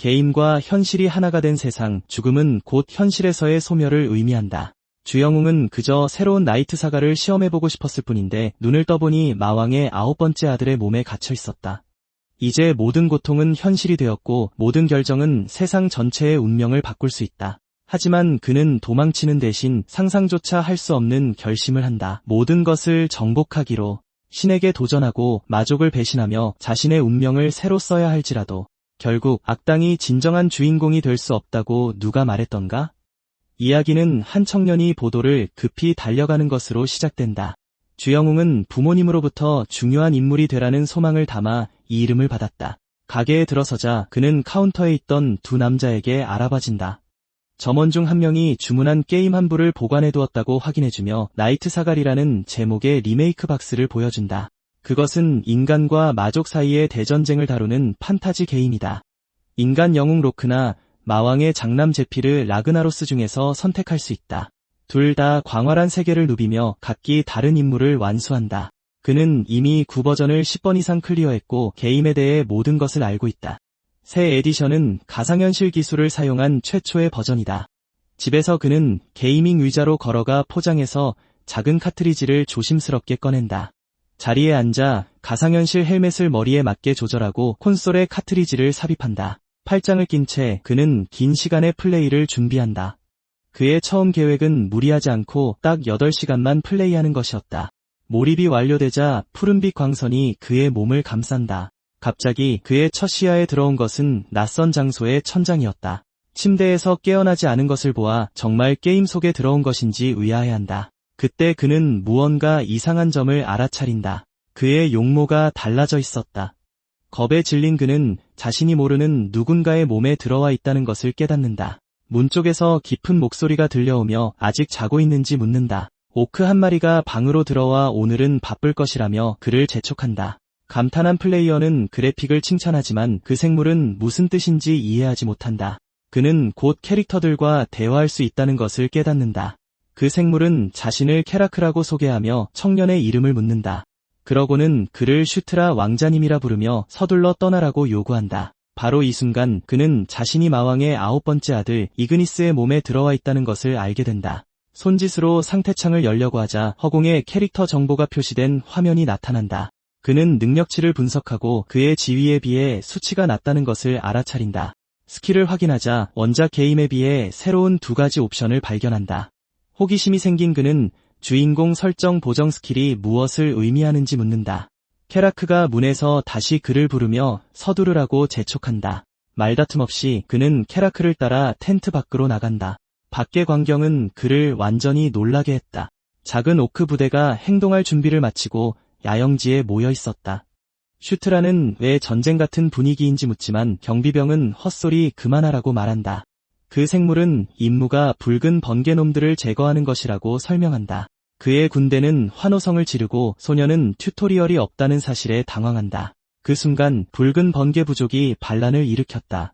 게임과 현실이 하나가 된 세상, 죽음은 곧 현실에서의 소멸을 의미한다. 주영웅은 그저 새로운 나이트 사가를 시험해보고 싶었을 뿐인데 눈을 떠보니 마왕의 9번째 아들의 몸에 갇혀 있었다. 이제 모든 고통은 현실이 되었고 모든 결정은 세상 전체의 운명을 바꿀 수 있다. 하지만 그는 도망치는 대신 상상조차 할 수 없는 결심을 한다. 모든 것을 정복하기로 신에게 도전하고 마족을 배신하며 자신의 운명을 새로 써야 할지라도 결국 악당이 진정한 주인공이 될 수 없다고 누가 말했던가? 이야기는 한 청년이 보도를 급히 달려가는 것으로 시작된다. 주영웅은 부모님으로부터 중요한 인물이 되라는 소망을 담아 이 이름을 받았다. 가게에 들어서자 그는 카운터에 있던 두 남자에게 알아봐진다. 점원 중 한 명이 주문한 게임 한 부를 보관해두었다고 확인해주며 나이트 사갈이라는 제목의 리메이크 박스를 보여준다. 그것은 인간과 마족 사이의 대전쟁을 다루는 판타지 게임이다. 인간 영웅 로크나 마왕의 장남 제피르 라그나로스 중에서 선택할 수 있다. 둘 다 광활한 세계를 누비며 각기 다른 임무를 완수한다. 그는 이미 9버전을 10번 이상 클리어했고 게임에 대해 모든 것을 알고 있다. 새 에디션은 가상현실 기술을 사용한 최초의 버전이다. 집에서 그는 게이밍 의자로 걸어가 포장해서 작은 카트리지를 조심스럽게 꺼낸다. 자리에 앉아 가상현실 헬멧을 머리에 맞게 조절하고 콘솔에 카트리지를 삽입한다. 팔짱을 낀 채 그는 긴 시간의 플레이를 준비한다. 그의 처음 계획은 무리하지 않고 딱 8시간만 플레이하는 것이었다. 몰입이 완료되자 푸른빛 광선이 그의 몸을 감싼다. 갑자기 그의 첫 시야에 들어온 것은 낯선 장소의 천장이었다. 침대에서 깨어나지 않은 것을 보아 정말 게임 속에 들어온 것인지 의아해한다. 그때 그는 무언가 이상한 점을 알아차린다. 그의 용모가 달라져 있었다. 겁에 질린 그는 자신이 모르는 누군가의 몸에 들어와 있다는 것을 깨닫는다. 문 쪽에서 깊은 목소리가 들려오며 아직 자고 있는지 묻는다. 오크 한 마리가 방으로 들어와 오늘은 바쁠 것이라며 그를 재촉한다. 감탄한 플레이어는 그래픽을 칭찬하지만 그 생물은 무슨 뜻인지 이해하지 못한다. 그는 곧 캐릭터들과 대화할 수 있다는 것을 깨닫는다. 그 생물은 자신을 케라크라고 소개하며 청년의 이름을 묻는다. 그러고는 그를 슈트라 왕자님이라 부르며 서둘러 떠나라고 요구한다. 바로 이 순간 그는 자신이 마왕의 9번째 아들 이그니스의 몸에 들어와 있다는 것을 알게 된다. 손짓으로 상태창을 열려고 하자 허공에 캐릭터 정보가 표시된 화면이 나타난다. 그는 능력치를 분석하고 그의 지위에 비해 수치가 낮다는 것을 알아차린다. 스킬을 확인하자 원작 게임에 비해 새로운 2가지 옵션을 발견한다. 호기심이 생긴 그는 주인공 설정 보정 스킬이 무엇을 의미하는지 묻는다. 케라크가 문에서 다시 그를 부르며 서두르라고 재촉한다. 말다툼 없이 그는 케라크를 따라 텐트 밖으로 나간다. 밖의 광경은 그를 완전히 놀라게 했다. 작은 오크 부대가 행동할 준비를 마치고 야영지에 모여 있었다. 슈트라는 왜 전쟁 같은 분위기인지 묻지만 경비병은 헛소리 그만하라고 말한다. 그 생물은 임무가 붉은 번개놈들을 제거하는 것이라고 설명한다. 그의 군대는 환호성을 지르고 소녀는 튜토리얼이 없다는 사실에 당황한다. 그 순간 붉은 번개 부족이 반란을 일으켰다.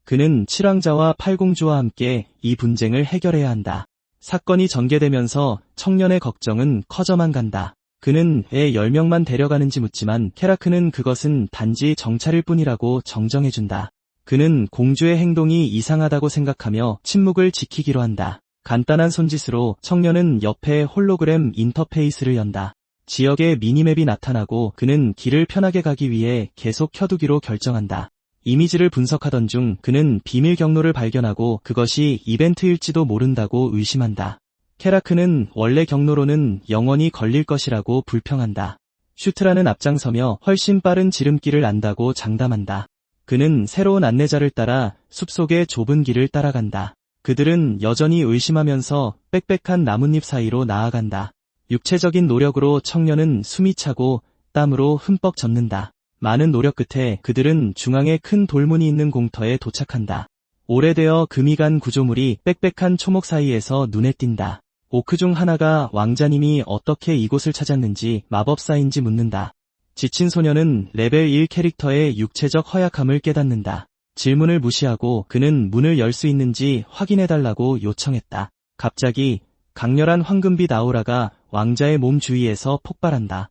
그는 칠왕자와 팔공주와 함께 이 분쟁을 해결해야 한다. 사건이 전개되면서 청년의 걱정은 커져만 간다. 그는 왜 10명만 데려가는지 묻지만 케라크는 그것은 단지 정찰일 뿐이라고 정정해준다. 그는 공주의 행동이 이상하다고 생각하며 침묵을 지키기로 한다. 간단한 손짓으로 청년은 옆에 홀로그램 인터페이스를 연다. 지역에 미니맵이 나타나고 그는 길을 편하게 가기 위해 계속 켜두기로 결정한다. 이미지를 분석하던 중 그는 비밀 경로를 발견하고 그것이 이벤트일지도 모른다고 의심한다. 케라크는 원래 경로로는 영원히 걸릴 것이라고 불평한다. 슈트라는 앞장서며 훨씬 빠른 지름길을 안다고 장담한다. 그는 새로운 안내자를 따라 숲속의 좁은 길을 따라간다. 그들은 여전히 의심하면서 빽빽한 나뭇잎 사이로 나아간다. 육체적인 노력으로 청년은 숨이 차고 땀으로 흠뻑 젖는다. 많은 노력 끝에 그들은 중앙에 큰 돌문이 있는 공터에 도착한다. 오래되어 금이 간 구조물이 빽빽한 초목 사이에서 눈에 띈다. 오크 중 하나가 왕자님이 어떻게 이곳을 찾았는지 마법사인지 묻는다. 지친 소녀는 레벨 1 캐릭터의 육체적 허약함을 깨닫는다. 질문을 무시하고 그는 문을 열 수 있는지 확인해달라고 요청했다. 갑자기 강렬한 황금빛 아우라가 왕자의 몸 주위에서 폭발한다.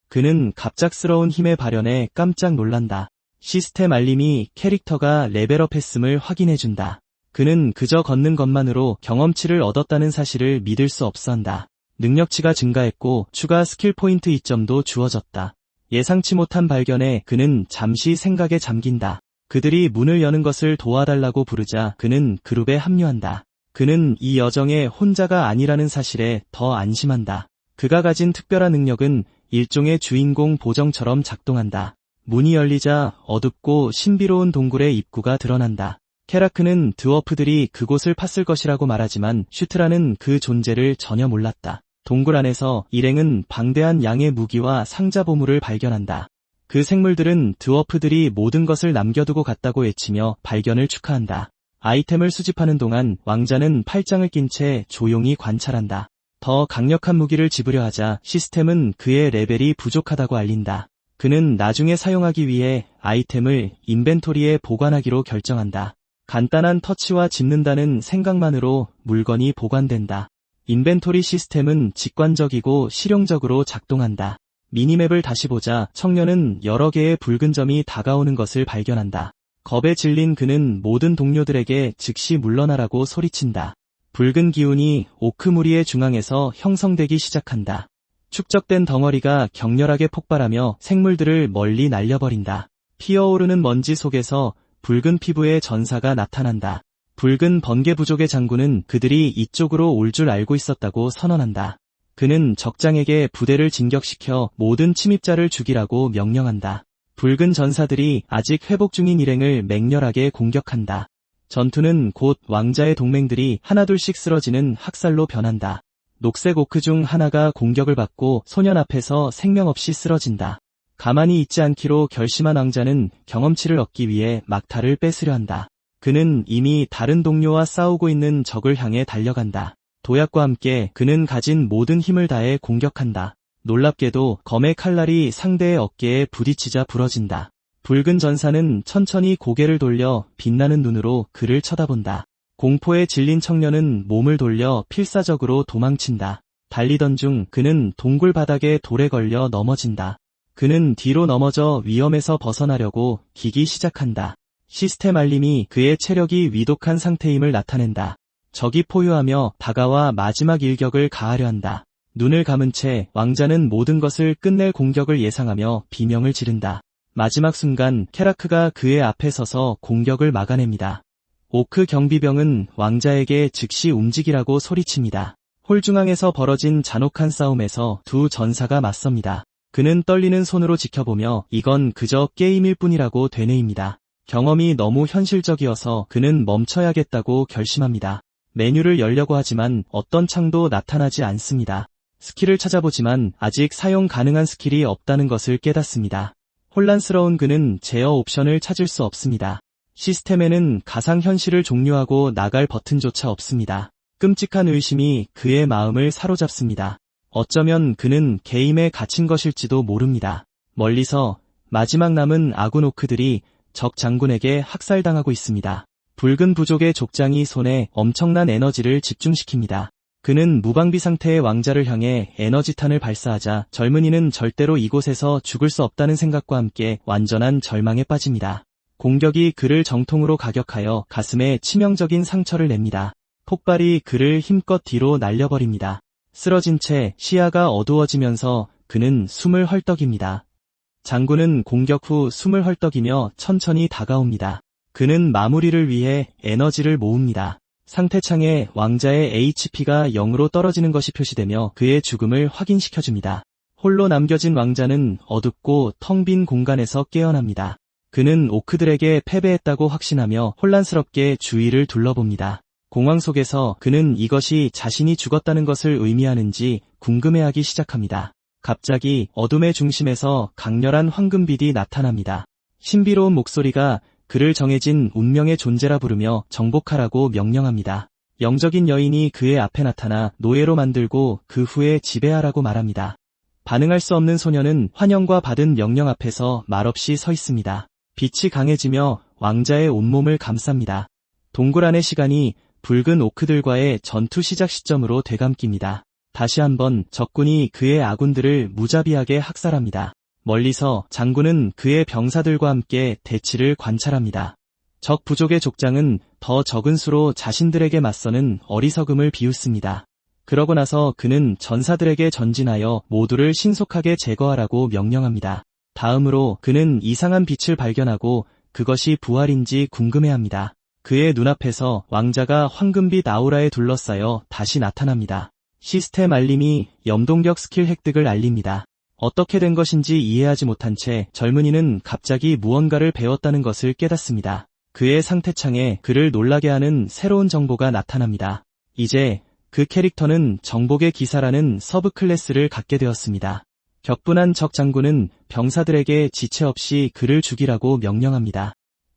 그는 갑작스러운 힘의 발현에 깜짝 놀란다. 시스템 알림이 캐릭터가 레벨업했음을 확인해준다. 그는 그저 걷는 것만으로 경험치를 얻었다는 사실을 믿을 수 없어한다. 능력치가 증가했고 추가 스킬 포인트 2점도 주어졌다. 예상치 못한 발견에 그는 잠시 생각에 잠긴다. 그들이 문을 여는 것을 도와달라고 부르자 그는 그룹에 합류한다. 그는 이 여정에 혼자가 아니라는 사실에 더 안심한다. 그가 가진 특별한 능력은 일종의 주인공 보정처럼 작동한다. 문이 열리자 어둡고 신비로운 동굴의 입구가 드러난다. 케라크는 드워프들이 그곳을 팠을 것이라고 말하지만 슈트라는 그 존재를 전혀 몰랐다. 동굴 안에서 일행은 방대한 양의 무기와 상자 보물을 발견한다. 그 생물들은 드워프들이 모든 것을 남겨두고 갔다고 외치며 발견을 축하한다. 아이템을 수집하는 동안 왕자는 팔짱을 낀 채 조용히 관찰한다. 더 강력한 무기를 집으려 하자 시스템은 그의 레벨이 부족하다고 알린다. 그는 나중에 사용하기 위해 아이템을 인벤토리에 보관하기로 결정한다. 간단한 터치와 집는다는 생각만으로 물건이 보관된다. 인벤토리 시스템은 직관적이고 실용적으로 작동한다. 미니맵을 다시 보자 청년은 여러 개의 붉은 점이 다가오는 것을 발견한다. 겁에 질린 그는 모든 동료들에게 즉시 물러나라고 소리친다. 붉은 기운이 오크 무리의 중앙에서 형성되기 시작한다. 축적된 덩어리가 격렬하게 폭발하며 생물들을 멀리 날려버린다. 피어오르는 먼지 속에서 붉은 피부의 전사가 나타난다. 붉은 번개 부족의 장군은 그들이 이쪽으로 올 줄 알고 있었다고 선언한다. 그는 적장에게 부대를 진격시켜 모든 침입자를 죽이라고 명령한다. 붉은 전사들이 아직 회복 중인 일행을 맹렬하게 공격한다. 전투는 곧 왕자의 동맹들이 하나둘씩 쓰러지는 학살로 변한다. 녹색 오크 중 하나가 공격을 받고 소년 앞에서 생명 없이 쓰러진다. 가만히 있지 않기로 결심한 왕자는 경험치를 얻기 위해 막타를 뺏으려 한다. 그는 이미 다른 동료와 싸우고 있는 적을 향해 달려간다. 도약과 함께 그는 가진 모든 힘을 다해 공격한다. 놀랍게도 검의 칼날이 상대의 어깨에 부딪히자 부러진다. 붉은 전사는 천천히 고개를 돌려 빛나는 눈으로 그를 쳐다본다. 공포에 질린 청년은 몸을 돌려 필사적으로 도망친다. 달리던 중 그는 동굴 바닥에 돌에 걸려 넘어진다. 그는 뒤로 넘어져 위험에서 벗어나려고 기기 시작한다. 시스템 알림이 그의 체력이 위독한 상태임을 나타낸다. 적이 포효하며 다가와 마지막 일격을 가하려 한다. 눈을 감은 채 왕자는 모든 것을 끝낼 공격을 예상하며 비명을 지른다. 마지막 순간 케라크가 그의 앞에 서서 공격을 막아냅니다. 오크 경비병은 왕자에게 즉시 움직이라고 소리칩니다. 홀 중앙에서 벌어진 잔혹한 싸움에서 두 전사가 맞섭니다. 그는 떨리는 손으로 지켜보며 이건 그저 게임일 뿐이라고 되뇌입니다. 경험이 너무 현실적이어서 그는 멈춰야겠다고 결심합니다. 메뉴를 열려고 하지만 어떤 창도 나타나지 않습니다. 스킬을 찾아보지만 아직 사용 가능한 스킬이 없다는 것을 깨닫습니다. 혼란스러운 그는 제어 옵션을 찾을 수 없습니다. 시스템에는 가상현실을 종료하고 나갈 버튼조차 없습니다. 끔찍한 의심이 그의 마음을 사로잡습니다. 어쩌면 그는 게임에 갇힌 것일지도 모릅니다. 멀리서 마지막 남은 아군 오크들이 적 장군에게 학살당하고 있습니다. 붉은 부족의 족장이 손에 엄청난 에너지를 집중시킵니다. 그는 무방비 상태의 왕자를 향해 에너지탄을 발사하자 젊은이는 절대로 이곳에서 죽을 수 없다는 생각과 함께 완전한 절망에 빠집니다. 공격이 그를 정통으로 가격하여 가슴에 치명적인 상처를 냅니다. 폭발이 그를 힘껏 뒤로 날려버립니다. 쓰러진 채 시야가 어두워지면서 그는 숨을 헐떡입니다. 장군은 공격 후 숨을 헐떡이며 천천히 다가옵니다. 그는 마무리를 위해 에너지를 모읍니다. 상태창에 왕자의 HP가 0으로 떨어지는 것이 표시되며 그의 죽음을 확인시켜줍니다. 홀로 남겨진 왕자는 어둡고 텅 빈 공간에서 깨어납니다. 그는 오크들에게 패배했다고 확신하며 혼란스럽게 주위를 둘러봅니다. 공황 속에서 그는 이것이 자신이 죽었다는 것을 의미하는지 궁금해하기 시작합니다. 갑자기 어둠의 중심에서 강렬한 황금빛이 나타납니다. 신비로운 목소리가 그를 정해진 운명의 존재라 부르며 정복하라고 명령합니다. 영적인 여인이 그의 앞에 나타나 노예로 만들고 그 후에 지배하라고 말합니다. 반응할 수 없는 소녀는 환영과 받은 명령 앞에서 말없이 서 있습니다. 빛이 강해지며 왕자의 온몸을 감쌉니다. 동굴 안의 시간이 붉은 오크들과의 전투 시작 시점으로 되감깁니다. 다시 한번 적군이 그의 아군들을 무자비하게 학살합니다. 멀리서 장군은 그의 병사들과 함께 대치를 관찰합니다. 적 부족의 족장은 더 적은 수로 자신들에게 맞서는 어리석음을 비웃습니다. 그러고 나서 그는 전사들에게 전진하여 모두를 신속하게 제거하라고 명령합니다. 다음으로 그는 이상한 빛을 발견하고 그것이 부활인지 궁금해합니다. 그의 눈앞에서 왕자가 황금빛 아우라에 둘러싸여 다시 나타납니다. 시스템 알림이 염동력 스킬 획득을 알립니다. 어떻게 된 것인지 이해하지 못한 채 젊은이는 갑자기 무언가를 배웠다는 것을 깨닫습니다. 그의 상태창에 그를 놀라게 하는 새로운 정보가 나타납니다. 이제 그 캐릭터는 정복의 기사라는 서브 클래스를 갖게 되었습니다. 격분한 적 장군은 병사들에게 지체 없이 그를 죽이라고 명령합니다.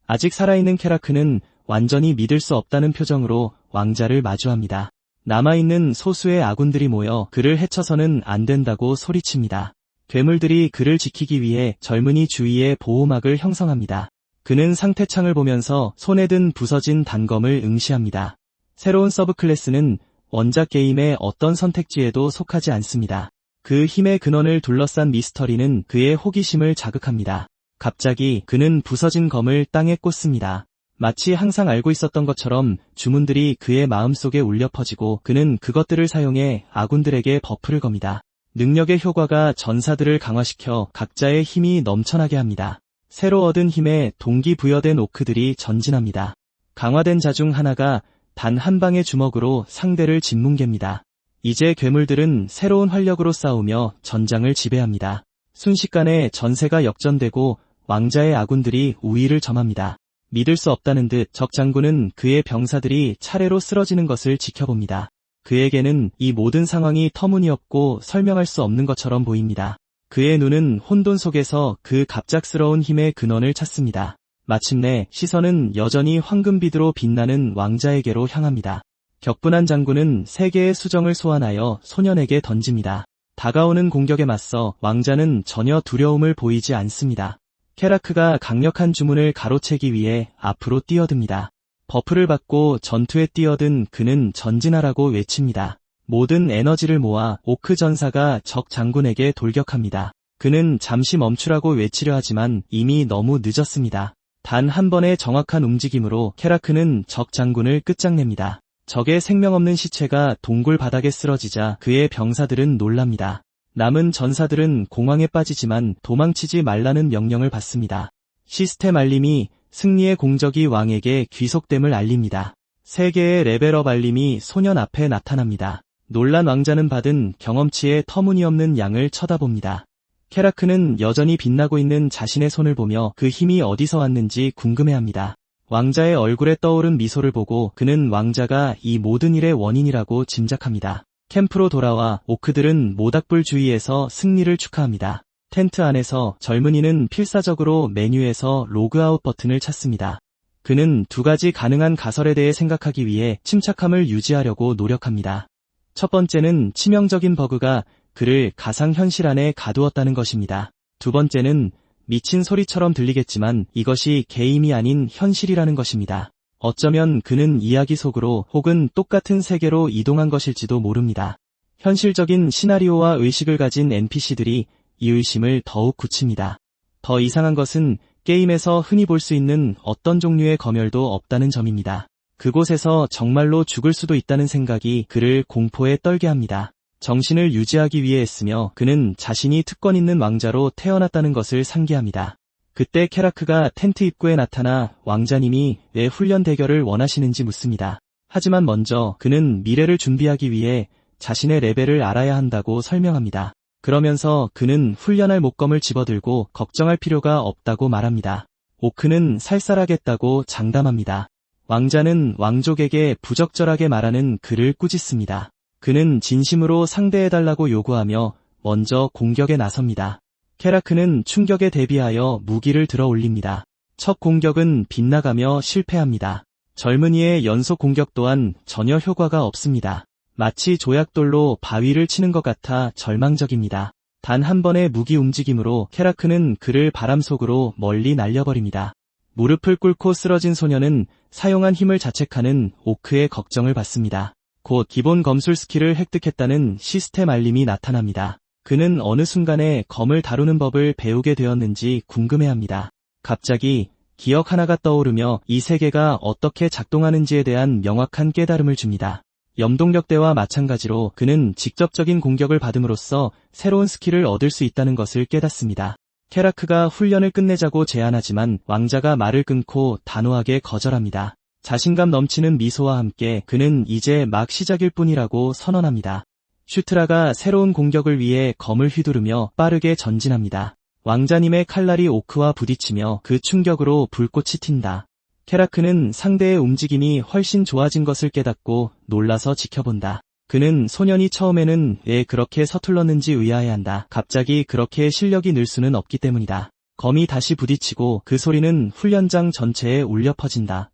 아직 살아있는 케라크는 완전히 믿을 수 없다는 표정으로 왕자를 마주합니다. 남아있는 소수의 아군들이 모여 그를 해쳐서는 안 된다고 소리칩니다. 괴물들이 그를 지키기 위해 젊은이 주위에 보호막을 형성합니다. 그는 상태창을 보면서 손에 든 부서진 단검을 응시합니다. 새로운 서브 클래스는 원작 게임의 어떤 선택지에도 속하지 않습니다. 그 힘의 근원을 둘러싼 미스터리는 그의 호기심을 자극합니다. 갑자기 그는 부서진 검을 땅에 꽂습니다. 마치 항상 알고 있었던 것처럼 주문들이 그의 마음속에 울려 퍼지고 그는 그것들을 사용해 아군들에게 버프를 겁니다. 능력의 효과가 전사들을 강화시켜 각자의 힘이 넘쳐나게 합니다. 새로 얻은 힘에 동기부여된 오크들이 전진합니다. 강화된 자 중 하나가 단 한 방의 주먹으로 상대를 짓뭉갭니다. 이제 괴물들은 새로운 활력으로 싸우며 전장을 지배합니다. 순식간에 전세가 역전되고 왕자의 아군들이 우위를 점합니다. 믿을 수 없다는 듯 적 장군은 그의 병사들이 차례로 쓰러지는 것을 지켜봅니다. 그에게는 이 모든 상황이 터무니없고 설명할 수 없는 것처럼 보입니다. 그의 눈은 혼돈 속에서 그 갑작스러운 힘의 근원을 찾습니다. 마침내 시선은 여전히 황금빛으로 빛나는 왕자에게로 향합니다. 격분한 장군은 3개의 수정을 소환하여 소년에게 던집니다. 다가오는 공격에 맞서 왕자는 전혀 두려움을 보이지 않습니다. 케라크가 강력한 주문을 가로채기 위해 앞으로 뛰어듭니다. 버프를 받고 전투에 뛰어든 그는 전진하라고 외칩니다. 모든 에너지를 모아 오크 전사가 적 장군에게 돌격합니다. 그는 잠시 멈추라고 외치려 하지만 이미 너무 늦었습니다. 단 한 번의 정확한 움직임으로 케라크는 적 장군을 끝장냅니다. 적의 생명 없는 시체가 동굴 바닥에 쓰러지자 그의 병사들은 놀랍니다. 남은 전사들은 공황에 빠지지만 도망치지 말라는 명령을 받습니다. 시스템 알림이 승리의 공적이 왕에게 귀속됨을 알립니다. 3개의 레벨업 알림이 소년 앞에 나타납니다. 놀란 왕자는 받은 경험치의 터무니없는 양을 쳐다봅니다. 케라크는 여전히 빛나고 있는 자신의 손을 보며 그 힘이 어디서 왔는지 궁금해합니다. 왕자의 얼굴에 떠오른 미소를 보고 그는 왕자가 이 모든 일의 원인이라고 짐작합니다. 캠프로 돌아와 오크들은 모닥불 주위에서 승리를 축하합니다. 텐트 안에서 젊은이는 필사적으로 메뉴에서 로그아웃 버튼을 찾습니다. 그는 2가지 가능한 가설에 대해 생각하기 위해 침착함을 유지하려고 노력합니다. 첫 번째는 치명적인 버그가 그를 가상현실 안에 가두었다는 것입니다. 두 번째는 미친 소리처럼 들리겠지만 이것이 게임이 아닌 현실이라는 것입니다. 어쩌면 그는 이야기 속으로 혹은 똑같은 세계로 이동한 것일지도 모릅니다. 현실적인 시나리오와 의식을 가진 NPC들이 이 의심을 더욱 굳힙니다. 더 이상한 것은 게임에서 흔히 볼 수 있는 어떤 종류의 검열도 없다는 점입니다. 그곳에서 정말로 죽을 수도 있다는 생각이 그를 공포에 떨게 합니다. 정신을 유지하기 위해 애쓰며 그는 자신이 특권 있는 왕자로 태어났다는 것을 상기합니다. 그때 케라크가 텐트 입구에 나타나 왕자님이 왜 훈련 대결을 원하시는지 묻습니다. 하지만 먼저 그는 미래를 준비하기 위해 자신의 레벨을 알아야 한다고 설명합니다. 그러면서 그는 훈련할 목검을 집어들고 걱정할 필요가 없다고 말합니다. 오크는 살살하겠다고 장담합니다. 왕자는 왕족에게 부적절하게 말하는 그를 꾸짖습니다. 그는 진심으로 상대해달라고 요구하며 먼저 공격에 나섭니다. 케라크는 충격에 대비하여 무기를 들어 올립니다. 첫 공격은 빗나가며 실패합니다. 젊은이의 연속 공격 또한 전혀 효과가 없습니다. 마치 조약돌로 바위를 치는 것 같아 절망적입니다. 단 한 번의 무기 움직임으로 케라크는 그를 바람 속으로 멀리 날려버립니다. 무릎을 꿇고 쓰러진 소녀는 사용한 힘을 자책하는 오크의 걱정을 받습니다. 곧 기본 검술 스킬을 획득했다는 시스템 알림이 나타납니다. 그는 어느 순간에 검을 다루는 법을 배우게 되었는지 궁금해합니다. 갑자기 기억 하나가 떠오르며 이 세계가 어떻게 작동하는지에 대한 명확한 깨달음을 줍니다. 염동력대와 마찬가지로 그는 직접적인 공격을 받음으로써 새로운 스킬을 얻을 수 있다는 것을 깨닫습니다. 케라크가 훈련을 끝내자고 제안하지만 왕자가 말을 끊고 단호하게 거절합니다. 자신감 넘치는 미소와 함께 그는 이제 막 시작일 뿐이라고 선언합니다. 슈트라가 새로운 공격을 위해 검을 휘두르며 빠르게 전진합니다. 왕자님의 칼날이 오크와 부딪히며 그 충격으로 불꽃이 튄다. 케라크는 상대의 움직임이 훨씬 좋아진 것을 깨닫고 놀라서 지켜본다. 그는 소년이 처음에는 왜 그렇게 서툴렀는지 의아해한다. 갑자기 그렇게 실력이 늘 수는 없기 때문이다. 검이 다시 부딪히고 그 소리는 훈련장 전체에 울려 퍼진다.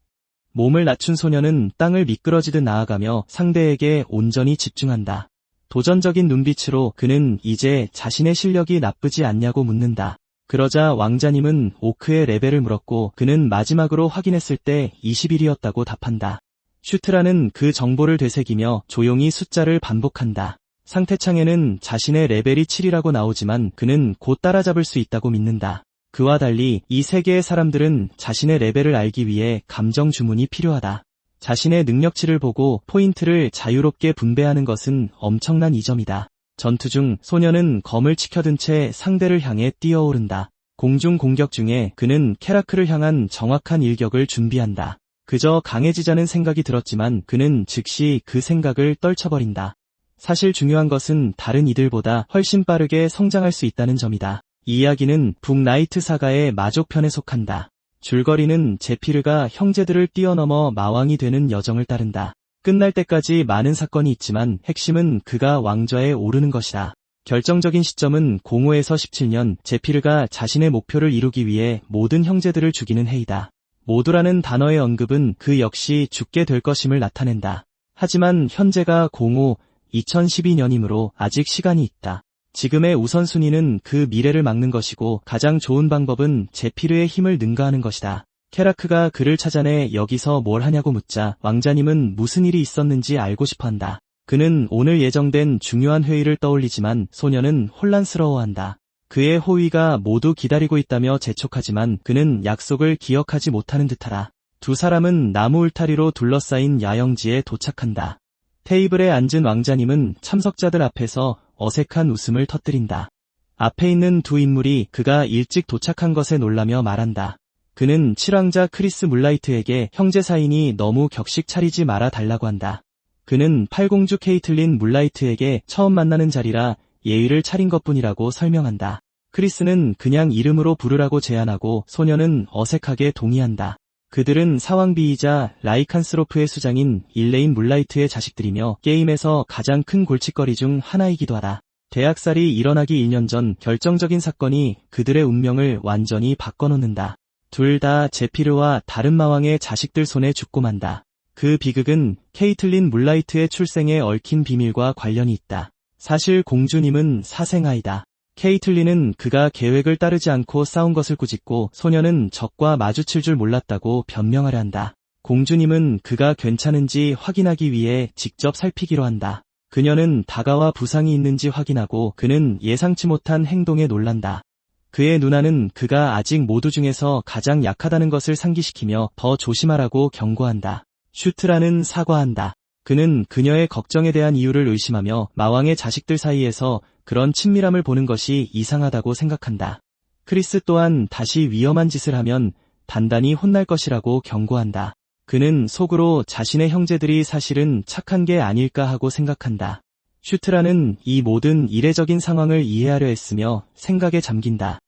몸을 낮춘 소년은 땅을 미끄러지듯 나아가며 상대에게 온전히 집중한다. 도전적인 눈빛으로 그는 이제 자신의 실력이 나쁘지 않냐고 묻는다. 그러자 왕자님은 오크의 레벨을 물었고 그는 마지막으로 확인했을 때 20일이었다고 답한다. 슈트라는 그 정보를 되새기며 조용히 숫자를 반복한다. 상태창에는 자신의 레벨이 7이라고 나오지만 그는 곧 따라잡을 수 있다고 믿는다. 그와 달리 이 세계의 사람들은 자신의 레벨을 알기 위해 감정 주문이 필요하다. 자신의 능력치를 보고 포인트를 자유롭게 분배하는 것은 엄청난 이점이다. 전투 중 소녀는 검을 치켜든 채 상대를 향해 뛰어오른다. 공중 공격 중에 그는 케라크를 향한 정확한 일격을 준비한다. 그저 강해지자는 생각이 들었지만 그는 즉시 그 생각을 떨쳐버린다. 사실 중요한 것은 다른 이들보다 훨씬 빠르게 성장할 수 있다는 점이다. 이 이야기는 북나이트 사가의 마족편에 속한다. 줄거리는 제피르가 형제들을 뛰어넘어 마왕이 되는 여정을 따른다. 끝날 때까지 많은 사건이 있지만 핵심은 그가 왕좌에 오르는 것이다. 결정적인 시점은 05에서 17년 제피르가 자신의 목표를 이루기 위해 모든 형제들을 죽이는 해이다. 모두라는 단어의 언급은 그 역시 죽게 될 것임을 나타낸다. 하지만 현재가 05, 2012년이므로 아직 시간이 있다. 지금의 우선순위는 그 미래를 막는 것이고 가장 좋은 방법은 제피르의 힘을 능가하는 것이다. 케라크가 그를 찾아내 여기서 뭘 하냐고 묻자 왕자님은 무슨 일이 있었는지 알고 싶어한다. 그는 오늘 예정된 중요한 회의를 떠올리지만 소녀는 혼란스러워한다. 그의 호위가 모두 기다리고 있다며 재촉하지만 그는 약속을 기억하지 못하는 듯하다. 두 사람은 나무 울타리로 둘러싸인 야영지에 도착한다. 테이블에 앉은 왕자님은 참석자들 앞에서 어색한 웃음을 터뜨린다. 앞에 있는 두 인물이 그가 일찍 도착한 것에 놀라며 말한다. 그는 7왕자 크리스 물라이트에게 형제 사이니 너무 격식 차리지 말아 달라고 한다. 그는 8공주 케이틀린 물라이트에게 처음 만나는 자리라 예의를 차린 것뿐이라고 설명한다. 크리스는 그냥 이름으로 부르라고 제안하고 소녀는 어색하게 동의한다. 그들은 사왕비이자 라이칸스로프의 수장인 일레인 물라이트의 자식들이며 게임에서 가장 큰 골칫거리 중 하나이기도 하다. 대학살이 일어나기 1년 전 결정적인 사건이 그들의 운명을 완전히 바꿔놓는다. 둘 다 제피르와 다른 마왕의 자식들 손에 죽고 만다. 그 비극은 케이틀린 물라이트의 출생에 얽힌 비밀과 관련이 있다. 사실 공주님은 사생아이다. 케이틀린은 그가 계획을 따르지 않고 싸운 것을 꾸짖고 소녀는 적과 마주칠 줄 몰랐다고 변명하려 한다. 공주님은 그가 괜찮은지 확인하기 위해 직접 살피기로 한다. 그녀는 다가와 부상이 있는지 확인하고 그는 예상치 못한 행동에 놀란다. 그의 누나는 그가 아직 모두 중에서 가장 약하다는 것을 상기시키며 더 조심하라고 경고한다. 슈트라는 사과한다. 그는 그녀의 걱정에 대한 이유를 의심하며 마왕의 자식들 사이에서 그런 친밀함을 보는 것이 이상하다고 생각한다. 크리스 또한 다시 위험한 짓을 하면 단단히 혼날 것이라고 경고한다. 그는 속으로 자신의 형제들이 사실은 착한 게 아닐까 하고 생각한다. 슈트라는 이 모든 이례적인 상황을 이해하려 했으며 생각에 잠긴다.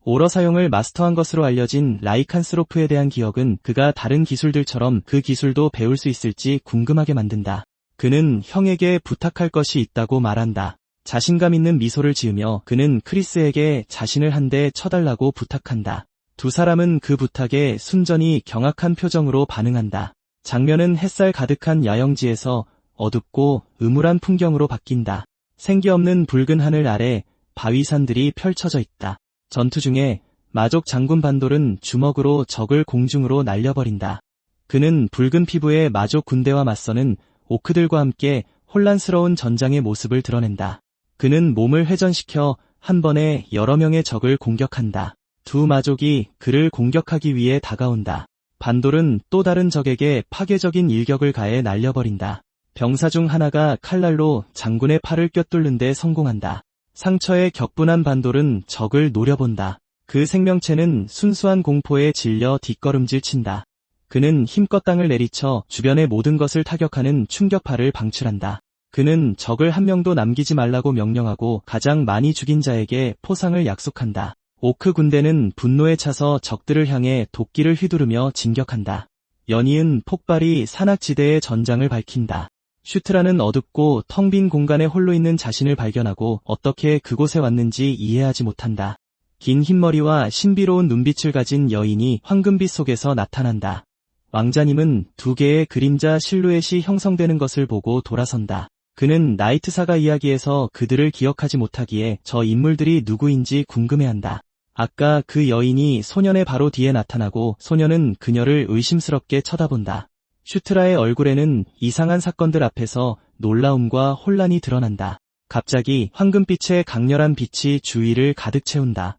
오러 사용을 마스터한 것으로 알려진 라이칸스로프에 대한 기억은 그가 다른 기술들처럼 그 기술도 배울 수 있을지 궁금하게 만든다. 그는 형에게 부탁할 것이 있다고 말한다. 자신감 있는 미소를 지으며 그는 크리스에게 자신을 한 대 쳐달라고 부탁한다. 두 사람은 그 부탁에 순전히 경악한 표정으로 반응한다. 장면은 햇살 가득한 야영지에서 어둡고 음울한 풍경으로 바뀐다. 생기 없는 붉은 하늘 아래 바위산들이 펼쳐져 있다. 전투 중에 마족 장군 반돌은 주먹으로 적을 공중으로 날려버린다. 그는 붉은 피부의 마족 군대와 맞서는 오크들과 함께 혼란스러운 전장의 모습을 드러낸다. 그는 몸을 회전시켜 한 번에 여러 명의 적을 공격한다. 두 마족이 그를 공격하기 위해 다가온다. 반돌은 또 다른 적에게 파괴적인 일격을 가해 날려버린다. 병사 중 하나가 칼날로 장군의 팔을 꿰뚫는 데 성공한다. 상처에 격분한 반돌은 적을 노려본다. 그 생명체는 순수한 공포에 질려 뒷걸음질 친다. 그는 힘껏 땅을 내리쳐 주변의 모든 것을 타격하는 충격파를 방출한다. 그는 적을 한 명도 남기지 말라고 명령하고 가장 많이 죽인 자에게 포상을 약속한다. 오크 군대는 분노에 차서 적들을 향해 도끼를 휘두르며 진격한다. 연이은 폭발이 산악지대의 전장을 밝힌다. 슈트라는 어둡고 텅 빈 공간에 홀로 있는 자신을 발견하고 어떻게 그곳에 왔는지 이해하지 못한다. 긴 흰머리와 신비로운 눈빛을 가진 여인이 황금빛 속에서 나타난다. 왕자님은 두 개의 그림자 실루엣이 형성되는 것을 보고 돌아선다. 그는 나이트사가 이야기에서 그들을 기억하지 못하기에 저 인물들이 누구인지 궁금해한다. 아까 그 여인이 소년의 바로 뒤에 나타나고 소년은 그녀를 의심스럽게 쳐다본다. 슈트라의 얼굴에는 이상한 사건들 앞에서 놀라움과 혼란이 드러난다. 갑자기 황금빛의 강렬한 빛이 주위를 가득 채운다.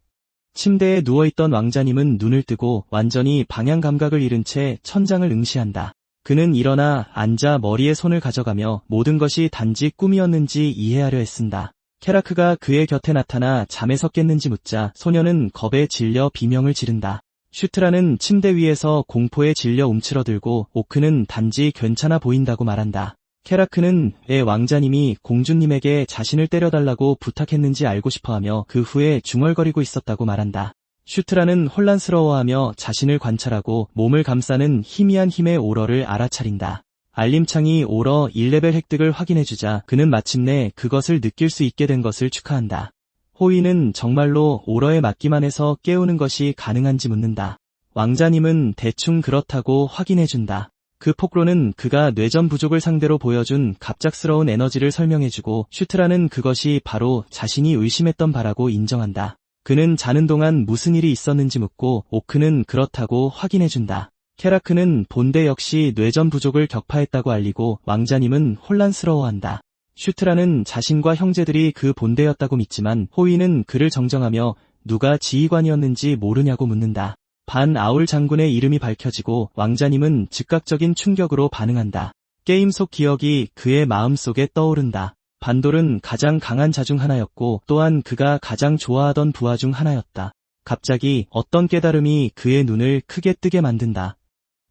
침대에 누워있던 왕자님은 눈을 뜨고 완전히 방향 감각을 잃은 채 천장을 응시한다. 그는 일어나 앉아 머리에 손을 가져가며 모든 것이 단지 꿈이었는지 이해하려 애쓴다. 케라크가 그의 곁에 나타나 잠에서 깼는지 묻자 소녀는 겁에 질려 비명을 지른다. 슈트라는 침대 위에서 공포에 질려 움츠러들고 오크는 단지 괜찮아 보인다고 말한다. 케라크는 왜 왕자님이 공주님에게 자신을 때려달라고 부탁했는지 알고 싶어하며 그 후에 중얼거리고 있었다고 말한다. 슈트라는 혼란스러워하며 자신을 관찰하고 몸을 감싸는 희미한 힘의 오러를 알아차린다. 알림창이 오러 1레벨 획득을 확인해주자 그는 마침내 그것을 느낄 수 있게 된 것을 축하한다. 호위는 정말로 오러에 맞기만 해서 깨우는 것이 가능한지 묻는다. 왕자님은 대충 그렇다고 확인해준다. 그 폭로는 그가 뇌전 부족을 상대로 보여준 갑작스러운 에너지를 설명해주고 슈트라는 그것이 바로 자신이 의심했던 바라고 인정한다. 그는 자는 동안 무슨 일이 있었는지 묻고 오크는 그렇다고 확인해준다. 케라크는 본대 역시 뇌전 부족을 격파했다고 알리고 왕자님은 혼란스러워한다. 슈트라는 자신과 형제들이 그 본대였다고 믿지만 호위는 그를 정정하며 누가 지휘관이었는지 모르냐고 묻는다. 반 아울 장군의 이름이 밝혀지고 왕자님은 즉각적인 충격으로 반응한다. 게임 속 기억이 그의 마음속에 떠오른다. 반돌은 가장 강한 자 중 하나였고 또한 그가 가장 좋아하던 부하 중 하나였다. 갑자기 어떤 깨달음이 그의 눈을 크게 뜨게 만든다.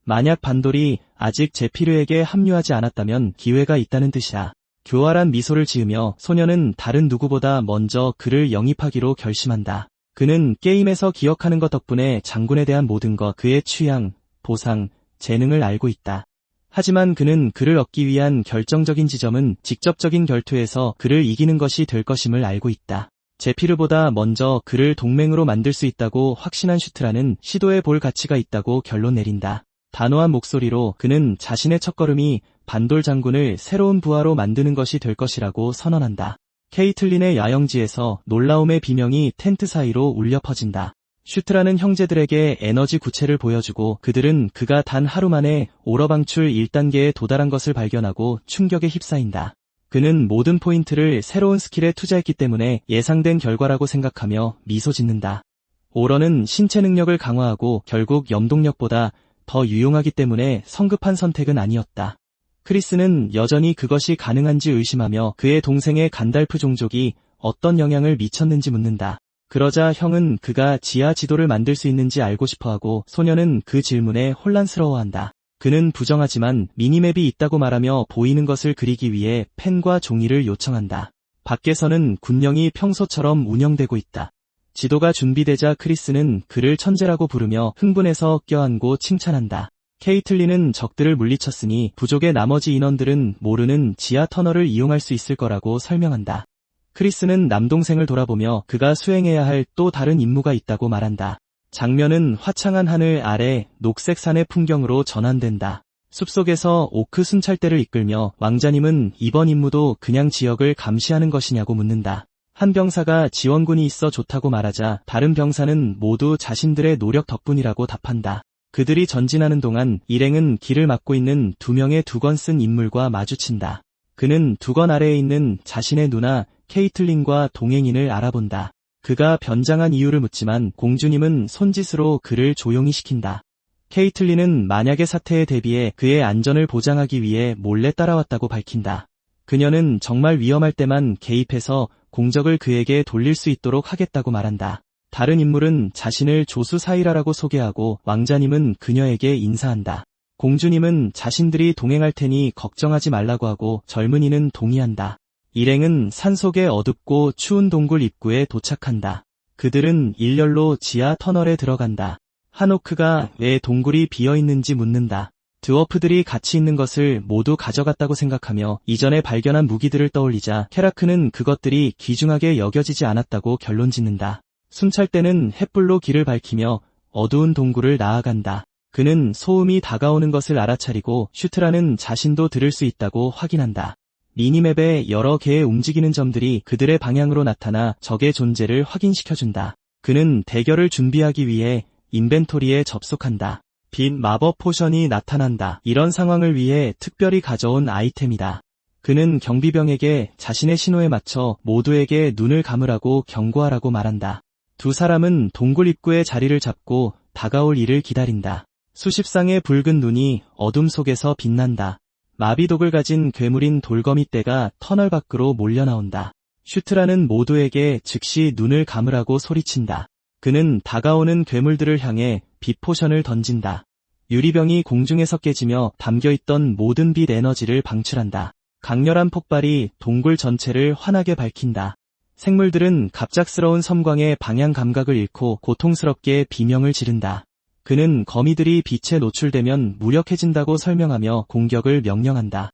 만약 반돌이 아직 제피르에게 합류하지 않았다면 기회가 있다는 뜻이야. 교활한 미소를 지으며 소녀는 다른 누구보다 먼저 그를 영입하기로 결심한다. 그는 게임에서 기억하는 것 덕분에 장군에 대한 모든 것, 그의 취향, 보상, 재능을 알고 있다. 하지만 그는 그를 얻기 위한 결정적인 지점은 직접적인 결투에서 그를 이기는 것이 될 것임을 알고 있다. 제피르보다 먼저 그를 동맹으로 만들 수 있다고 확신한 슈트라는 시도해 볼 가치가 있다고 결론 내린다. 단호한 목소리로 그는 자신의 첫걸음이 반돌 장군을 새로운 부하로 만드는 것이 될 것이라고 선언한다. 케이틀린의 야영지에서 놀라움의 비명이 텐트 사이로 울려 퍼진다. 슈트라는 형제들에게 에너지 구체를 보여주고 그들은 그가 단 하루 만에 오러 방출 1단계에 도달한 것을 발견하고 충격에 휩싸인다. 그는 모든 포인트를 새로운 스킬에 투자했기 때문에 예상된 결과라고 생각하며 미소 짓는다. 오러는 신체 능력을 강화하고 결국 염동력보다 더 유용하기 때문에 성급한 선택은 아니었다. 크리스는 여전히 그것이 가능한지 의심하며 그의 동생의 간달프 종족이 어떤 영향을 미쳤는지 묻는다. 그러자 형은 그가 지하 지도를 만들 수 있는지 알고 싶어하고 소녀는 그 질문에 혼란스러워한다. 그는 부정하지만 미니맵이 있다고 말하며 보이는 것을 그리기 위해 펜과 종이를 요청한다. 밖에서는 군령이 평소처럼 운영되고 있다. 지도가 준비되자 크리스는 그를 천재라고 부르며 흥분해서 껴안고 칭찬한다. 케이틀린은 적들을 물리쳤으니 부족의 나머지 인원들은 모르는 지하 터널을 이용할 수 있을 거라고 설명한다. 크리스는 남동생을 돌아보며 그가 수행해야 할 또 다른 임무가 있다고 말한다. 장면은 화창한 하늘 아래 녹색 산의 풍경으로 전환된다. 숲속에서 오크 순찰대를 이끌며 왕자님은 이번 임무도 그냥 지역을 감시하는 것이냐고 묻는다. 한 병사가 지원군이 있어 좋다고 말하자 다른 병사는 모두 자신들의 노력 덕분이라고 답한다. 그들이 전진하는 동안 일행은 길을 막고 있는 두 명의 두건 쓴 인물과 마주친다. 그는 두건 아래에 있는 자신의 누나 케이틀린과 동행인을 알아본다. 그가 변장한 이유를 묻지만 공주님은 손짓으로 그를 조용히 시킨다. 케이틀린은 만약의 사태에 대비해 그의 안전을 보장하기 위해 몰래 따라왔다고 밝힌다. 그녀는 정말 위험할 때만 개입해서 공적을 그에게 돌릴 수 있도록 하겠다고 말한다. 다른 인물은 자신을 조수 사이라라고 소개하고 왕자님은 그녀에게 인사한다. 공주님은 자신들이 동행할 테니 걱정하지 말라고 하고 젊은이는 동의한다. 일행은 산속의 어둡고 추운 동굴 입구에 도착한다. 그들은 일렬로 지하 터널에 들어간다. 하노크가 왜 동굴이 비어있는지 묻는다. 드워프들이 같이 있는 것을 모두 가져갔다고 생각하며 이전에 발견한 무기들을 떠올리자 케라크는 그것들이 귀중하게 여겨지지 않았다고 결론짓는다. 순찰대는 햇불로 길을 밝히며 어두운 동굴을 나아간다. 그는 소음이 다가오는 것을 알아차리고 슈트라는 자신도 들을 수 있다고 확인한다. 미니맵에 여러 개의 움직이는 점들이 그들의 방향으로 나타나 적의 존재를 확인시켜준다. 그는 대결을 준비하기 위해 인벤토리에 접속한다. 빈 마법 포션이 나타난다. 이런 상황을 위해 특별히 가져온 아이템이다. 그는 경비병에게 자신의 신호에 맞춰 모두에게 눈을 감으라고 경고하라고 말한다. 두 사람은 동굴 입구에 자리를 잡고 다가올 이를 기다린다. 수십 쌍의 붉은 눈이 어둠 속에서 빛난다. 마비독을 가진 괴물인 돌거미떼가 터널 밖으로 몰려나온다. 슈트라는 모두에게 즉시 눈을 감으라고 소리친다. 그는 다가오는 괴물들을 향해 빛 포션을 던진다. 유리병이 공중에서 깨지며 담겨있던 모든 빛 에너지를 방출한다. 강렬한 폭발이 동굴 전체를 환하게 밝힌다. 생물들은 갑작스러운 섬광의 방향 감각을 잃고 고통스럽게 비명을 지른다. 그는 거미들이 빛에 노출되면 무력해진다고 설명하며 공격을 명령한다.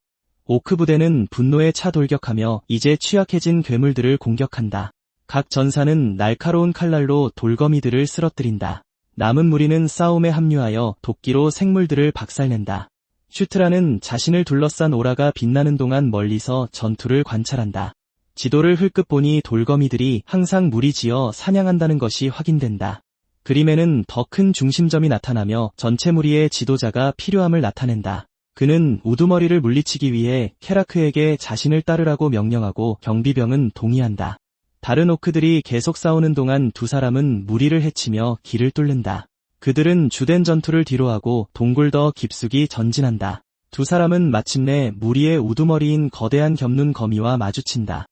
오크 부대는 분노에 차 돌격하며 이제 취약해진 괴물들을 공격한다. 각 전사는 날카로운 칼날로 돌거미들을 쓰러뜨린다. 남은 무리는 싸움에 합류하여 도끼로 생물들을 박살낸다. 슈트라는 자신을 둘러싼 오라가 빛나는 동안 멀리서 전투를 관찰한다. 지도를 흘끗 보니 돌거미들이 항상 무리지어 사냥한다는 것이 확인된다. 그림에는 더 큰 중심점이 나타나며 전체 무리의 지도자가 필요함을 나타낸다. 그는 우두머리를 물리치기 위해 케라크에게 자신을 따르라고 명령하고 경비병은 동의한다. 다른 오크들이 계속 싸우는 동안 두 사람은 무리를 해치며 길을 뚫는다. 그들은 주된 전투를 뒤로하고 동굴 더 깊숙이 전진한다. 두 사람은 마침내 무리의 우두머리인 거대한 겹눈 거미와 마주친다.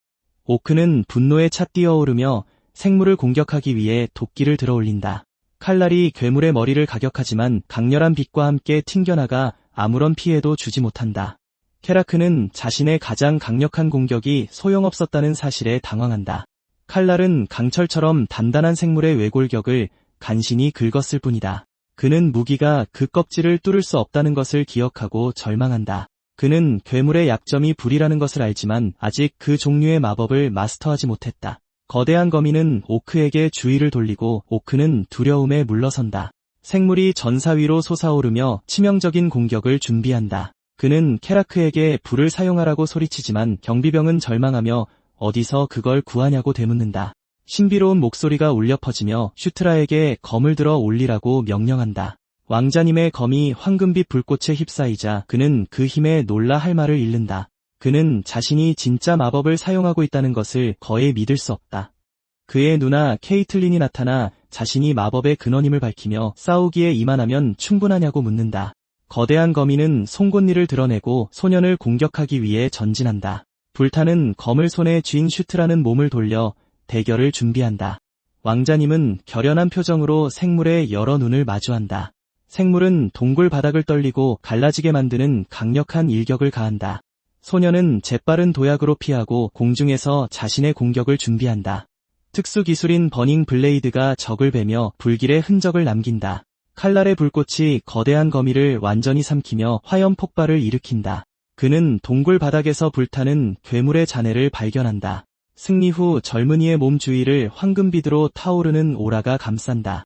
오크는 분노에 차 뛰어오르며 생물을 공격하기 위해 도끼를 들어올린다. 칼날이 괴물의 머리를 가격하지만 강렬한 빛과 함께 튕겨나가 아무런 피해도 주지 못한다. 케라크는 자신의 가장 강력한 공격이 소용없었다는 사실에 당황한다. 칼날은 강철처럼 단단한 생물의 외골격을 간신히 긁었을 뿐이다. 그는 무기가 그 껍질을 뚫을 수 없다는 것을 기억하고 절망한다. 그는 괴물의 약점이 불이라는 것을 알지만 아직 그 종류의 마법을 마스터하지 못했다. 거대한 거미는 오크에게 주의를 돌리고 오크는 두려움에 물러선다. 생물이 전사 위로 솟아오르며 치명적인 공격을 준비한다. 그는 케라크에게 불을 사용하라고 소리치지만 경비병은 절망하며 어디서 그걸 구하냐고 되묻는다. 신비로운 목소리가 울려 퍼지며 슈트라에게 검을 들어 올리라고 명령한다. 왕자님의 검이 황금빛 불꽃에 휩싸이자 그는 그 힘에 놀라 할 말을 잃는다. 그는 자신이 진짜 마법을 사용하고 있다는 것을 거의 믿을 수 없다. 그의 누나 케이틀린이 나타나 자신이 마법의 근원임을 밝히며 싸우기에 이만하면 충분하냐고 묻는다. 거대한 거미는 송곳니를 드러내고 소년을 공격하기 위해 전진한다. 불타는 검을 손에 쥔 슈트라는 몸을 돌려 대결을 준비한다. 왕자님은 결연한 표정으로 생물의 여러 눈을 마주한다. 생물은 동굴 바닥을 떨리고 갈라지게 만드는 강력한 일격을 가한다. 소년은 재빠른 도약으로 피하고 공중에서 자신의 공격을 준비한다. 특수 기술인 버닝 블레이드가 적을 베며 불길의 흔적을 남긴다. 칼날의 불꽃이 거대한 거미를 완전히 삼키며 화염 폭발을 일으킨다. 그는 동굴 바닥에서 불타는 괴물의 잔해를 발견한다. 승리 후 젊은이의 몸 주위를 황금빛으로 타오르는 오라가 감싼다.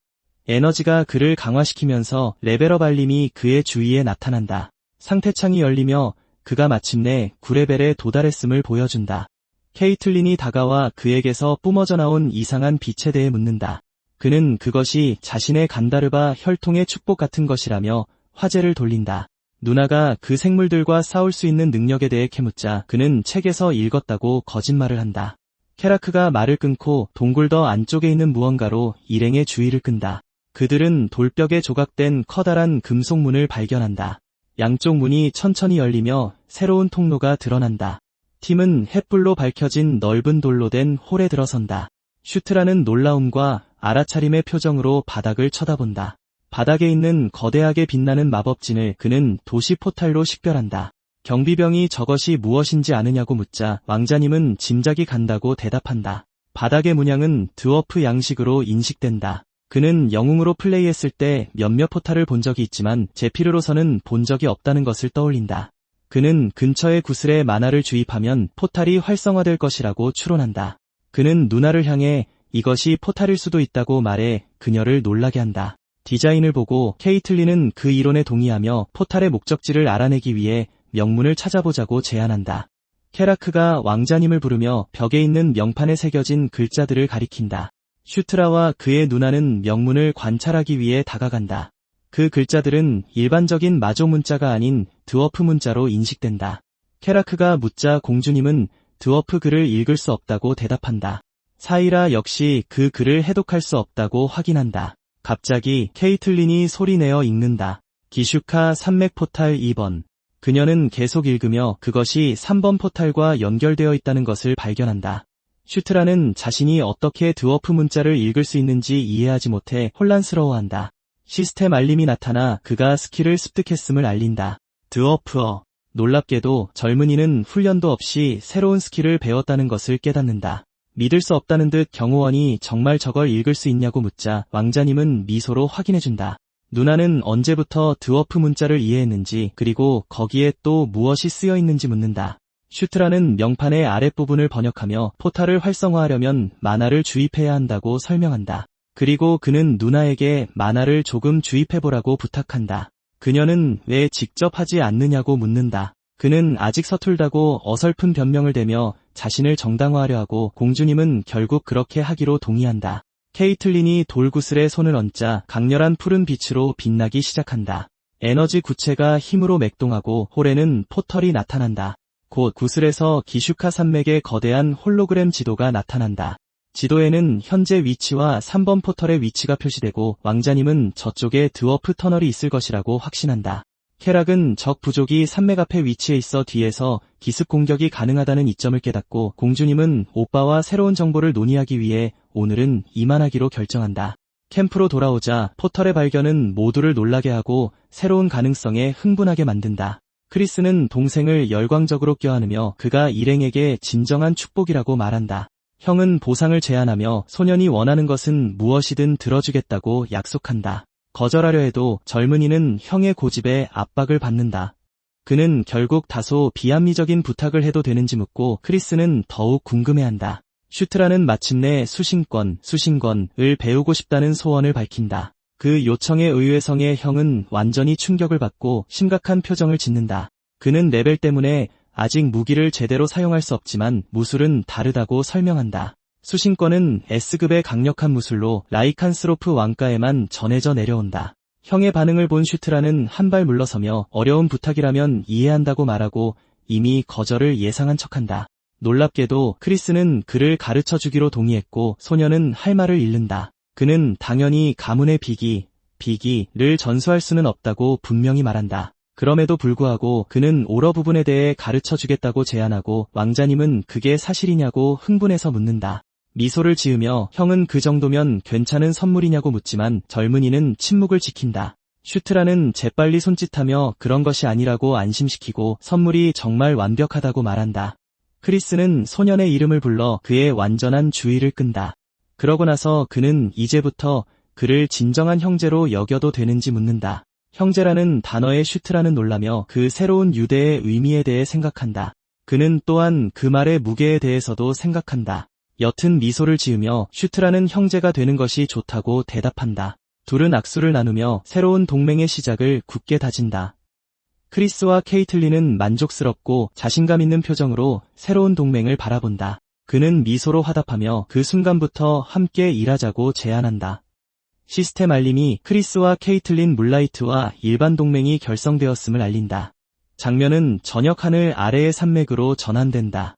에너지가 그를 강화시키면서 레벨업 알림이 그의 주위에 나타난다. 상태창이 열리며 그가 마침내 9레벨에 도달했음을 보여준다. 케이틀린이 다가와 그에게서 뿜어져 나온 이상한 빛에 대해 묻는다. 그는 그것이 자신의 간다르바 혈통의 축복 같은 것이라며 화제를 돌린다. 누나가 그 생물들과 싸울 수 있는 능력에 대해 캐묻자 그는 책에서 읽었다고 거짓말을 한다. 케라크가 말을 끊고 동굴 더 안쪽에 있는 무언가로 일행의 주의를 끈다. 그들은 돌벽에 조각된 커다란 금속 문을 발견한다. 양쪽 문이 천천히 열리며 새로운 통로가 드러난다. 팀은 햇불로 밝혀진 넓은 돌로 된 홀에 들어선다. 슈트라는 놀라움과 알아차림의 표정으로 바닥을 쳐다본다. 바닥에 있는 거대하게 빛나는 마법진을 그는 도시 포탈로 식별한다. 경비병이 저것이 무엇인지 아느냐고 묻자 왕자님은 짐작이 간다고 대답한다. 바닥의 문양은 드워프 양식으로 인식된다. 그는 영웅으로 플레이했을 때 몇몇 포탈을 본 적이 있지만 제피르로서는 본 적이 없다는 것을 떠올린다. 그는 근처의 구슬에 만화를 주입하면 포탈이 활성화될 것이라고 추론한다. 그는 누나를 향해 이것이 포탈일 수도 있다고 말해 그녀를 놀라게 한다. 디자인을 보고 케이틀린은 그 이론에 동의하며 포탈의 목적지를 알아내기 위해 명문을 찾아보자고 제안한다. 케라크가 왕자님을 부르며 벽에 있는 명판에 새겨진 글자들을 가리킨다. 슈트라와 그의 누나는 명문을 관찰하기 위해 다가간다. 그 글자들은 일반적인 마조 문자가 아닌 드워프 문자로 인식된다. 케라크가 묻자 공주님은 드워프 글을 읽을 수 없다고 대답한다. 사이라 역시 그 글을 해독할 수 없다고 확인한다. 갑자기 케이틀린이 소리내어 읽는다. 기슈카 산맥 포탈 2번. 그녀는 계속 읽으며 그것이 3번 포탈과 연결되어 있다는 것을 발견한다. 슈트라는 자신이 어떻게 드워프 문자를 읽을 수 있는지 이해하지 못해 혼란스러워한다. 시스템 알림이 나타나 그가 스킬을 습득했음을 알린다. 드워프어. 놀랍게도 젊은이는 훈련도 없이 새로운 스킬을 배웠다는 것을 깨닫는다. 믿을 수 없다는 듯 경호원이 정말 저걸 읽을 수 있냐고 묻자 왕자님은 미소로 확인해준다. 누나는 언제부터 드워프 문자를 이해했는지 그리고 거기에 또 무엇이 쓰여 있는지 묻는다. 슈트라는 명판의 아랫부분을 번역하며 포탈을 활성화하려면 만화를 주입해야 한다고 설명한다. 그리고 그는 누나에게 만화를 조금 주입해보라고 부탁한다. 그녀는 왜 직접 하지 않느냐고 묻는다. 그는 아직 서툴다고 어설픈 변명을 대며 자신을 정당화하려 하고 공주님은 결국 그렇게 하기로 동의한다. 케이틀린이 돌구슬에 손을 얹자 강렬한 푸른 빛으로 빛나기 시작한다. 에너지 구체가 힘으로 맥동하고 홀에는 포털이 나타난다. 곧 구슬에서 기슈카 산맥의 거대한 홀로그램 지도가 나타난다. 지도에는 현재 위치와 3번 포털의 위치가 표시되고 왕자님은 저쪽에 드워프 터널이 있을 것이라고 확신한다. 케락은 적 부족이 산맥 앞에 위치해 있어 뒤에서 기습 공격이 가능하다는 이점을 깨닫고 공주님은 오빠와 새로운 정보를 논의하기 위해 오늘은 이만하기로 결정한다. 캠프로 돌아오자 포털의 발견은 모두를 놀라게 하고 새로운 가능성에 흥분하게 만든다. 크리스는 동생을 열광적으로 껴안으며 그가 일행에게 진정한 축복이라고 말한다. 형은 보상을 제안하며 소년이 원하는 것은 무엇이든 들어주겠다고 약속한다. 거절하려 해도 젊은이는 형의 고집에 압박을 받는다. 그는 결국 다소 비합리적인 부탁을 해도 되는지 묻고 크리스는 더욱 궁금해한다. 슈트라는 마침내 수신권을 배우고 싶다는 소원을 밝힌다. 그 요청에 의외성의 형은 완전히 충격을 받고 심각한 표정을 짓는다. 그는 레벨 때문에 아직 무기를 제대로 사용할 수 없지만 무술은 다르다고 설명한다. 수신권은 S급의 강력한 무술로 라이칸스로프 왕가에만 전해져 내려온다. 형의 반응을 본 슈트라는 한 발 물러서며 어려운 부탁이라면 이해한다고 말하고 이미 거절을 예상한 척한다. 놀랍게도 크리스는 그를 가르쳐주기로 동의했고 소녀는 할 말을 잃는다. 그는 당연히 가문의 비기를 전수할 수는 없다고 분명히 말한다. 그럼에도 불구하고 그는 오러 부분에 대해 가르쳐주겠다고 제안하고 왕자님은 그게 사실이냐고 흥분해서 묻는다. 미소를 지으며 형은 그 정도면 괜찮은 선물이냐고 묻지만 젊은이는 침묵을 지킨다. 슈트라는 재빨리 손짓하며 그런 것이 아니라고 안심시키고 선물이 정말 완벽하다고 말한다. 크리스는 소년의 이름을 불러 그의 완전한 주의를 끈다. 그러고 나서 그는 이제부터 그를 진정한 형제로 여겨도 되는지 묻는다. 형제라는 단어에 슈트라는 놀라며 그 새로운 유대의 의미에 대해 생각한다. 그는 또한 그 말의 무게에 대해서도 생각한다. 옅은 미소를 지으며 슈트라는 형제가 되는 것이 좋다고 대답한다. 둘은 악수를 나누며 새로운 동맹의 시작을 굳게 다진다. 크리스와 케이틀린은 만족스럽고 자신감 있는 표정으로 새로운 동맹을 바라본다. 그는 미소로 화답하며 그 순간부터 함께 일하자고 제안한다. 시스템 알림이 크리스와 케이틀린 물라이트와 일반 동맹이 결성되었음을 알린다. 장면은 저녁 하늘 아래의 산맥으로 전환된다.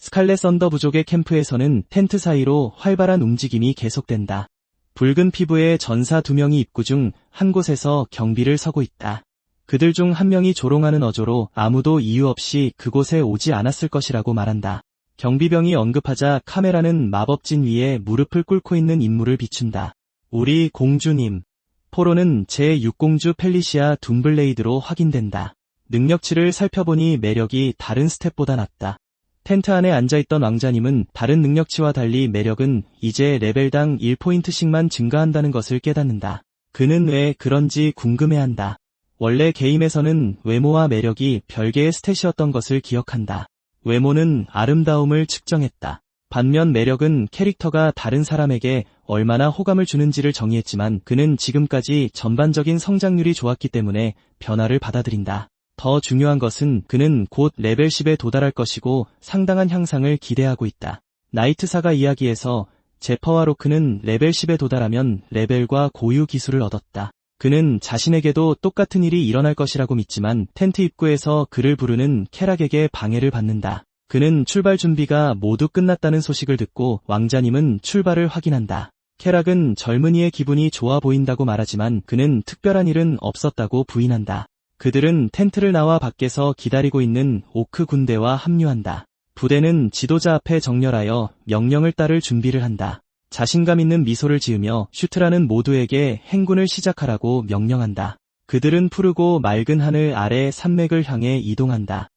스칼렛 썬더 부족의 캠프에서는 텐트 사이로 활발한 움직임이 계속된다. 붉은 피부의 전사 2명이 입구 중 한 곳에서 경비를 서고 있다. 그들 중 한 명이 조롱하는 어조로 아무도 이유 없이 그곳에 오지 않았을 것이라고 말한다. 경비병이 언급하자 카메라는 마법진 위에 무릎을 꿇고 있는 인물을 비춘다. 우리 공주님. 포로는 제6공주 펠리시아 둠블레이드로 확인된다. 능력치를 살펴보니 매력이 다른 스텝보다 낮다. 텐트 안에 앉아있던 왕자님은 다른 능력치와 달리 매력은 이제 레벨당 1포인트씩만 증가한다는 것을 깨닫는다. 그는 왜 그런지 궁금해한다. 원래 게임에서는 외모와 매력이 별개의 스탯이었던 것을 기억한다. 외모는 아름다움을 측정했다. 반면 매력은 캐릭터가 다른 사람에게 얼마나 호감을 주는지를 정의했지만 그는 지금까지 전반적인 성장률이 좋았기 때문에 변화를 받아들인다. 더 중요한 것은 그는 곧 레벨 10에 도달할 것이고 상당한 향상을 기대하고 있다. 나이트 사가 이야기에서 제퍼와 로크는 레벨 10에 도달하면 레벨과 고유 기술을 얻었다. 그는 자신에게도 똑같은 일이 일어날 것이라고 믿지만 텐트 입구에서 그를 부르는 캐락에게 방해를 받는다. 그는 출발 준비가 모두 끝났다는 소식을 듣고 왕자님은 출발을 확인한다. 캐락은 젊은이의 기분이 좋아 보인다고 말하지만 그는 특별한 일은 없었다고 부인한다. 그들은 텐트를 나와 밖에서 기다리고 있는 오크 군대와 합류한다. 부대는 지도자 앞에 정렬하여 명령을 따를 준비를 한다. 자신감 있는 미소를 지으며 슈트라는 모두에게 행군을 시작하라고 명령한다. 그들은 푸르고 맑은 하늘 아래 산맥을 향해 이동한다.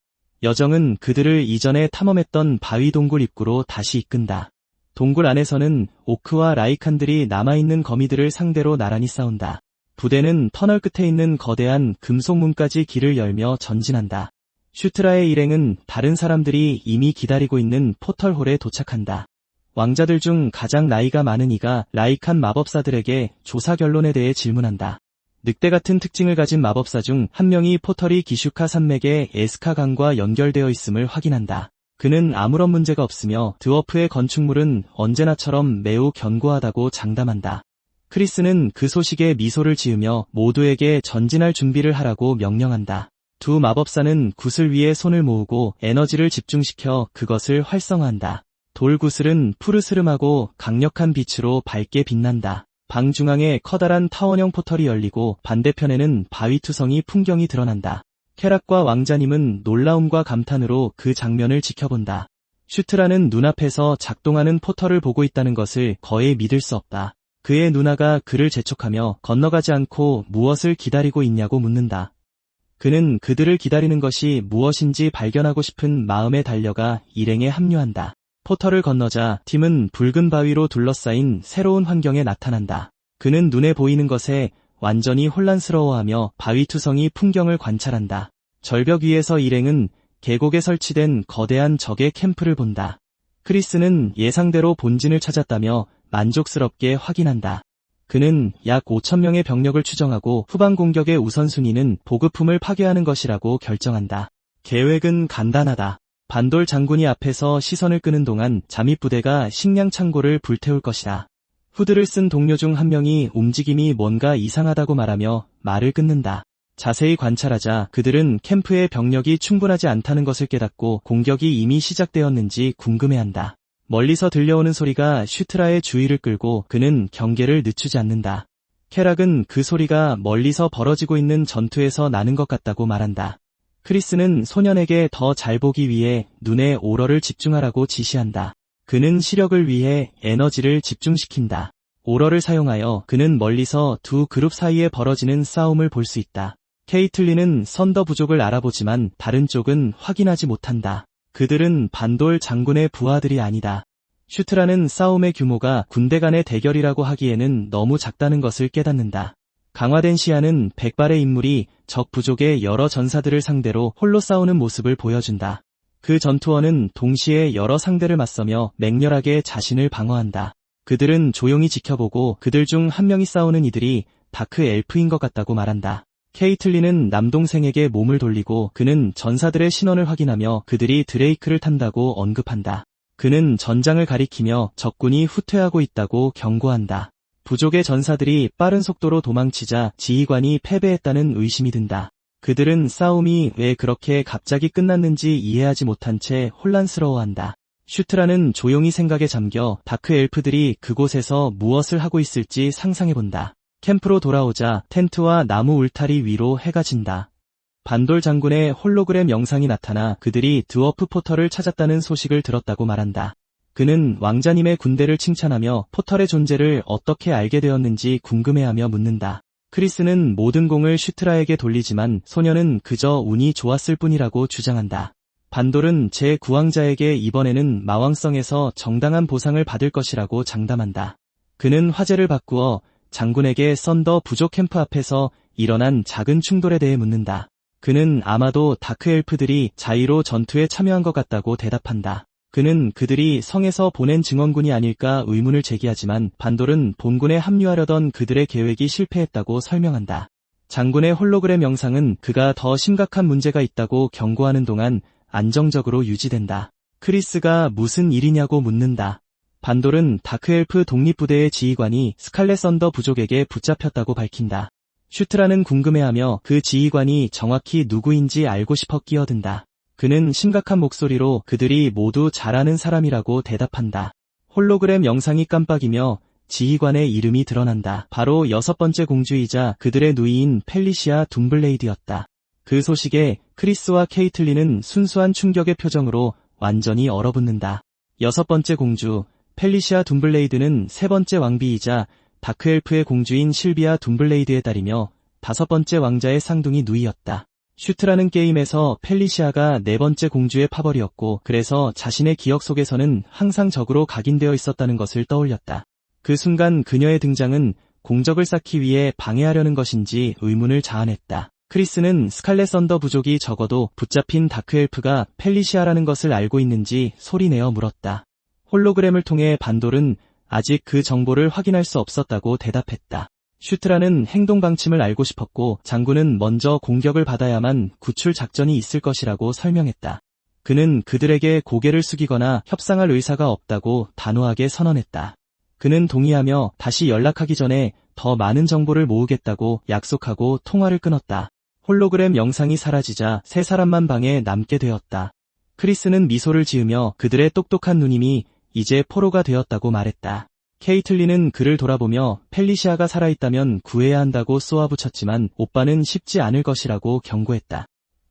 여정은 그들을 이전에 탐험했던 바위 동굴 입구로 다시 이끈다. 동굴 안에서는 오크와 라이칸들이 남아있는 거미들을 상대로 나란히 싸운다. 부대는 터널 끝에 있는 거대한 금속문까지 길을 열며 전진한다. 슈트라의 일행은 다른 사람들이 이미 기다리고 있는 포털홀에 도착한다. 왕자들 중 가장 나이가 많은 이가 라이칸 마법사들에게 조사 결론에 대해 질문한다. 늑대 같은 특징을 가진 마법사 중 한 명이 포털이 기슈카 산맥의 에스카 강과 연결되어 있음을 확인한다. 그는 아무런 문제가 없으며 드워프의 건축물은 언제나처럼 매우 견고하다고 장담한다. 크리스는 그 소식에 미소를 지으며 모두에게 전진할 준비를 하라고 명령한다. 두 마법사는 구슬 위에 손을 모으고 에너지를 집중시켜 그것을 활성화한다. 돌구슬은 푸르스름하고 강력한 빛으로 밝게 빛난다. 방 중앙에 커다란 타원형 포털이 열리고 반대편에는 바위투성이 풍경이 드러난다. 캐락과 왕자님은 놀라움과 감탄으로 그 장면을 지켜본다. 슈트라는 눈앞에서 작동하는 포털을 보고 있다는 것을 거의 믿을 수 없다. 그의 누나가 그를 재촉하며 건너가지 않고 무엇을 기다리고 있냐고 묻는다. 그는 그들을 기다리는 것이 무엇인지 발견하고 싶은 마음에 달려가 일행에 합류한다. 포털을 건너자 팀은 붉은 바위로 둘러싸인 새로운 환경에 나타난다. 그는 눈에 보이는 것에 완전히 혼란스러워하며 바위투성이 풍경을 관찰한다. 절벽 위에서 일행은 계곡에 설치된 거대한 적의 캠프를 본다. 크리스는 예상대로 본진을 찾았다며 만족스럽게 확인한다. 그는 약 5,000명의 병력을 추정하고 후방 공격의 우선순위는 보급품을 파괴하는 것이라고 결정한다. 계획은 간단하다. 반돌 장군이 앞에서 시선을 끄는 동안 잠입부대가 식량 창고를 불태울 것이다. 후드를 쓴 동료 중 한 명이 움직임이 뭔가 이상하다고 말하며 말을 끊는다. 자세히 관찰하자 그들은 캠프의 병력이 충분하지 않다는 것을 깨닫고 공격이 이미 시작되었는지 궁금해한다. 멀리서 들려오는 소리가 슈트라의 주의를 끌고 그는 경계를 늦추지 않는다. 캐락은 그 소리가 멀리서 벌어지고 있는 전투에서 나는 것 같다고 말한다. 크리스는 소년에게 더 잘 보기 위해 눈에 오러를 집중하라고 지시한다. 그는 시력을 위해 에너지를 집중시킨다. 오러를 사용하여 그는 멀리서 두 그룹 사이에 벌어지는 싸움을 볼 수 있다. 케이틀린은 썬더 부족을 알아보지만 다른 쪽은 확인하지 못한다. 그들은 반돌 장군의 부하들이 아니다. 슈트라는 싸움의 규모가 군대 간의 대결이라고 하기에는 너무 작다는 것을 깨닫는다. 강화된 시야는 백발의 인물이 적 부족의 여러 전사들을 상대로 홀로 싸우는 모습을 보여준다. 그 전투원은 동시에 여러 상대를 맞서며 맹렬하게 자신을 방어한다. 그들은 조용히 지켜보고 그들 중 한 명이 싸우는 이들이 다크 엘프인 것 같다고 말한다. 케이틀린은 남동생에게 몸을 돌리고 그는 전사들의 신원을 확인하며 그들이 드레이크를 탄다고 언급한다. 그는 전장을 가리키며 적군이 후퇴하고 있다고 경고한다. 부족의 전사들이 빠른 속도로 도망치자 지휘관이 패배했다는 의심이 든다. 그들은 싸움이 왜 그렇게 갑자기 끝났는지 이해하지 못한 채 혼란스러워한다. 슈트라는 조용히 생각에 잠겨 다크 엘프들이 그곳에서 무엇을 하고 있을지 상상해본다. 캠프로 돌아오자 텐트와 나무 울타리 위로 해가 진다. 반돌 장군의 홀로그램 영상이 나타나 그들이 드워프 포털을 찾았다는 소식을 들었다고 말한다. 그는 왕자님의 군대를 칭찬하며 포털의 존재를 어떻게 알게 되었는지 궁금해하며 묻는다. 크리스는 모든 공을 슈트라에게 돌리지만 소녀는 그저 운이 좋았을 뿐이라고 주장한다. 반돌은 제9왕자에게 이번에는 마왕성에서 정당한 보상을 받을 것이라고 장담한다. 그는 화제를 바꾸어 장군에게 썬더 부족 캠프 앞에서 일어난 작은 충돌에 대해 묻는다. 그는 아마도 다크 엘프들이 자의로 전투에 참여한 것 같다고 대답한다. 그는 그들이 성에서 보낸 증원군이 아닐까 의문을 제기하지만 반돌은 본군에 합류하려던 그들의 계획이 실패했다고 설명한다. 장군의 홀로그램 영상은 그가 더 심각한 문제가 있다고 경고하는 동안 안정적으로 유지된다. 크리스가 무슨 일이냐고 묻는다. 반돌은 다크엘프 독립부대의 지휘관이 스칼렛 썬더 부족에게 붙잡혔다고 밝힌다. 슈트라는 궁금해하며 그 지휘관이 정확히 누구인지 알고 싶어 끼어든다. 그는 심각한 목소리로 그들이 모두 잘 아는 사람이라고 대답한다. 홀로그램 영상이 깜빡이며 지휘관의 이름이 드러난다. 바로 6번째 공주이자 그들의 누이인 펠리시아 둠블레이드였다. 그 소식에 크리스와 케이틀린은 순수한 충격의 표정으로 완전히 얼어붙는다. 6번째 공주 펠리시아 둠블레이드는 3번째 왕비이자 다크엘프의 공주인 실비아 둠블레이드의 딸이며 5번째 왕자의 쌍둥이 누이였다. 슈트라는 게임에서 펠리시아가 4번째 공주의 파벌이었고 그래서 자신의 기억 속에서는 항상 적으로 각인되어 있었다는 것을 떠올렸다. 그 순간 그녀의 등장은 공적을 쌓기 위해 방해하려는 것인지 의문을 자아냈다. 크리스는 스칼렛 썬더 부족이 적어도 붙잡힌 다크엘프가 펠리시아라는 것을 알고 있는지 소리내어 물었다. 홀로그램을 통해 반돌은 아직 그 정보를 확인할 수 없었다고 대답했다. 슈트라는 행동 방침을 알고 싶었고 장군은 먼저 공격을 받아야만 구출 작전이 있을 것이라고 설명했다. 그는 그들에게 고개를 숙이거나 협상할 의사가 없다고 단호하게 선언했다. 그는 동의하며 다시 연락하기 전에 더 많은 정보를 모으겠다고 약속하고 통화를 끊었다. 홀로그램 영상이 사라지자 3사람만 방에 남게 되었다. 크리스는 미소를 지으며 그들의 똑똑한 누님이 이제 포로가 되었다고 말했다. 케이틀린은 그를 돌아보며 펠리시아가 살아있다면 구해야 한다고 쏘아붙였지만 오빠는 쉽지 않을 것이라고 경고했다.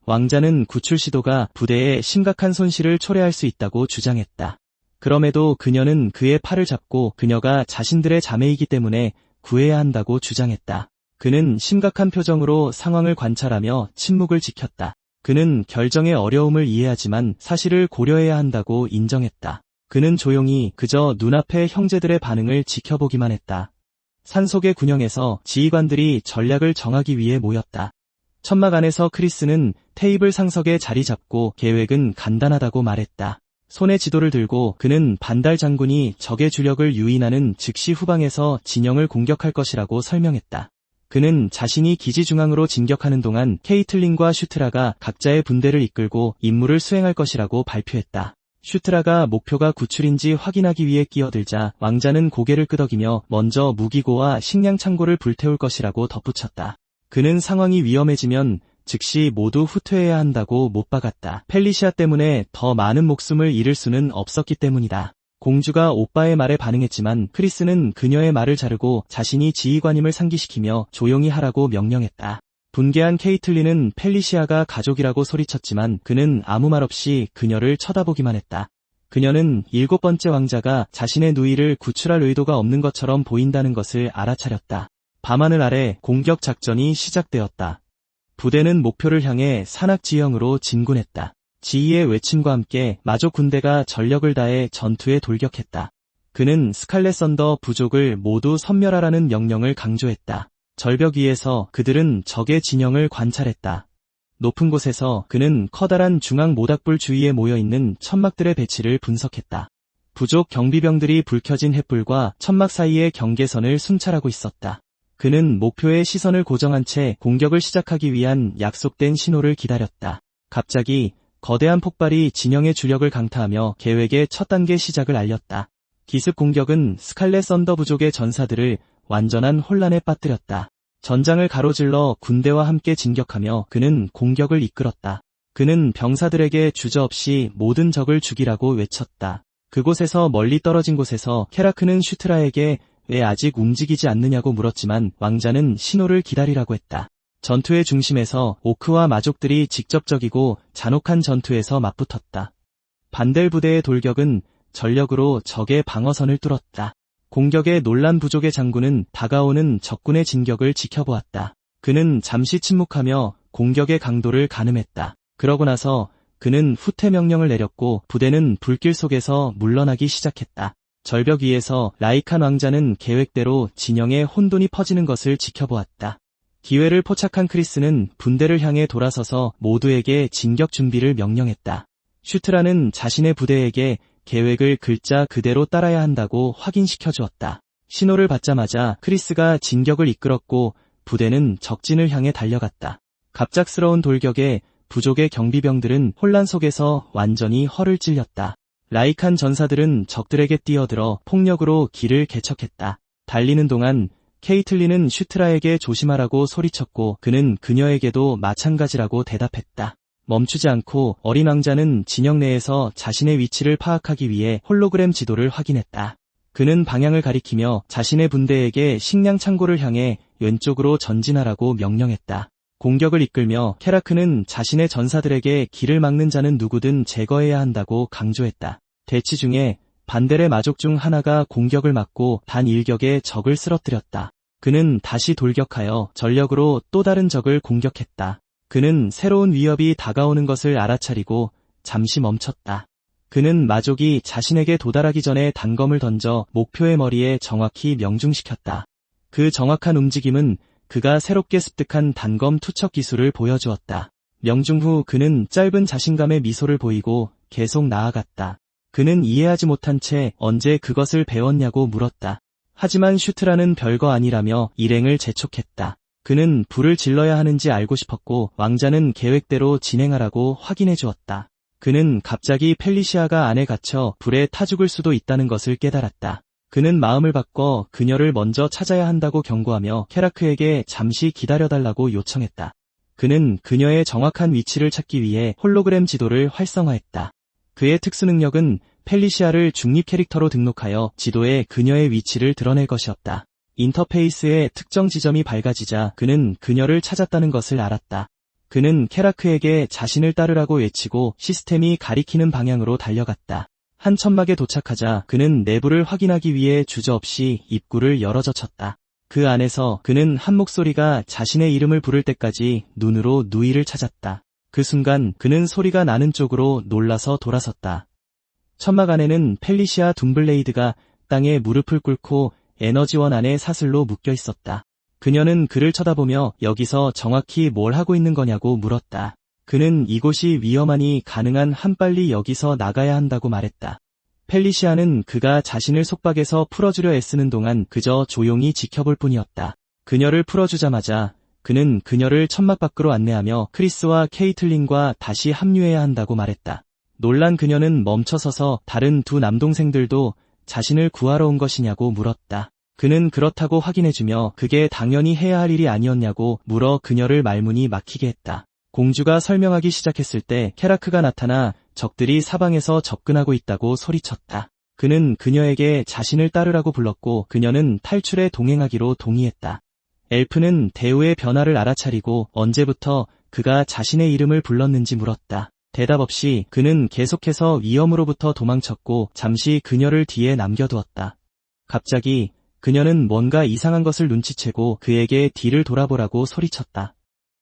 왕자는 구출 시도가 부대에 심각한 손실을 초래할 수 있다고 주장했다. 그럼에도 그녀는 그의 팔을 잡고 그녀가 자신들의 자매이기 때문에 구해야 한다고 주장했다. 그는 심각한 표정으로 상황을 관찰하며 침묵을 지켰다. 그는 결정의 어려움을 이해하지만 사실을 고려해야 한다고 인정했다. 그는 조용히 그저 눈앞의 형제들의 반응을 지켜보기만 했다. 산속의 군영에서 지휘관들이 전략을 정하기 위해 모였다. 천막 안에서 크리스는 테이블 상석에 자리 잡고 계획은 간단하다고 말했다. 손에 지도를 들고 그는 반달 장군이 적의 주력을 유인하는 즉시 후방에서 진영을 공격할 것이라고 설명했다. 그는 자신이 기지 중앙으로 진격하는 동안 케이틀린과 슈트라가 각자의 분대를 이끌고 임무를 수행할 것이라고 발표했다. 슈트라가 목표가 구출인지 확인하기 위해 끼어들자 왕자는 고개를 끄덕이며 먼저 무기고와 식량 창고를 불태울 것이라고 덧붙였다. 그는 상황이 위험해지면 즉시 모두 후퇴해야 한다고 못 박았다. 펠리시아 때문에 더 많은 목숨을 잃을 수는 없었기 때문이다. 공주가 오빠의 말에 반응했지만 크리스는 그녀의 말을 자르고 자신이 지휘관임을 상기시키며 조용히 하라고 명령했다. 분개한 케이틀린은 펠리시아가 가족이라고 소리쳤지만 그는 아무 말 없이 그녀를 쳐다보기만 했다. 그녀는 7번째 왕자가 자신의 누이를 구출할 의도가 없는 것처럼 보인다는 것을 알아차렸다. 밤하늘 아래 공격 작전이 시작되었다. 부대는 목표를 향해 산악 지형으로 진군했다. 지휘의 외침과 함께 마족 군대가 전력을 다해 전투에 돌격했다. 그는 스칼렛 썬더 부족을 모두 섬멸하라는 명령을 강조했다. 절벽 위에서 그들은 적의 진영을 관찰했다. 높은 곳에서 그는 커다란 중앙 모닥불 주위에 모여있는 천막들의 배치를 분석했다. 부족 경비병들이 불 켜진 횃불과 천막 사이의 경계선을 순찰하고 있었다. 그는 목표의 시선을 고정한 채 공격을 시작하기 위한 약속된 신호를 기다렸다. 갑자기 거대한 폭발이 진영의 주력을 강타하며 계획의 첫 단계 시작을 알렸다. 기습 공격은 스칼렛 썬더 부족의 전사들을 완전한 혼란에 빠뜨렸다. 전장을 가로질러 군대와 함께 진격하며 그는 공격을 이끌었다. 그는 병사들에게 주저없이 모든 적을 죽이라고 외쳤다. 그곳에서 멀리 떨어진 곳에서 케라크는 슈트라에게 왜 아직 움직이지 않느냐고 물었지만 왕자는 신호를 기다리라고 했다. 전투의 중심에서 오크와 마족들이 직접적이고 잔혹한 전투에서 맞붙었다. 반델 부대의 돌격은 전력으로 적의 방어선을 뚫었다. 공격에 놀란 부족의 장군은 다가오는 적군의 진격을 지켜보았다. 그는 잠시 침묵하며 공격의 강도를 가늠했다. 그러고 나서 그는 후퇴 명령을 내렸고 부대는 불길 속에서 물러나기 시작했다. 절벽 위에서 라이칸 왕자는 계획대로 진영에 혼돈이 퍼지는 것을 지켜보았다. 기회를 포착한 크리스는 분대를 향해 돌아서서 모두에게 진격 준비를 명령했다. 슈트라는 자신의 부대에게 계획을 글자 그대로 따라야 한다고 확인시켜 주었다. 신호를 받자마자 크리스가 진격을 이끌었고 부대는 적진을 향해 달려갔다. 갑작스러운 돌격에 부족의 경비병들은 혼란 속에서 완전히 허를 찔렸다. 라이칸 전사들은 적들에게 뛰어들어 폭력으로 길을 개척했다. 달리는 동안 케이틀린은 슈트라에게 조심하라고 소리쳤고 그는 그녀에게도 마찬가지라고 대답했다. 멈추지 않고 어린 왕자는 진영 내에서 자신의 위치를 파악하기 위해 홀로그램 지도를 확인했다. 그는 방향을 가리키며 자신의 분대에게 식량 창고를 향해 왼쪽으로 전진하라고 명령했다. 공격을 이끌며 케라크는 자신의 전사들에게 길을 막는 자는 누구든 제거해야 한다고 강조했다. 대치 중에 반델의 마족 중 하나가 공격을 막고 단 일격에 적을 쓰러뜨렸다. 그는 다시 돌격하여 전력으로 또 다른 적을 공격했다. 그는 새로운 위협이 다가오는 것을 알아차리고 잠시 멈췄다. 그는 마족이 자신에게 도달하기 전에 단검을 던져 목표의 머리에 정확히 명중시켰다. 그 정확한 움직임은 그가 새롭게 습득한 단검 투척 기술을 보여주었다. 명중 후 그는 짧은 자신감의 미소를 보이고 계속 나아갔다. 그는 이해하지 못한 채 언제 그것을 배웠냐고 물었다. 하지만 슈트라는 별거 아니라며 일행을 재촉했다. 그는 불을 질러야 하는지 알고 싶었고 왕자는 계획대로 진행하라고 확인해 주었다. 그는 갑자기 펠리시아가 안에 갇혀 불에 타 죽을 수도 있다는 것을 깨달았다. 그는 마음을 바꿔 그녀를 먼저 찾아야 한다고 경고하며 케라크에게 잠시 기다려달라고 요청했다. 그는 그녀의 정확한 위치를 찾기 위해 홀로그램 지도를 활성화했다. 그의 특수능력은 펠리시아를 중립 캐릭터로 등록하여 지도에 그녀의 위치를 드러낼 것이었다. 인터페이스의 특정 지점이 밝아지자 그는 그녀를 찾았다는 것을 알았다. 그는 케라크에게 자신을 따르라고 외치고 시스템이 가리키는 방향으로 달려갔다. 한 천막에 도착하자 그는 내부를 확인하기 위해 주저없이 입구를 열어젖혔다. 그 안에서 그는 한 목소리가 자신의 이름을 부를 때까지 눈으로 누이를 찾았다. 그 순간 그는 소리가 나는 쪽으로 놀라서 돌아섰다. 천막 안에는 펠리시아 둠블레이드가 땅에 무릎을 꿇고 에너지원 안에 사슬로 묶여 있었다. 그녀는 그를 쳐다보며 여기서 정확히 뭘 하고 있는 거냐고 물었다. 그는 이곳이 위험하니 가능한 한 빨리 여기서 나가야 한다고 말했다. 펠리시아는 그가 자신을 속박에서 풀어주려 애쓰는 동안 그저 조용히 지켜볼 뿐이었다. 그녀를 풀어주자마자 그는 그녀를 천막 밖으로 안내하며 크리스와 케이틀린과 다시 합류해야 한다고 말했다. 놀란 그녀는 멈춰서서 다른 두 남동생들도 자신을 구하러 온 것이냐고 물었다. 그는 그렇다고 확인해주며 그게 당연히 해야 할 일이 아니었냐고 물어 그녀를 말문이 막히게 했다. 공주가 설명하기 시작했을 때 케라크가 나타나 적들이 사방에서 접근하고 있다고 소리쳤다. 그는 그녀에게 자신을 따르라고 불렀고 그녀는 탈출에 동행하기로 동의했다. 엘프는 대우의 변화를 알아차리고 언제부터 그가 자신의 이름을 불렀는지 물었다. 대답 없이 그는 계속해서 위험으로부터 도망쳤고 잠시 그녀를 뒤에 남겨두었다. 갑자기 그녀는 뭔가 이상한 것을 눈치채고 그에게 뒤를 돌아보라고 소리쳤다.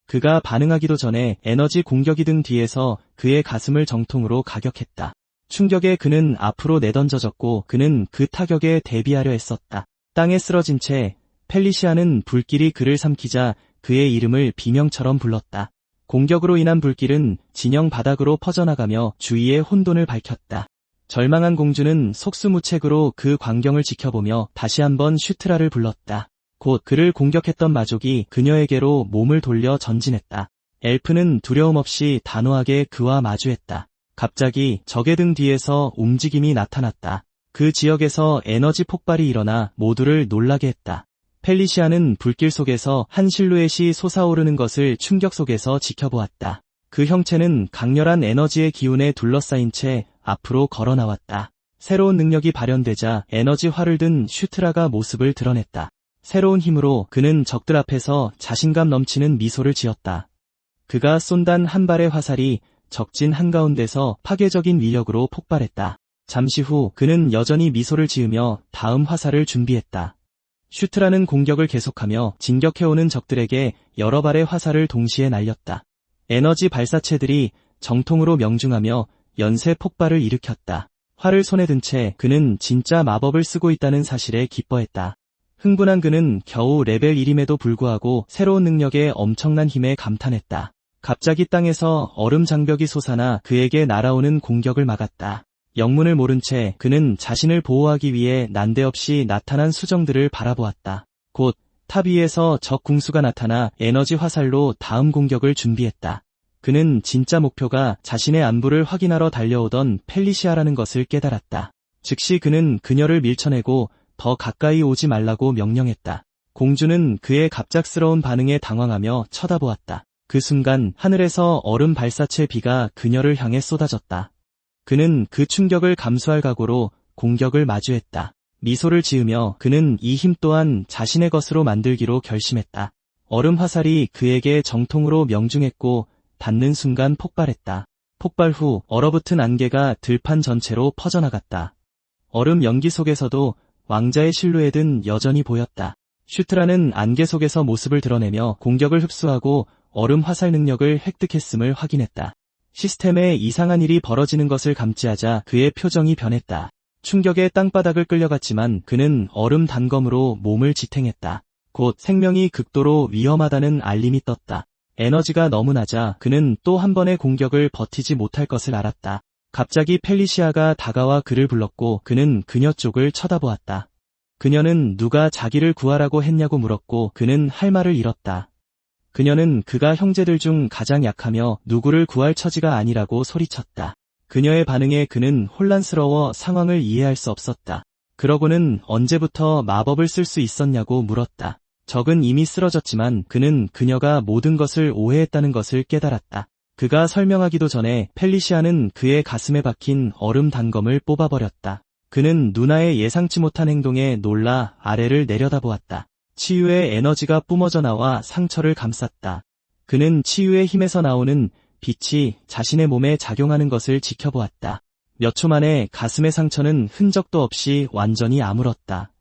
그가 반응하기도 전에 에너지 공격이 등 뒤에서 그의 가슴을 정통으로 가격했다. 충격에 그는 앞으로 내던져졌고 그는 그 타격에 대비하려 했었다. 땅에 쓰러진 채 펠리시아는 불길이 그를 삼키자 그의 이름을 비명처럼 불렀다. 공격으로 인한 불길은 진영 바닥으로 퍼져나가며 주위에 혼돈을 밝혔다. 절망한 공주는 속수무책으로 그 광경을 지켜보며 다시 한번 슈트라를 불렀다. 곧 그를 공격했던 마족이 그녀에게로 몸을 돌려 전진했다. 엘프는 두려움 없이 단호하게 그와 마주했다. 갑자기 적의 등 뒤에서 움직임이 나타났다. 그 지역에서 에너지 폭발이 일어나 모두를 놀라게 했다. 펠리시아는 불길 속에서 한 실루엣이 솟아오르는 것을 충격 속에서 지켜보았다. 그 형체는 강렬한 에너지의 기운에 둘러싸인 채 앞으로 걸어 나왔다. 새로운 능력이 발현되자 에너지 활을 든 슈트라가 모습을 드러냈다. 새로운 힘으로 그는 적들 앞에서 자신감 넘치는 미소를 지었다. 그가 쏜단 한 발의 화살이 적진 한가운데서 파괴적인 위력으로 폭발했다. 잠시 후 그는 여전히 미소를 지으며 다음 화살을 준비했다. 슈트라는 공격을 계속하며 진격해오는 적들에게 여러 발의 화살을 동시에 날렸다. 에너지 발사체들이 정통으로 명중하며 연쇄 폭발을 일으켰다. 활을 손에 든 채 그는 진짜 마법을 쓰고 있다는 사실에 기뻐했다. 흥분한 그는 겨우 레벨 1임에도 불구하고 새로운 능력에 엄청난 힘에 감탄했다. 갑자기 땅에서 얼음 장벽이 솟아나 그에게 날아오는 공격을 막았다. 영문을 모른 채 그는 자신을 보호하기 위해 난데없이 나타난 수정들을 바라보았다. 곧 탑 위에서 적 궁수가 나타나 에너지 화살로 다음 공격을 준비했다. 그는 진짜 목표가 자신의 안부를 확인하러 달려오던 펠리시아라는 것을 깨달았다. 즉시 그는 그녀를 밀쳐내고 더 가까이 오지 말라고 명령했다. 공주는 그의 갑작스러운 반응에 당황하며 쳐다보았다. 그 순간 하늘에서 얼음 발사체 비가 그녀를 향해 쏟아졌다. 그는 그 충격을 감수할 각오로 공격을 마주했다. 미소를 지으며 그는 이 힘 또한 자신의 것으로 만들기로 결심했다. 얼음 화살이 그에게 정통으로 명중했고 닿는 순간 폭발했다. 폭발 후 얼어붙은 안개가 들판 전체로 퍼져나갔다. 얼음 연기 속에서도 왕자의 실루엣은 여전히 보였다. 슈트라는 안개 속에서 모습을 드러내며 공격을 흡수하고 얼음 화살 능력을 획득했음을 확인했다. 시스템에 이상한 일이 벌어지는 것을 감지하자 그의 표정이 변했다. 충격에 땅바닥을 끌려갔지만 그는 얼음 단검으로 몸을 지탱했다. 곧 생명이 극도로 위험하다는 알림이 떴다. 에너지가 너무 낮아 그는 또 한 번의 공격을 버티지 못할 것을 알았다. 갑자기 펠리시아가 다가와 그를 불렀고 그는 그녀 쪽을 쳐다보았다. 그녀는 누가 자기를 구하라고 했냐고 물었고 그는 할 말을 잃었다. 그녀는 그가 형제들 중 가장 약하며 누구를 구할 처지가 아니라고 소리쳤다. 그녀의 반응에 그는 혼란스러워 상황을 이해할 수 없었다. 그러고는 언제부터 마법을 쓸 수 있었냐고 물었다. 적은 이미 쓰러졌지만 그는 그녀가 모든 것을 오해했다는 것을 깨달았다. 그가 설명하기도 전에 펠리시아는 그의 가슴에 박힌 얼음 단검을 뽑아버렸다. 그는 누나의 예상치 못한 행동에 놀라 아래를 내려다보았다. 치유의 에너지가 뿜어져 나와 상처를 감쌌다. 그는 치유의 힘에서 나오는 빛이 자신의 몸에 작용하는 것을 지켜보았다. 몇 초 만에 가슴의 상처는 흔적도 없이 완전히 아물었다.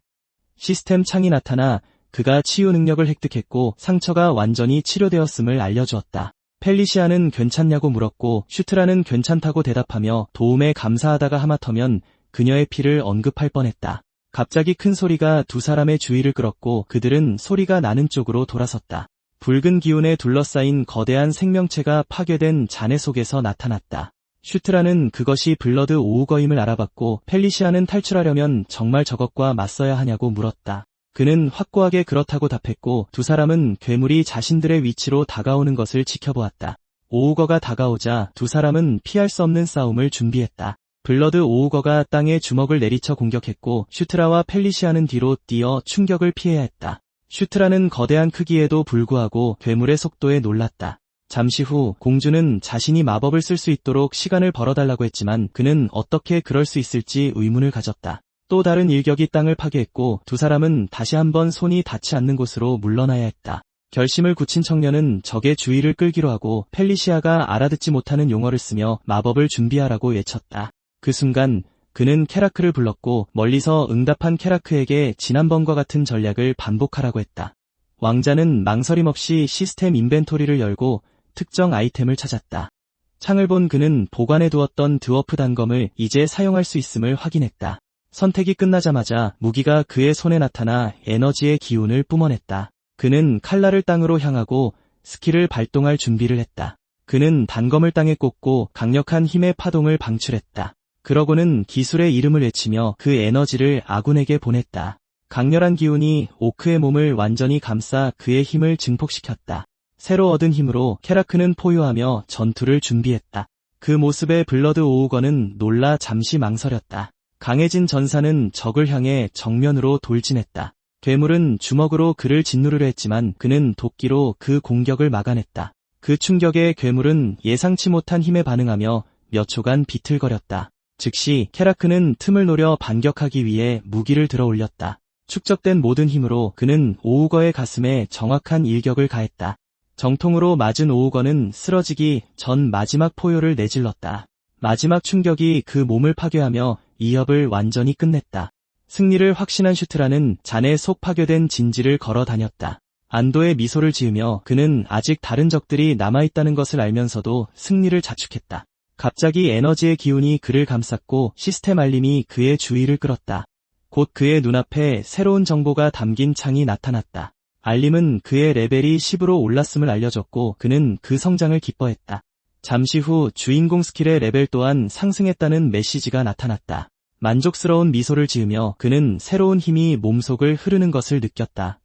시스템 창이 나타나 그가 치유 능력을 획득했고 상처가 완전히 치료되었음을 알려주었다. 펠리시아는 괜찮냐고 물었고 슈트라는 괜찮다고 대답하며 도움에 감사하다가 하마터면 그녀의 피를 언급할 뻔했다. 갑자기 큰 소리가 두 사람의 주의를 끌었고 그들은 소리가 나는 쪽으로 돌아섰다. 붉은 기운에 둘러싸인 거대한 생명체가 파괴된 잔해 속에서 나타났다. 슈트라는 그것이 블러드 오우거임을 알아봤고 펠리시아는 탈출하려면 정말 저것과 맞서야 하냐고 물었다. 그는 확고하게 그렇다고 답했고 두 사람은 괴물이 자신들의 위치로 다가오는 것을 지켜보았다. 오우거가 다가오자 두 사람은 피할 수 없는 싸움을 준비했다. 블러드 오우거가 땅에 주먹을 내리쳐 공격했고 슈트라와 펠리시아는 뒤로 뛰어 충격을 피해야 했다. 슈트라는 거대한 크기에도 불구하고 괴물의 속도에 놀랐다. 잠시 후 공주는 자신이 마법을 쓸 수 있도록 시간을 벌어달라고 했지만 그는 어떻게 그럴 수 있을지 의문을 가졌다. 또 다른 일격이 땅을 파괴했고 두 사람은 다시 한번 손이 닿지 않는 곳으로 물러나야 했다. 결심을 굳힌 청년은 적의 주의를 끌기로 하고 펠리시아가 알아듣지 못하는 용어를 쓰며 마법을 준비하라고 외쳤다. 그 순간 그는 케라크를 불렀고 멀리서 응답한 케라크에게 지난번과 같은 전략을 반복하라고 했다. 왕자는 망설임 없이 시스템 인벤토리를 열고 특정 아이템을 찾았다. 창을 본 그는 보관해 두었던 드워프 단검을 이제 사용할 수 있음을 확인했다. 선택이 끝나자마자 무기가 그의 손에 나타나 에너지의 기운을 뿜어냈다. 그는 칼날을 땅으로 향하고 스킬을 발동할 준비를 했다. 그는 단검을 땅에 꽂고 강력한 힘의 파동을 방출했다. 그러고는 기술의 이름을 외치며 그 에너지를 아군에게 보냈다. 강렬한 기운이 오크의 몸을 완전히 감싸 그의 힘을 증폭시켰다. 새로 얻은 힘으로 케라크는 포효하며 전투를 준비했다. 그 모습에 블러드 오우거는 놀라 잠시 망설였다. 강해진 전사는 적을 향해 정면으로 돌진했다. 괴물은 주먹으로 그를 짓누르려 했지만 그는 도끼로 그 공격을 막아냈다. 그 충격에 괴물은 예상치 못한 힘에 반응하며 몇 초간 비틀거렸다. 즉시 케라크는 틈을 노려 반격하기 위해 무기를 들어 올렸다. 축적된 모든 힘으로 그는 오우거의 가슴에 정확한 일격을 가했다. 정통으로 맞은 오우거는 쓰러지기 전 마지막 포효를 내질렀다. 마지막 충격이 그 몸을 파괴하며 이 협을 완전히 끝냈다. 승리를 확신한 슈트라는 잔에 속 파괴된 진지를 걸어 다녔다. 안도의 미소를 지으며 그는 아직 다른 적들이 남아있다는 것을 알면서도 승리를 자축했다. 갑자기 에너지의 기운이 그를 감쌌고 시스템 알림이 그의 주의를 끌었다. 곧 그의 눈앞에 새로운 정보가 담긴 창이 나타났다. 알림은 그의 레벨이 10으로 올랐음을 알려줬고 그는 그 성장을 기뻐했다. 잠시 후 주인공 스킬의 레벨 또한 상승했다는 메시지가 나타났다. 만족스러운 미소를 지으며 그는 새로운 힘이 몸속을 흐르는 것을 느꼈다.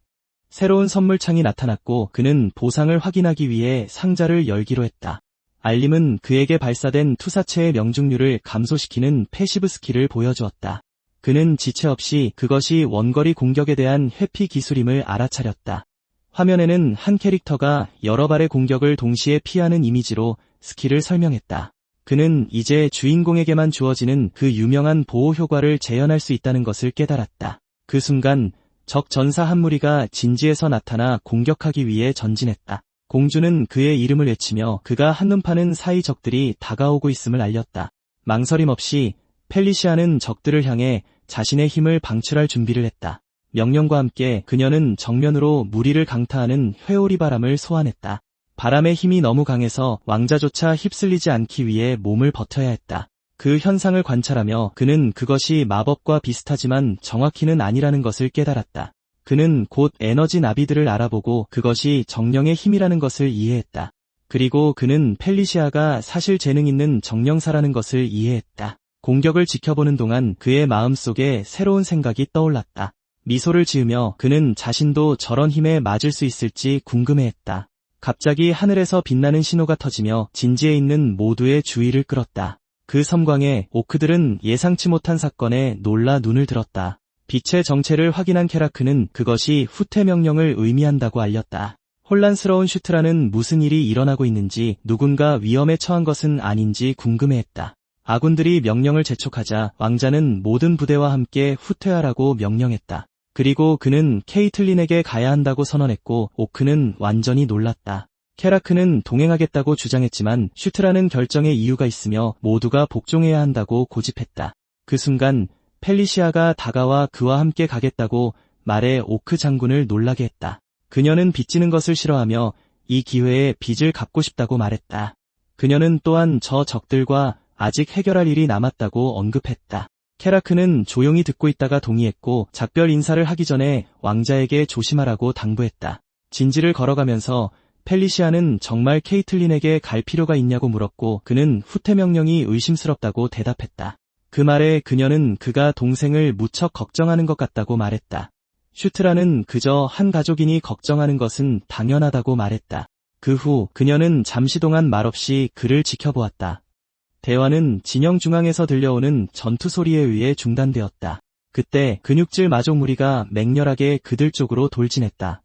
새로운 선물창이 나타났고 그는 보상을 확인하기 위해 상자를 열기로 했다. 알림은 그에게 발사된 투사체의 명중률을 감소시키는 패시브 스킬을 보여주었다. 그는 지체 없이 그것이 원거리 공격에 대한 회피 기술임을 알아차렸다. 화면에는 한 캐릭터가 여러 발의 공격을 동시에 피하는 이미지로 스킬을 설명했다. 그는 이제 주인공에게만 주어지는 그 유명한 보호 효과를 재현할 수 있다는 것을 깨달았다. 그 순간 적 전사 한 무리가 진지에서 나타나 공격하기 위해 전진했다. 공주는 그의 이름을 외치며 그가 한눈 파는 사이 적들이 다가오고 있음을 알렸다. 망설임 없이 펠리시아는 적들을 향해 자신의 힘을 방출할 준비를 했다. 명령과 함께 그녀는 정면으로 무리를 강타하는 회오리 바람을 소환했다. 바람의 힘이 너무 강해서 왕자조차 휩쓸리지 않기 위해 몸을 버텨야 했다. 그 현상을 관찰하며 그는 그것이 마법과 비슷하지만 정확히는 아니라는 것을 깨달았다. 그는 곧 에너지 나비들을 알아보고 그것이 정령의 힘이라는 것을 이해했다. 그리고 그는 펠리시아가 사실 재능 있는 정령사라는 것을 이해했다. 공격을 지켜보는 동안 그의 마음속에 새로운 생각이 떠올랐다. 미소를 지으며 그는 자신도 저런 힘에 맞을 수 있을지 궁금해했다. 갑자기 하늘에서 빛나는 신호가 터지며 진지에 있는 모두의 주의를 끌었다. 그 섬광에 오크들은 예상치 못한 사건에 놀라 눈을 들었다. 빛의 정체를 확인한 케라크는 그것이 후퇴 명령을 의미한다고 알렸다. 혼란스러운 슈트라는 무슨 일이 일어나고 있는지 누군가 위험에 처한 것은 아닌지 궁금해했다. 아군들이 명령을 재촉하자 왕자는 모든 부대와 함께 후퇴하라고 명령했다. 그리고 그는 케이틀린에게 가야 한다고 선언했고 오크는 완전히 놀랐다. 케라크는 동행하겠다고 주장했지만 슈트라는 결정에 이유가 있으며 모두가 복종해야 한다고 고집했다. 그 순간 펠리시아가 다가와 그와 함께 가겠다고 말해 오크 장군을 놀라게 했다. 그녀는 빚지는 것을 싫어하며 이 기회에 빚을 갚고 싶다고 말했다. 그녀는 또한 저 적들과 아직 해결할 일이 남았다고 언급했다. 케라크는 조용히 듣고 있다가 동의했고 작별 인사를 하기 전에 왕자에게 조심하라고 당부했다. 진지를 걸어가면서 펠리시아는 정말 케이틀린에게 갈 필요가 있냐고 물었고 그는 후퇴 명령이 의심스럽다고 대답했다. 그 말에 그녀는 그가 동생을 무척 걱정하는 것 같다고 말했다. 슈트라는 그저 한 가족이니 걱정하는 것은 당연하다고 말했다. 그 후 그녀는 잠시 동안 말없이 그를 지켜보았다. 대화는 진영 중앙에서 들려오는 전투 소리에 의해 중단되었다. 그때 근육질 마족 무리가 맹렬하게 그들 쪽으로 돌진했다.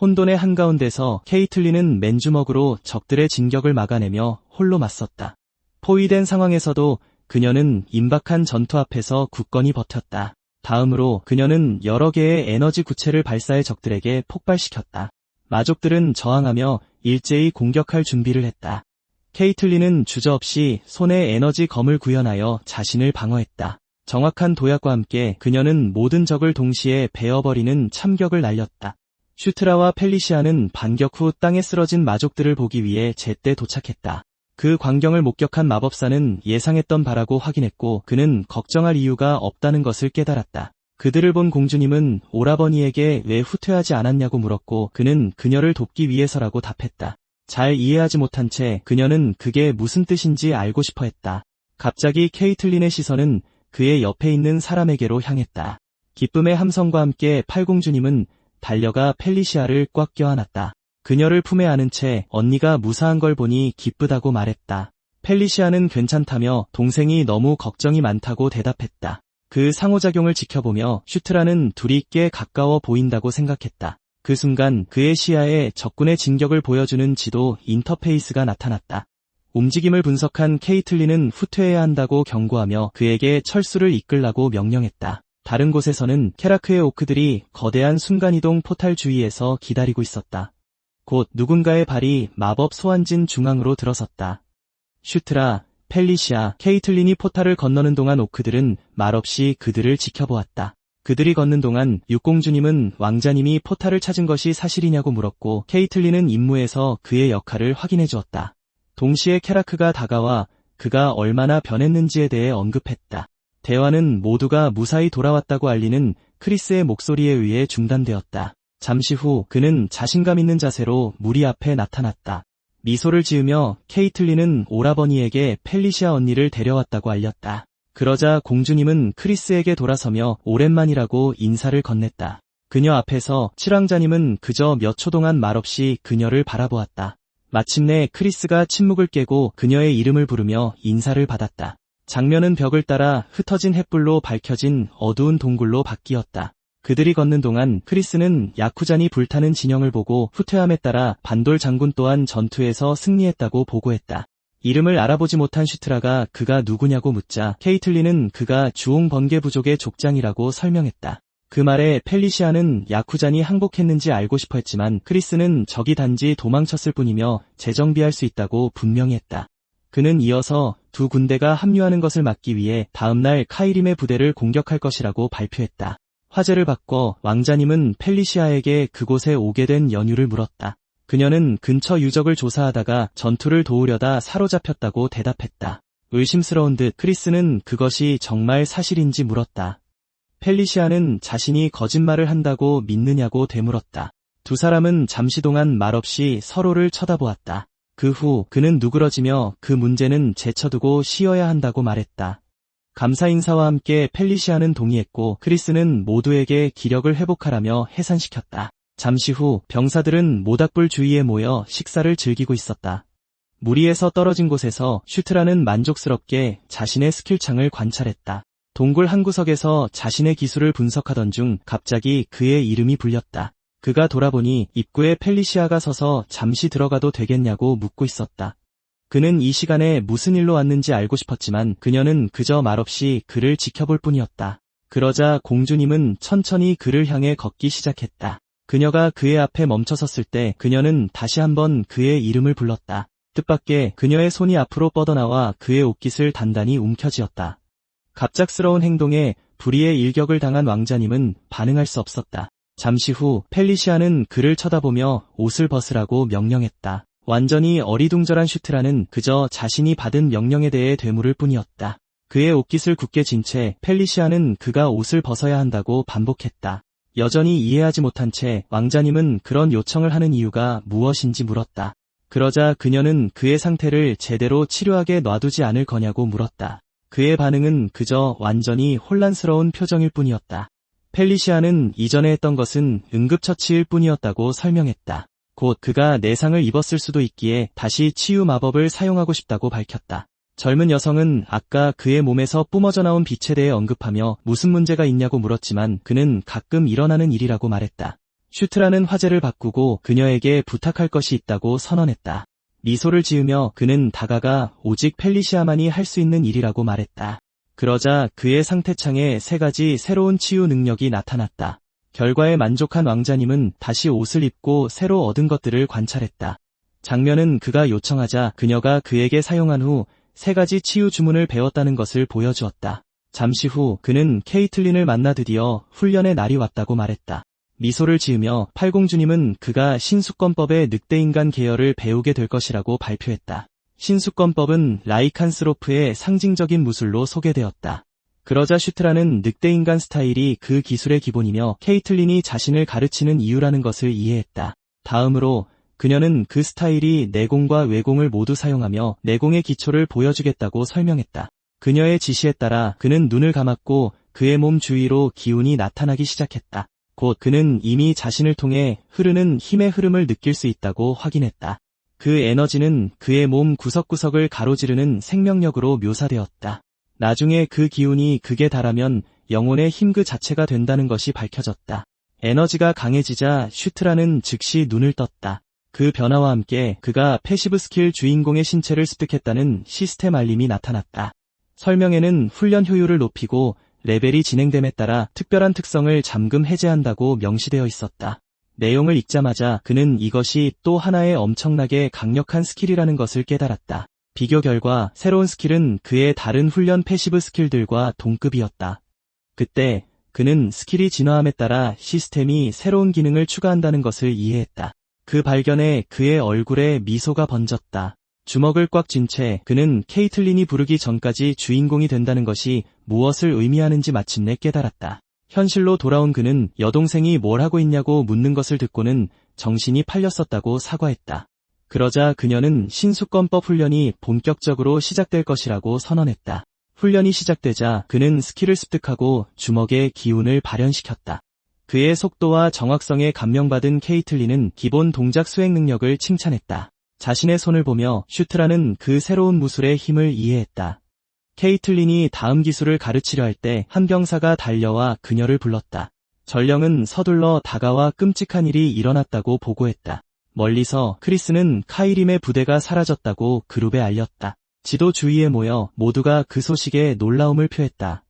혼돈의 한가운데서 케이틀린은 맨주먹으로 적들의 진격을 막아내며 홀로 맞섰다. 포위된 상황에서도 그녀는 임박한 전투 앞에서 굳건히 버텼다. 다음으로 그녀는 여러 개의 에너지 구체를 발사해 적들에게 폭발시켰다. 마족들은 저항하며 일제히 공격할 준비를 했다. 케이틀린은 주저없이 손에 에너지 검을 구현하여 자신을 방어했다. 정확한 도약과 함께 그녀는 모든 적을 동시에 베어버리는 참격을 날렸다. 슈트라와 펠리시아는 반격 후 땅에 쓰러진 마족들을 보기 위해 제때 도착했다. 그 광경을 목격한 마법사는 예상했던 바라고 확인했고 그는 걱정할 이유가 없다는 것을 깨달았다. 그들을 본 공주님은 오라버니에게 왜 후퇴하지 않았냐고 물었고 그는 그녀를 돕기 위해서라고 답했다. 잘 이해하지 못한 채 그녀는 그게 무슨 뜻인지 알고 싶어 했다. 갑자기 케이틀린의 시선은 그의 옆에 있는 사람에게로 향했다. 기쁨의 함성과 함께 팔공주님은 달려가 펠리시아를 꽉 껴안았다. 그녀를 품에 안은 채 언니가 무사한 걸 보니 기쁘다고 말했다. 펠리시아는 괜찮다며 동생이 너무 걱정이 많다고 대답했다. 그 상호작용을 지켜보며 슈트라는 둘이 꽤 가까워 보인다고 생각했다. 그 순간 그의 시야에 적군의 진격을 보여주는 지도 인터페이스가 나타났다. 움직임을 분석한 케이틀린은 후퇴해야 한다고 경고하며 그에게 철수를 이끌라고 명령했다. 다른 곳에서는 케라크의 오크들이 거대한 순간이동 포탈 주위에서 기다리고 있었다. 곧 누군가의 발이 마법 소환진 중앙으로 들어섰다. 슈트라, 펠리시아, 케이틀린이 포탈을 건너는 동안 오크들은 말없이 그들을 지켜보았다. 그들이 걷는 동안 육공주님은 왕자님이 포탈을 찾은 것이 사실이냐고 물었고 케이틀린은 임무에서 그의 역할을 확인해 주었다. 동시에 케라크가 다가와 그가 얼마나 변했는지에 대해 언급했다. 대화는 모두가 무사히 돌아왔다고 알리는 크리스의 목소리에 의해 중단되었다. 잠시 후 그는 자신감 있는 자세로 무리 앞에 나타났다. 미소를 지으며 케이틀린은 오라버니에게 펠리시아 언니를 데려왔다고 알렸다. 그러자 공주님은 크리스에게 돌아서며 오랜만이라고 인사를 건넸다. 그녀 앞에서 칠왕자님은 그저 몇 초 동안 말없이 그녀를 바라보았다. 마침내 크리스가 침묵을 깨고 그녀의 이름을 부르며 인사를 받았다. 장면은 벽을 따라 흩어진 햇불로 밝혀진 어두운 동굴로 바뀌었다. 그들이 걷는 동안 크리스는 야쿠잔이 불타는 진영을 보고 후퇴함에 따라 반돌 장군 또한 전투에서 승리했다고 보고했다. 이름을 알아보지 못한 슈트라가 그가 누구냐고 묻자 케이틀린은 그가 주홍 번개 부족의 족장이라고 설명했다. 그 말에 펠리시아는 야쿠잔이 항복했는지 알고 싶어 했지만 크리스는 적이 단지 도망쳤을 뿐이며 재정비할 수 있다고 분명히 했다. 그는 이어서 두 군대가 합류하는 것을 막기 위해 다음날 카이림의 부대를 공격할 것이라고 발표했다. 화제를 바꿔 왕자님은 펠리시아에게 그곳에 오게 된 연유를 물었다. 그녀는 근처 유적을 조사하다가 전투를 도우려다 사로잡혔다고 대답했다. 의심스러운 듯 크리스는 그것이 정말 사실인지 물었다. 펠리시아는 자신이 거짓말을 한다고 믿느냐고 되물었다. 두 사람은 잠시 동안 말없이 서로를 쳐다보았다. 그 후 그는 누그러지며 그 문제는 제쳐두고 쉬어야 한다고 말했다. 감사 인사와 함께 펠리시아는 동의했고 크리스는 모두에게 기력을 회복하라며 해산시켰다. 잠시 후 병사들은 모닥불 주위에 모여 식사를 즐기고 있었다. 무리에서 떨어진 곳에서 슈트라는 만족스럽게 자신의 스킬창을 관찰했다. 동굴 한 구석에서 자신의 기술을 분석하던 중 갑자기 그의 이름이 불렸다. 그가 돌아보니 입구에 펠리시아가 서서 잠시 들어가도 되겠냐고 묻고 있었다. 그는 이 시간에 무슨 일로 왔는지 알고 싶었지만 그녀는 그저 말없이 그를 지켜볼 뿐이었다. 그러자 공주님은 천천히 그를 향해 걷기 시작했다. 그녀가 그의 앞에 멈춰섰을 때 그녀는 다시 한번 그의 이름을 불렀다. 뜻밖의 그녀의 손이 앞으로 뻗어나와 그의 옷깃을 단단히 움켜쥐었다. 갑작스러운 행동에 불의의 일격을 당한 왕자님은 반응할 수 없었다. 잠시 후 펠리시아는 그를 쳐다보며 옷을 벗으라고 명령했다. 완전히 어리둥절한 슈트라는 그저 자신이 받은 명령에 대해 되물을 뿐이었다. 그의 옷깃을 굳게 쥔 채 펠리시아는 그가 옷을 벗어야 한다고 반복했다. 여전히 이해하지 못한 채 왕자님은 그런 요청을 하는 이유가 무엇인지 물었다. 그러자 그녀는 그의 상태를 제대로 치료하게 놔두지 않을 거냐고 물었다. 그의 반응은 그저 완전히 혼란스러운 표정일 뿐이었다. 펠리시아는 이전에 했던 것은 응급처치일 뿐이었다고 설명했다. 곧 그가 내상을 입었을 수도 있기에 다시 치유 마법을 사용하고 싶다고 밝혔다. 젊은 여성은 아까 그의 몸에서 뿜어져 나온 빛에 대해 언급하며 무슨 문제가 있냐고 물었지만 그는 가끔 일어나는 일이라고 말했다. 슈트라는 화제를 바꾸고 그녀에게 부탁할 것이 있다고 선언했다. 미소를 지으며 그는 다가가 오직 펠리시아만이 할 수 있는 일이라고 말했다. 그러자 그의 상태창에 3가지 새로운 치유 능력이 나타났다. 결과에 만족한 왕자님은 다시 옷을 입고 새로 얻은 것들을 관찰했다. 장면은 그가 요청하자 그녀가 그에게 사용한 후 3가지 치유 주문을 배웠다는 것을 보여주었다. 잠시 후 그는 케이틀린을 만나 드디어 훈련의 날이 왔다고 말했다. 미소를 지으며 팔공주님은 그가 신수권법의 늑대인간 계열을 배우게 될 것이라고 발표했다. 신수권법은 라이칸스로프의 상징적인 무술로 소개되었다. 그러자 슈트라는 늑대인간 스타일이 그 기술의 기본이며 케이틀린이 자신을 가르치는 이유라는 것을 이해했다. 다음으로 그녀는 그 스타일이 내공과 외공을 모두 사용하며 내공의 기초를 보여주겠다고 설명했다. 그녀의 지시에 따라 그는 눈을 감았고 그의 몸 주위로 기운이 나타나기 시작했다. 곧 그는 이미 자신을 통해 흐르는 힘의 흐름을 느낄 수 있다고 확인했다. 그 에너지는 그의 몸 구석구석을 가로지르는 생명력으로 묘사되었다. 나중에 그 기운이 극에 달하면 영혼의 힘 그 자체가 된다는 것이 밝혀졌다. 에너지가 강해지자 슈트라는 즉시 눈을 떴다. 그 변화와 함께 그가 패시브 스킬 주인공의 신체를 습득했다는 시스템 알림이 나타났다. 설명에는 훈련 효율을 높이고 레벨이 진행됨에 따라 특별한 특성을 잠금 해제한다고 명시되어 있었다. 내용을 읽자마자 그는 이것이 또 하나의 엄청나게 강력한 스킬이라는 것을 깨달았다. 비교 결과 새로운 스킬은 그의 다른 훈련 패시브 스킬들과 동급이었다. 그때 그는 스킬이 진화함에 따라 시스템이 새로운 기능을 추가한다는 것을 이해했다. 그 발견에 그의 얼굴에 미소가 번졌다. 주먹을 꽉 쥔 채 그는 케이틀린이 부르기 전까지 주인공이 된다는 것이 무엇을 의미하는지 마침내 깨달았다. 현실로 돌아온 그는 여동생이 뭘 하고 있냐고 묻는 것을 듣고는 정신이 팔렸었다고 사과했다. 그러자 그녀는 신수권법 훈련이 본격적으로 시작될 것이라고 선언했다. 훈련이 시작되자 그는 스킬을 습득하고 주먹의 기운을 발현시켰다. 그의 속도와 정확성에 감명받은 케이틀린은 기본 동작 수행 능력을 칭찬했다. 자신의 손을 보며 슈트라는 그 새로운 무술의 힘을 이해했다. 케이틀린이 다음 기술을 가르치려 할 때 한 병사가 달려와 그녀를 불렀다. 전령은 서둘러 다가와 끔찍한 일이 일어났다고 보고했다. 멀리서 크리스는 카이림의 부대가 사라졌다고 그룹에 알렸다. 지도 주위에 모여 모두가 그 소식에 놀라움을 표했다.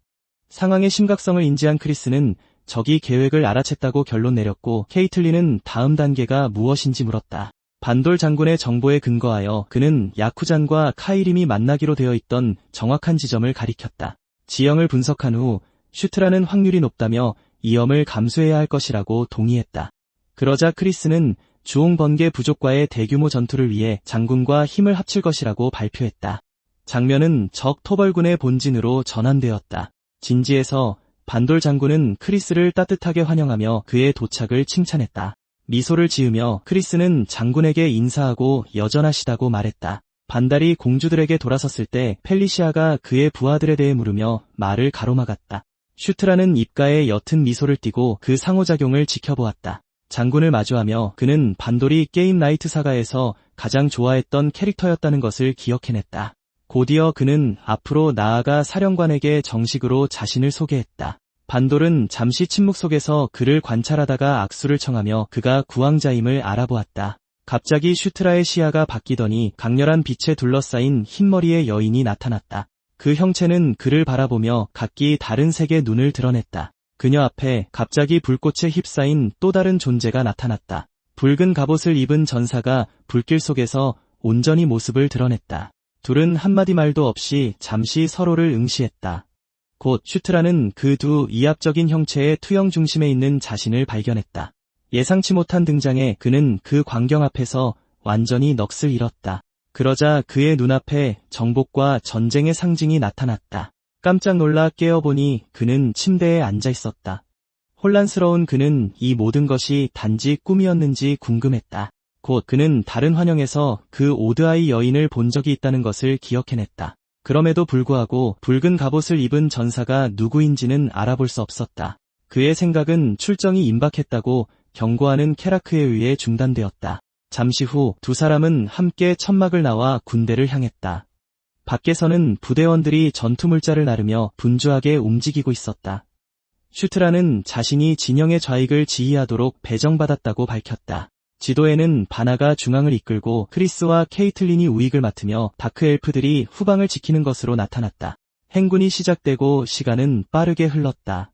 상황의 심각성을 인지한 크리스는 적이 계획을 알아챘다고 결론 내렸고 케이틀린은 다음 단계가 무엇인지 물었다. 반돌 장군의 정보에 근거하여 그는 야쿠잔과 카이림이 만나기로 되어 있던 정확한 지점을 가리켰다. 지형을 분석한 후 슈트라는 확률이 높다며 위험을 감수해야 할 것이라고 동의했다. 그러자 크리스는 주홍 번개 부족과의 대규모 전투를 위해 장군과 힘을 합칠 것이라고 발표했다. 장면은 적 토벌군의 본진으로 전환되었다. 진지에서 반돌 장군은 크리스를 따뜻하게 환영하며 그의 도착을 칭찬했다. 미소를 지으며 크리스는 장군에게 인사하고 여전하시다고 말했다. 반달이 공주들에게 돌아섰을 때 펠리시아가 그의 부하들에 대해 물으며 말을 가로막았다. 슈트라는 입가에 옅은 미소를 띠고 그 상호작용을 지켜보았다. 장군을 마주하며 그는 반돌이 게임 나이트 사가에서 가장 좋아했던 캐릭터였다는 것을 기억해냈다. 곧이어 그는 앞으로 나아가 사령관에게 정식으로 자신을 소개했다. 반돌은 잠시 침묵 속에서 그를 관찰하다가 악수를 청하며 그가 구왕자임을 알아보았다. 갑자기 슈트라의 시야가 바뀌더니 강렬한 빛에 둘러싸인 흰머리의 여인이 나타났다. 그 형체는 그를 바라보며 각기 다른 색의 눈을 드러냈다. 그녀 앞에 갑자기 불꽃에 휩싸인 또 다른 존재가 나타났다. 붉은 갑옷을 입은 전사가 불길 속에서 온전히 모습을 드러냈다. 둘은 한마디 말도 없이 잠시 서로를 응시했다. 곧 슈트라는 그 두 이합적인 형체의 투영 중심에 있는 자신을 발견했다. 예상치 못한 등장에 그는 그 광경 앞에서 완전히 넋을 잃었다. 그러자 그의 눈앞에 정복과 전쟁의 상징이 나타났다. 깜짝 놀라 깨어보니 그는 침대에 앉아 있었다. 혼란스러운 그는 이 모든 것이 단지 꿈이었는지 궁금했다. 곧 그는 다른 환영에서 그 오드아이 여인을 본 적이 있다는 것을 기억해냈다. 그럼에도 불구하고 붉은 갑옷을 입은 전사가 누구인지는 알아볼 수 없었다. 그의 생각은 출정이 임박했다고 경고하는 케라크에 의해 중단되었다. 잠시 후 두 사람은 함께 천막을 나와 군대를 향했다. 밖에서는 부대원들이 전투물자를 나르며 분주하게 움직이고 있었다. 슈트라는 자신이 진영의 좌익을 지휘하도록 배정받았다고 밝혔다. 지도에는 바나가 중앙을 이끌고 크리스와 케이틀린이 우익을 맡으며 다크 엘프들이 후방을 지키는 것으로 나타났다. 행군이 시작되고 시간은 빠르게 흘렀다.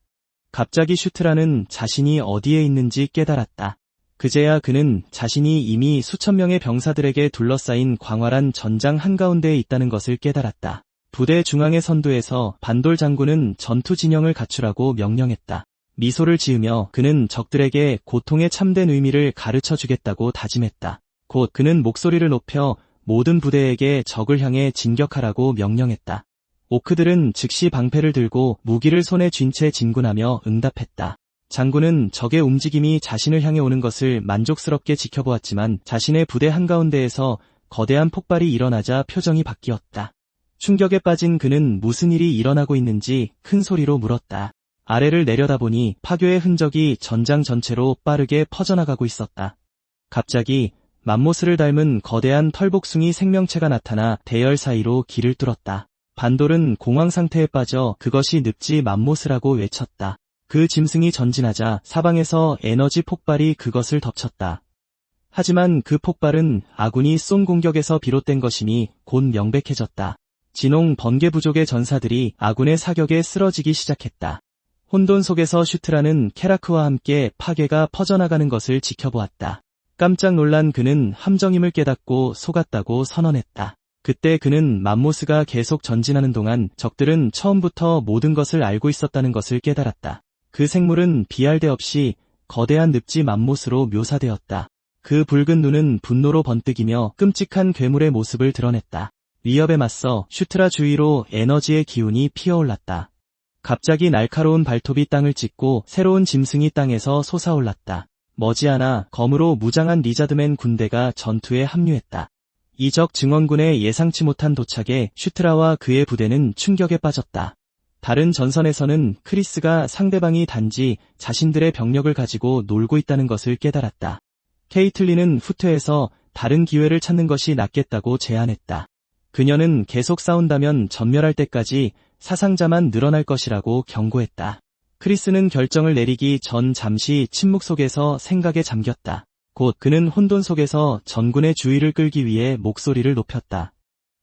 갑자기 슈트라는 자신이 어디에 있는지 깨달았다. 그제야 그는 자신이 이미 수천 명의 병사들에게 둘러싸인 광활한 전장 한가운데에 있다는 것을 깨달았다. 부대 중앙의 선두에서 반돌 장군은 전투 진영을 갖추라고 명령했다. 미소를 지으며 그는 적들에게 고통의 참된 의미를 가르쳐주겠다고 다짐했다. 곧 그는 목소리를 높여 모든 부대에게 적을 향해 진격하라고 명령했다. 오크들은 즉시 방패를 들고 무기를 손에 쥔 채 진군하며 응답했다. 장군은 적의 움직임이 자신을 향해 오는 것을 만족스럽게 지켜보았지만 자신의 부대 한가운데에서 거대한 폭발이 일어나자 표정이 바뀌었다. 충격에 빠진 그는 무슨 일이 일어나고 있는지 큰 소리로 물었다. 아래를 내려다보니 파괴의 흔적이 전장 전체로 빠르게 퍼져나가고 있었다. 갑자기 맘모스를 닮은 거대한 털복숭이 생명체가 나타나 대열 사이로 길을 뚫었다. 반돌은 공황 상태에 빠져 그것이 늪지 맘모스라고 외쳤다. 그 짐승이 전진하자 사방에서 에너지 폭발이 그것을 덮쳤다. 하지만 그 폭발은 아군이 쏜 공격에서 비롯된 것이니 곧 명백해졌다. 진홍 번개 부족의 전사들이 아군의 사격에 쓰러지기 시작했다. 혼돈 속에서 슈트라는 케라크와 함께 파괴가 퍼져나가는 것을 지켜보았다. 깜짝 놀란 그는 함정임을 깨닫고 속았다고 선언했다. 그때 그는 맘모스가 계속 전진하는 동안 적들은 처음부터 모든 것을 알고 있었다는 것을 깨달았다. 그 생물은 비할 데 없이 거대한 늪지 맘모스로 묘사되었다. 그 붉은 눈은 분노로 번뜩이며 끔찍한 괴물의 모습을 드러냈다. 위협에 맞서 슈트라 주위로 에너지의 기운이 피어올랐다. 갑자기 날카로운 발톱이 땅을 찍고 새로운 짐승이 땅에서 솟아올랐다. 머지않아 검으로 무장한 리자드맨 군대가 전투에 합류했다. 이 적 증원군의 예상치 못한 도착에 슈트라와 그의 부대는 충격에 빠졌다. 다른 전선에서는 크리스가 상대방이 단지 자신들의 병력을 가지고 놀고 있다는 것을 깨달았다. 케이틀린은 후퇴해서 다른 기회를 찾는 것이 낫겠다고 제안했다. 그녀는 계속 싸운다면 전멸할 때까지 사상자만 늘어날 것이라고 경고했다. 크리스는 결정을 내리기 전 잠시 침묵 속에서 생각에 잠겼다. 곧 그는 혼돈 속에서 전군의 주의를 끌기 위해 목소리를 높였다.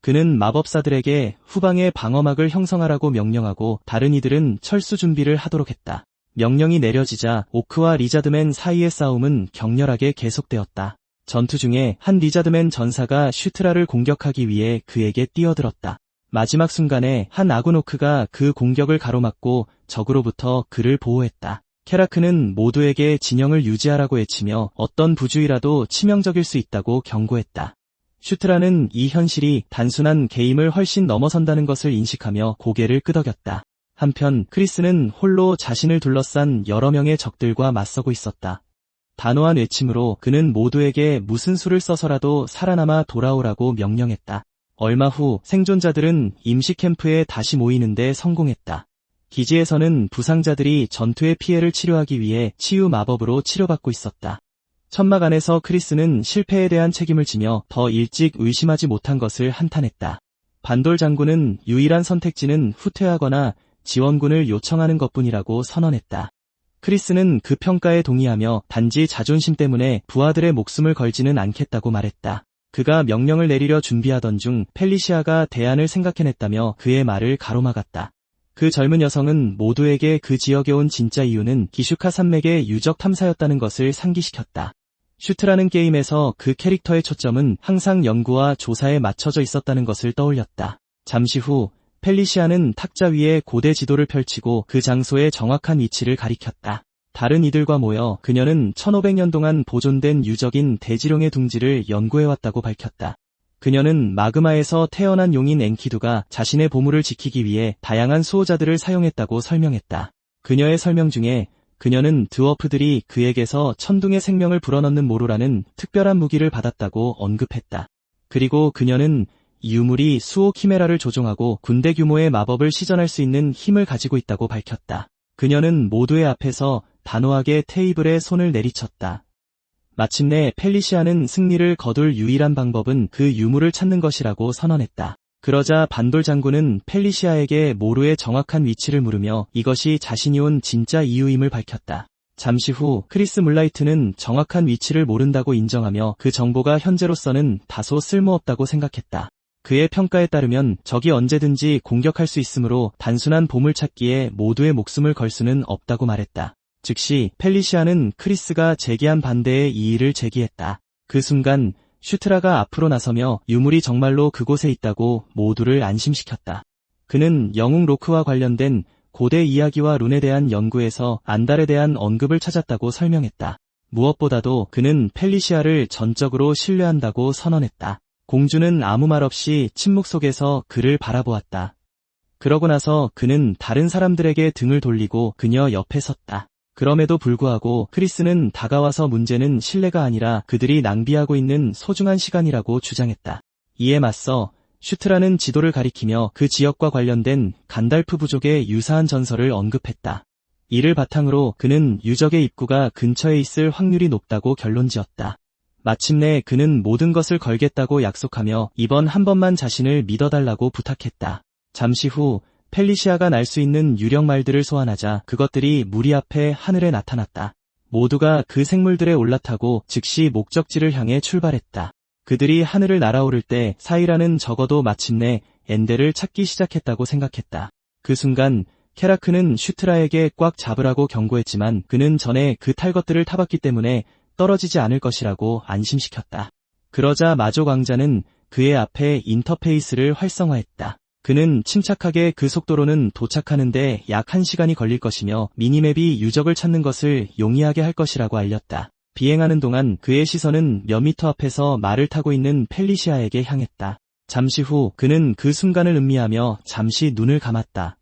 그는 마법사들에게 후방의 방어막을 형성하라고 명령하고 다른 이들은 철수 준비를 하도록 했다. 명령이 내려지자 오크와 리자드맨 사이의 싸움은 격렬하게 계속되었다. 전투 중에 한 리자드맨 전사가 슈트라를 공격하기 위해 그에게 뛰어들었다. 마지막 순간에 한 아군 오크가 그 공격을 가로막고 적으로부터 그를 보호했다. 케라크는 모두에게 진영을 유지하라고 외치며 어떤 부주의라도 치명적일 수 있다고 경고했다. 슈트라는 이 현실이 단순한 게임을 훨씬 넘어선다는 것을 인식하며 고개를 끄덕였다. 한편 크리스는 홀로 자신을 둘러싼 여러 명의 적들과 맞서고 있었다. 단호한 외침으로 그는 모두에게 무슨 수를 써서라도 살아남아 돌아오라고 명령했다. 얼마 후 생존자들은 임시 캠프에 다시 모이는데 성공했다. 기지에서는 부상자들이 전투의 피해를 치료하기 위해 치유 마법으로 치료받고 있었다. 천막 안에서 크리스는 실패에 대한 책임을 지며 더 일찍 의심하지 못한 것을 한탄했다. 반돌 장군은 유일한 선택지는 후퇴하거나 지원군을 요청하는 것뿐이라고 선언했다. 크리스는 그 평가에 동의하며 단지 자존심 때문에 부하들의 목숨을 걸지는 않겠다고 말했다. 그가 명령을 내리려 준비하던 중 펠리시아가 대안을 생각해냈다며 그의 말을 가로막았다. 그 젊은 여성은 모두에게 그 지역에 온 진짜 이유는 기슈카 산맥의 유적 탐사였다는 것을 상기시켰다. 슈트라는 게임에서 그 캐릭터의 초점은 항상 연구와 조사에 맞춰져 있었다는 것을 떠올렸다. 잠시 후 펠리시아는 탁자 위에 고대 지도를 펼치고 그 장소의 정확한 위치를 가리켰다. 다른 이들과 모여 그녀는 1500년 동안 보존된 유적인 대지룡의 둥지를 연구해왔다고 밝혔다. 그녀는 마그마에서 태어난 용인 엔키두가 자신의 보물을 지키기 위해 다양한 수호자들을 사용했다고 설명했다. 그녀의 설명 중에 그녀는 드워프들이 그에게서 천둥의 생명을 불어넣는 모로라는 특별한 무기를 받았다고 언급했다. 그리고 그녀는 이 유물이 수호 키메라를 조종하고 군대 규모의 마법을 시전할 수 있는 힘을 가지고 있다고 밝혔다. 그녀는 모두의 앞에서 단호하게 테이블에 손을 내리쳤다. 마침내 펠리시아는 승리를 거둘 유일한 방법은 그 유물을 찾는 것이라고 선언했다. 그러자 반돌 장군은 펠리시아에게 모루의 정확한 위치를 물으며 이것이 자신이 온 진짜 이유임을 밝혔다. 잠시 후 크리스 물라이트는 정확한 위치를 모른다고 인정하며 그 정보가 현재로서는 다소 쓸모없다고 생각했다. 그의 평가에 따르면 적이 언제든지 공격할 수 있으므로 단순한 보물찾기에 모두의 목숨을 걸 수는 없다고 말했다. 즉시 펠리시아는 크리스가 제기한 반대의 이의를 제기했다. 그 순간 슈트라가 앞으로 나서며 유물이 정말로 그곳에 있다고 모두를 안심시켰다. 그는 영웅 로크와 관련된 고대 이야기와 룬에 대한 연구에서 안달에 대한 언급을 찾았다고 설명했다. 무엇보다도 그는 펠리시아를 전적으로 신뢰한다고 선언했다. 공주는 아무 말 없이 침묵 속에서 그를 바라보았다. 그러고 나서 그는 다른 사람들에게 등을 돌리고 그녀 옆에 섰다. 그럼에도 불구하고 크리스는 다가와서 문제는 신뢰가 아니라 그들이 낭비하고 있는 소중한 시간이라고 주장했다. 이에 맞서 슈트라는 지도를 가리키며 그 지역과 관련된 간달프 부족의 유사한 전설을 언급했다. 이를 바탕으로 그는 유적의 입구가 근처에 있을 확률이 높다고 결론지었다. 마침내 그는 모든 것을 걸겠다고 약속하며 이번 한 번만 자신을 믿어달라고 부탁했다. 잠시 후 펠리시아가 날 수 있는 유령 말들을 소환하자 그것들이 무리 앞에 하늘에 나타났다. 모두가 그 생물들에 올라타고 즉시 목적지를 향해 출발했다. 그들이 하늘을 날아오를 때 사이라는 적어도 마침내 엔델을 찾기 시작했다고 생각했다. 그 순간 케라크는 슈트라에게 꽉 잡으라고 경고했지만 그는 전에 그 탈 것들을 타봤기 때문에 떨어지지 않을 것이라고 안심시켰다. 그러자 마족 왕자는 그의 앞에 인터페이스를 활성화했다. 그는 침착하게 그 속도로는 도착하는데 약 1시간이 걸릴 것이며 미니맵이 유적을 찾는 것을 용이하게 할 것이라고 알렸다. 비행하는 동안 그의 시선은 몇 미터 앞에서 말을 타고 있는 펠리시아에게 향했다. 잠시 후 그는 그 순간을 음미하며 잠시 눈을 감았다.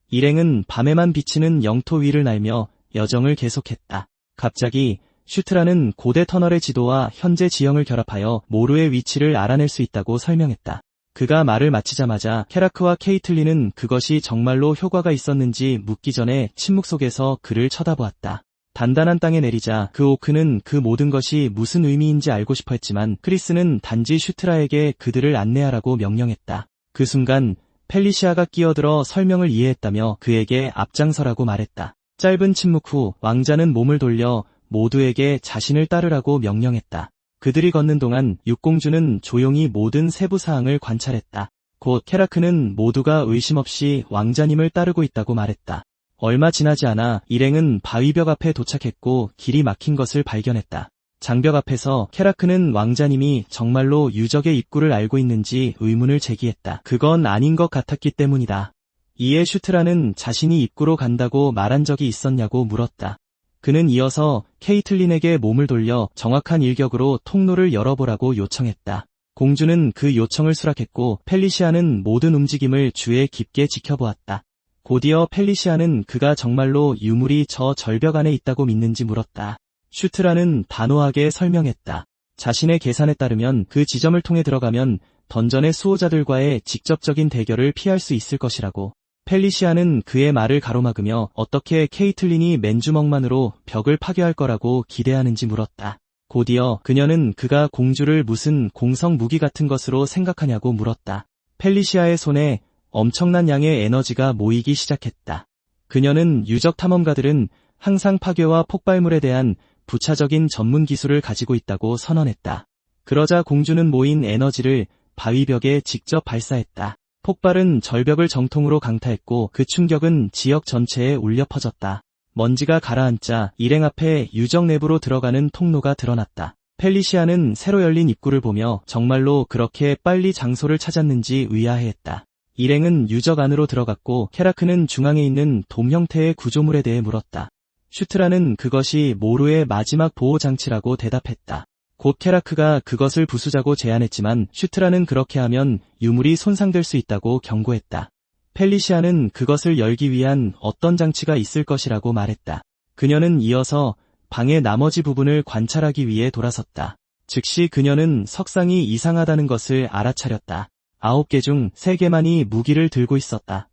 일행은 밤에만 비치는 영토 위를 날며 여정을 계속했다. 갑자기 슈트라는 고대 터널의 지도와 현재 지형을 결합하여 모루의 위치를 알아낼 수 있다고 설명했다. 그가 말을 마치자마자 케라크와 케이틀린은 그것이 정말로 효과가 있었는지 묻기 전에 침묵 속에서 그를 쳐다보았다. 단단한 땅에 내리자 그 오크는 그 모든 것이 무슨 의미인지 알고 싶어 했지만 크리스는 단지 슈트라에게 그들을 안내하라고 명령했다. 그 순간 펠리시아가 끼어들어 설명을 이해했다며 그에게 앞장서라고 말했다. 짧은 침묵 후 왕자는 몸을 돌려 모두에게 자신을 따르라고 명령했다. 그들이 걷는 동안 육공주는 조용히 모든 세부 사항을 관찰했다. 곧 케라크는 모두가 의심 없이 왕자님을 따르고 있다고 말했다. 얼마 지나지 않아 일행은 바위벽 앞에 도착했고 길이 막힌 것을 발견했다. 장벽 앞에서 케라크는 왕자님이 정말로 유적의 입구를 알고 있는지 의문을 제기했다. 그건 아닌 것 같았기 때문이다. 이에 슈트라는 자신이 입구로 간다고 말한 적이 있었냐고 물었다. 그는 이어서 케이틀린에게 몸을 돌려 정확한 일격으로 통로를 열어보라고 요청했다. 공주는 그 요청을 수락했고 펠리시아는 모든 움직임을 주의 깊게 지켜보았다. 곧이어 펠리시아는 그가 정말로 유물이 저 절벽 안에 있다고 믿는지 물었다. 슈트라는 단호하게 설명했다. 자신의 계산에 따르면 그 지점을 통해 들어가면 던전의 수호자들과의 직접적인 대결을 피할 수 있을 것이라고. 펠리시아는 그의 말을 가로막으며 어떻게 케이틀린이 맨주먹만으로 벽을 파괴할 거라고 기대하는지 물었다. 곧이어 그녀는 그가 공주를 무슨 공성 무기 같은 것으로 생각하냐고 물었다. 펠리시아의 손에 엄청난 양의 에너지가 모이기 시작했다. 그녀는 유적 탐험가들은 항상 파괴와 폭발물에 대한 부차적인 전문 기술을 가지고 있다고 선언했다. 그러자 공주는 모인 에너지를 바위벽에 직접 발사했다. 폭발은 절벽을 정통으로 강타했고 그 충격은 지역 전체에 울려 퍼졌다. 먼지가 가라앉자 일행 앞에 유적 내부로 들어가는 통로가 드러났다. 펠리시아는 새로 열린 입구를 보며 정말로 그렇게 빨리 장소를 찾았는지 의아해했다. 일행은 유적 안으로 들어갔고 케라크는 중앙에 있는 돔 형태의 구조물에 대해 물었다. 슈트라는 그것이 모루의 마지막 보호장치라고 대답했다. 곧 케라크가 그것을 부수자고 제안했지만 슈트라는 그렇게 하면 유물이 손상될 수 있다고 경고했다. 펠리시아는 그것을 열기 위한 어떤 장치가 있을 것이라고 말했다. 그녀는 이어서 방의 나머지 부분을 관찰하기 위해 돌아섰다. 즉시 그녀는 석상이 이상하다는 것을 알아차렸다. 9개 중 3개만이 무기를 들고 있었다.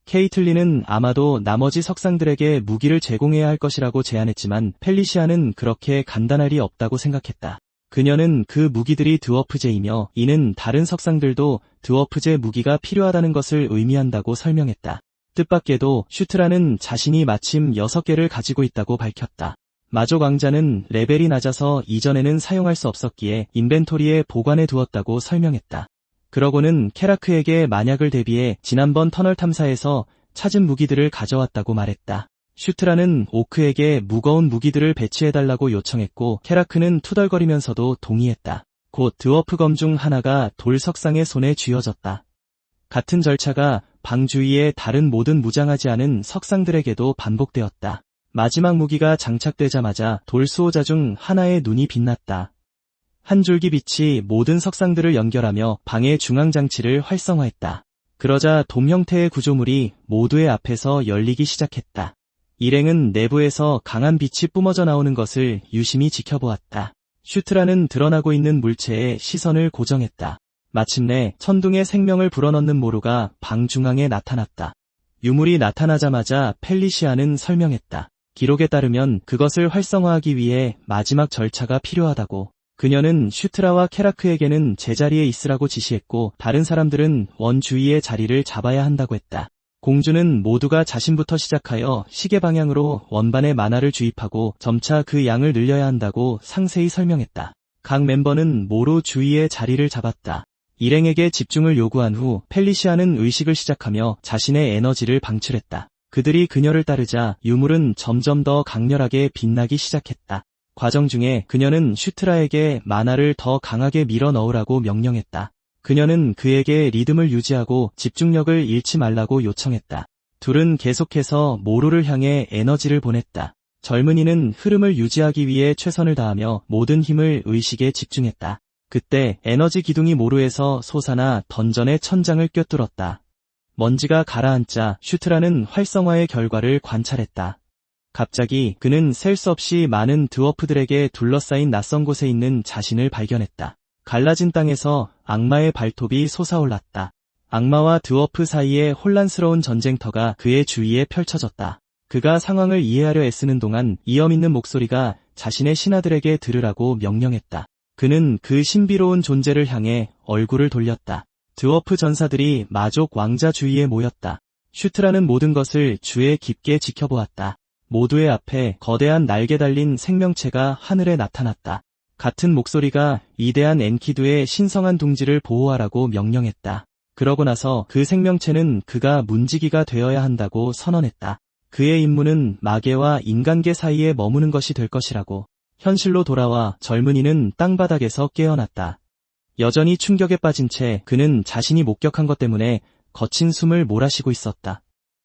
케이틀린은 아마도 나머지 석상들에게 무기를 제공해야 할 것이라고 제안했지만 펠리시아는 그렇게 간단할 리 없다고 생각했다. 그녀는 그 무기들이 드워프제이며 이는 다른 석상들도 드워프제 무기가 필요하다는 것을 의미한다고 설명했다. 뜻밖에도 슈트라는 자신이 마침 6개를 가지고 있다고 밝혔다. 마족 왕자는 레벨이 낮아서 이전에는 사용할 수 없었기에 인벤토리에 보관해 두었다고 설명했다. 그러고는 케라크에게 만약을 대비해 지난번 터널 탐사에서 찾은 무기들을 가져왔다고 말했다. 슈트라는 오크에게 무거운 무기들을 배치해달라고 요청했고 케라크는 투덜거리면서도 동의했다. 곧 드워프 검 중 하나가 돌 석상의 손에 쥐어졌다. 같은 절차가 방 주위의 다른 모든 무장하지 않은 석상들에게도 반복되었다. 마지막 무기가 장착되자마자 돌 수호자 중 하나의 눈이 빛났다. 한 줄기 빛이 모든 석상들을 연결하며 방의 중앙장치를 활성화했다. 그러자 돔 형태의 구조물이 모두의 앞에서 열리기 시작했다. 일행은 내부에서 강한 빛이 뿜어져 나오는 것을 유심히 지켜보았다. 슈트라는 드러나고 있는 물체에 시선을 고정했다. 마침내 천둥의 생명을 불어넣는 모루가 방 중앙에 나타났다. 유물이 나타나자마자 펠리시아는 설명했다. 기록에 따르면 그것을 활성화하기 위해 마지막 절차가 필요하다고. 그녀는 슈트라와 케라크에게는 제자리에 있으라고 지시했고 다른 사람들은 원 주위의 자리를 잡아야 한다고 했다. 공주는 모두가 자신부터 시작하여 시계 방향으로 원반의 만화를 주입하고 점차 그 양을 늘려야 한다고 상세히 설명했다. 각 멤버는 모로 주위에 자리를 잡았다. 일행에게 집중을 요구한 후 펠리시아는 의식을 시작하며 자신의 에너지를 방출했다. 그들이 그녀를 따르자 유물은 점점 더 강렬하게 빛나기 시작했다. 과정 중에 그녀는 슈트라에게 만화를 더 강하게 밀어 넣으라고 명령했다. 그녀는 그에게 리듬을 유지하고 집중력을 잃지 말라고 요청했다. 둘은 계속해서 모로를 향해 에너지를 보냈다. 젊은이는 흐름을 유지하기 위해 최선을 다하며 모든 힘을 의식에 집중했다. 그때 에너지 기둥이 모로에서 솟아나 던전의 천장을 꿰뚫었다. 먼지가 가라앉자 슈트라는 활성화의 결과를 관찰했다. 갑자기 그는 셀 수 없이 많은 드워프들에게 둘러싸인 낯선 곳에 있는 자신을 발견했다. 갈라진 땅에서 악마의 발톱이 솟아올랐다. 악마와 드워프 사이에 혼란스러운 전쟁터가 그의 주위에 펼쳐졌다. 그가 상황을 이해하려 애쓰는 동안 이엄 있는 목소리가 자신의 신하들에게 들으라고 명령했다. 그는 그 신비로운 존재를 향해 얼굴을 돌렸다. 드워프 전사들이 마족 왕자 주위에 모였다. 슈트라는 모든 것을 주에 깊게 지켜보았다. 모두의 앞에 거대한 날개 달린 생명체가 하늘에 나타났다. 같은 목소리가 위대한 엔키두의 신성한 둥지를 보호하라고 명령했다. 그러고 나서 그 생명체는 그가 문지기가 되어야 한다고 선언했다. 그의 임무는 마계와 인간계 사이에 머무는 것이 될 것이라고. 현실로 돌아와 젊은이는 땅바닥에서 깨어났다. 여전히 충격에 빠진 채 그는 자신이 목격한 것 때문에 거친 숨을 몰아쉬고 있었다.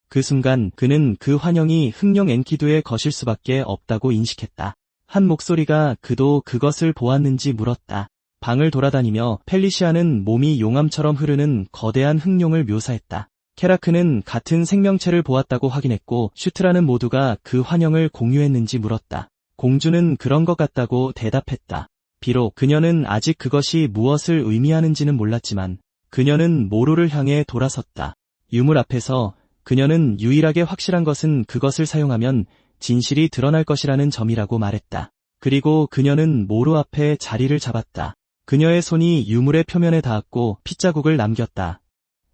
그 순간 그는 그 환영이 흑룡 엔키두의 것일 수밖에 없다고 인식했다. 한 목소리가 그도 그것을 보았는지 물었다. 방을 돌아다니며 펠리시아는 몸이 용암처럼 흐르는 거대한 흑룡을 묘사했다. 케라크는 같은 생명체를 보았다고 확인했고 슈트라는 모두가 그 환영을 공유했는지 물었다. 공주는 그런 것 같다고 대답했다. 비록 그녀는 아직 그것이 무엇을 의미하는지는 몰랐지만 그녀는 모로를 향해 돌아섰다. 유물 앞에서 그녀는 유일하게 확실한 것은 그것을 사용하면 진실이 드러날 것이라는 점이라고 말했다. 그리고 그녀는 모로 앞에 자리를 잡았다. 그녀의 손이 유물의 표면에 닿았고 핏자국을 남겼다.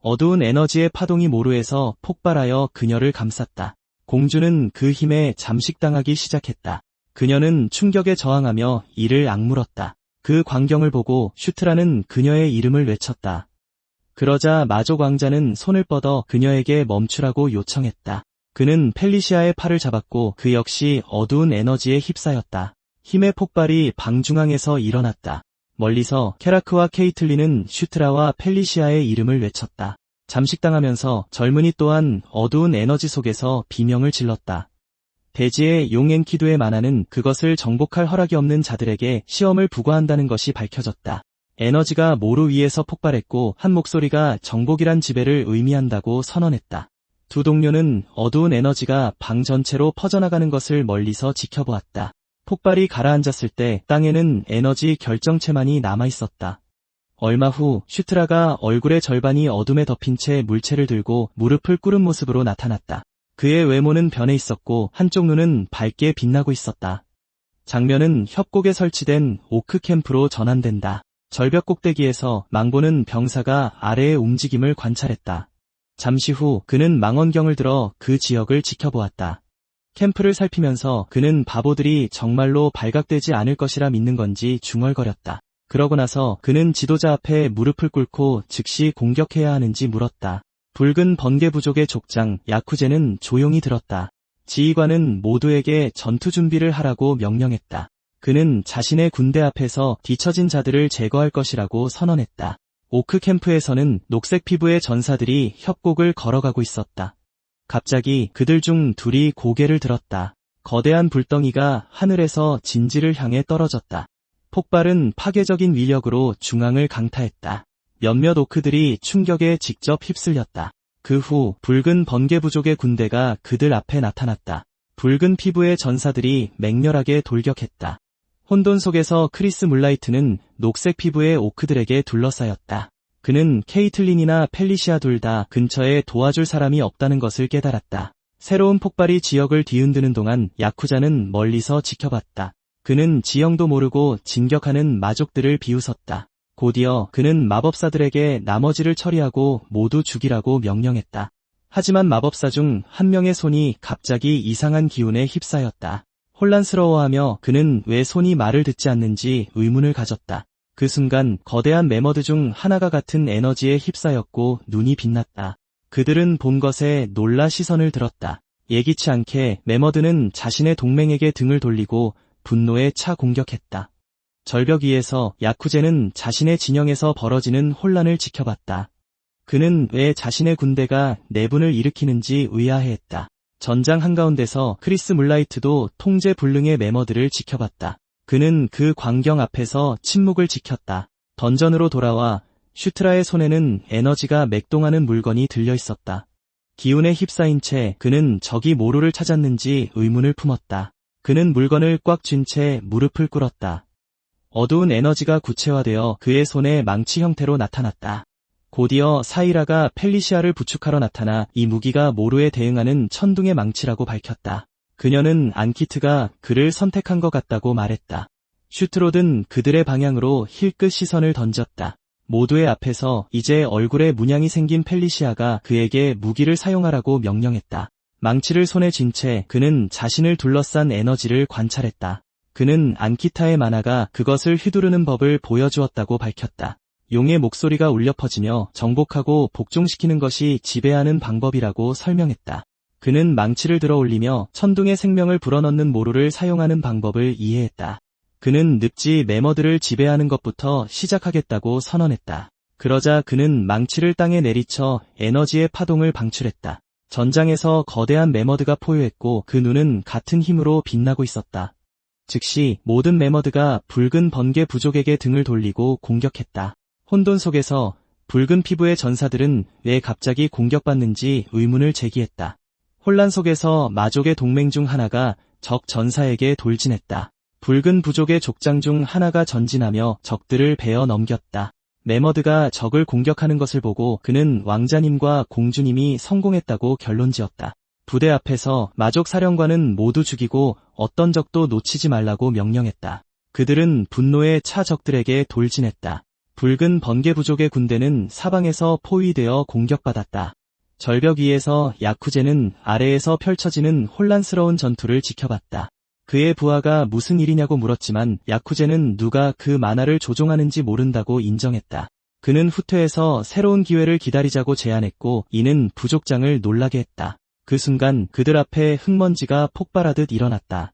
어두운 에너지의 파동이 모로에서 폭발하여 그녀를 감쌌다. 공주는 그 힘에 잠식당하기 시작했다. 그녀는 충격에 저항하며 이를 악물었다. 그 광경을 보고 슈트라는 그녀의 이름을 외쳤다. 그러자 마족 왕자는 손을 뻗어 그녀에게 멈추라고 요청했다. 그는 펠리시아의 팔을 잡았고 그 역시 어두운 에너지에 휩싸였다. 힘의 폭발이 방 중앙에서 일어났다. 멀리서 케라크와 케이틀린은 슈트라와 펠리시아의 이름을 외쳤다. 잠식당하면서 젊은이 또한 어두운 에너지 속에서 비명을 질렀다. 대지의 용 엔키두의 만화는 그것을 정복할 허락이 없는 자들에게 시험을 부과한다는 것이 밝혀졌다. 에너지가 모로 위에서 폭발했고 한 목소리가 정복이란 지배를 의미한다고 선언했다. 두 동료는 어두운 에너지가 방 전체로 퍼져나가는 것을 멀리서 지켜보았다. 폭발이 가라앉았을 때 땅에는 에너지 결정체만이 남아있었다. 얼마 후 슈트라가 얼굴의 절반이 어둠에 덮인 채 물체를 들고 무릎을 꿇은 모습으로 나타났다. 그의 외모는 변해 있었고 한쪽 눈은 밝게 빛나고 있었다. 장면은 협곡에 설치된 오크 캠프로 전환된다. 절벽 꼭대기에서 망보는 병사가 아래의 움직임을 관찰했다. 잠시 후 그는 망원경을 들어 그 지역을 지켜보았다. 캠프를 살피면서 그는 바보들이 정말로 발각되지 않을 것이라 믿는 건지 중얼거렸다. 그러고 나서 그는 지도자 앞에 무릎을 꿇고 즉시 공격해야 하는지 물었다. 붉은 번개 부족의 족장 야쿠제는 조용히 들었다. 지휘관은 모두에게 전투 준비를 하라고 명령했다. 그는 자신의 군대 앞에서 뒤처진 자들을 제거할 것이라고 선언했다. 오크 캠프에서는 녹색 피부의 전사들이 협곡을 걸어가고 있었다. 갑자기 그들 중 둘이 고개를 들었다. 거대한 불덩이가 하늘에서 진지를 향해 떨어졌다. 폭발은 파괴적인 위력으로 중앙을 강타했다. 몇몇 오크들이 충격에 직접 휩쓸렸다. 그 후 붉은 번개 부족의 군대가 그들 앞에 나타났다. 붉은 피부의 전사들이 맹렬하게 돌격했다. 혼돈 속에서 크리스 물라이트는 녹색 피부의 오크들에게 둘러싸였다. 그는 케이틀린이나 펠리시아 둘 다 근처에 도와줄 사람이 없다는 것을 깨달았다. 새로운 폭발이 지역을 뒤흔드는 동안 야쿠자는 멀리서 지켜봤다. 그는 지형도 모르고 진격하는 마족들을 비웃었다. 곧이어 그는 마법사들에게 나머지를 처리하고 모두 죽이라고 명령했다. 하지만 마법사 중 한 명의 손이 갑자기 이상한 기운에 휩싸였다. 혼란스러워하며 그는 왜 손이 말을 듣지 않는지 의문을 가졌다. 그 순간 거대한 매머드 중 하나가 같은 에너지에 휩싸였고 눈이 빛났다. 그들은 본 것에 놀라 시선을 들었다. 예기치 않게 매머드는 자신의 동맹에게 등을 돌리고 분노에 차 공격했다. 절벽 위에서 야쿠제는 자신의 진영에서 벌어지는 혼란을 지켜봤다. 그는 왜 자신의 군대가 내분을 일으키는지 의아해했다. 전장 한가운데서 크리스 물라이트도 통제 불능의 매머드를 지켜봤다. 그는 그 광경 앞에서 침묵을 지켰다. 던전으로 돌아와 슈트라의 손에는 에너지가 맥동하는 물건이 들려 있었다. 기운에 휩싸인 채 그는 적이 모루를 찾았는지 의문을 품었다. 그는 물건을 꽉 쥔 채 무릎을 꿇었다. 어두운 에너지가 구체화되어 그의 손에 망치 형태로 나타났다. 곧이어 사이라가 펠리시아를 부축하러 나타나 이 무기가 모루에 대응하는 천둥의 망치라고 밝혔다. 그녀는 안키트가 그를 선택한 것 같다고 말했다. 슈트롯은 그들의 방향으로 힐끗 시선을 던졌다. 모두의 앞에서 이제 얼굴에 문양이 생긴 펠리시아가 그에게 무기를 사용하라고 명령했다. 망치를 손에 쥔 채 그는 자신을 둘러싼 에너지를 관찰했다. 그는 안키타의 만화가 그것을 휘두르는 법을 보여주었다고 밝혔다. 용의 목소리가 울려 퍼지며 정복하고 복종시키는 것이 지배하는 방법이라고 설명했다. 그는 망치를 들어 올리며 천둥의 생명을 불어넣는 모루를 사용하는 방법을 이해했다. 그는 늪지 매머드를 지배하는 것부터 시작하겠다고 선언했다. 그러자 그는 망치를 땅에 내리쳐 에너지의 파동을 방출했다. 전장에서 거대한 매머드가 포효했고 그 눈은 같은 힘으로 빛나고 있었다. 즉시 모든 매머드가 붉은 번개 부족에게 등을 돌리고 공격했다. 혼돈 속에서 붉은 피부의 전사들은 왜 갑자기 공격받는지 의문을 제기했다. 혼란 속에서 마족의 동맹 중 하나가 적 전사에게 돌진했다. 붉은 부족의 족장 중 하나가 전진하며 적들을 베어 넘겼다. 매머드가 적을 공격하는 것을 보고 그는 왕자님과 공주님이 성공했다고 결론지었다. 부대 앞에서 마족 사령관은 모두 죽이고 어떤 적도 놓치지 말라고 명령했다. 그들은 분노에 차 적들에게 돌진했다. 붉은 번개 부족의 군대는 사방에서 포위되어 공격받았다. 절벽 위에서 야쿠제는 아래에서 펼쳐지는 혼란스러운 전투를 지켜봤다. 그의 부하가 무슨 일이냐고 물었지만 야쿠제는 누가 그 만화를 조종하는지 모른다고 인정했다. 그는 후퇴해서 새로운 기회를 기다리자고 제안했고 이는 부족장을 놀라게 했다. 그 순간 그들 앞에 흙먼지가 폭발하듯 일어났다.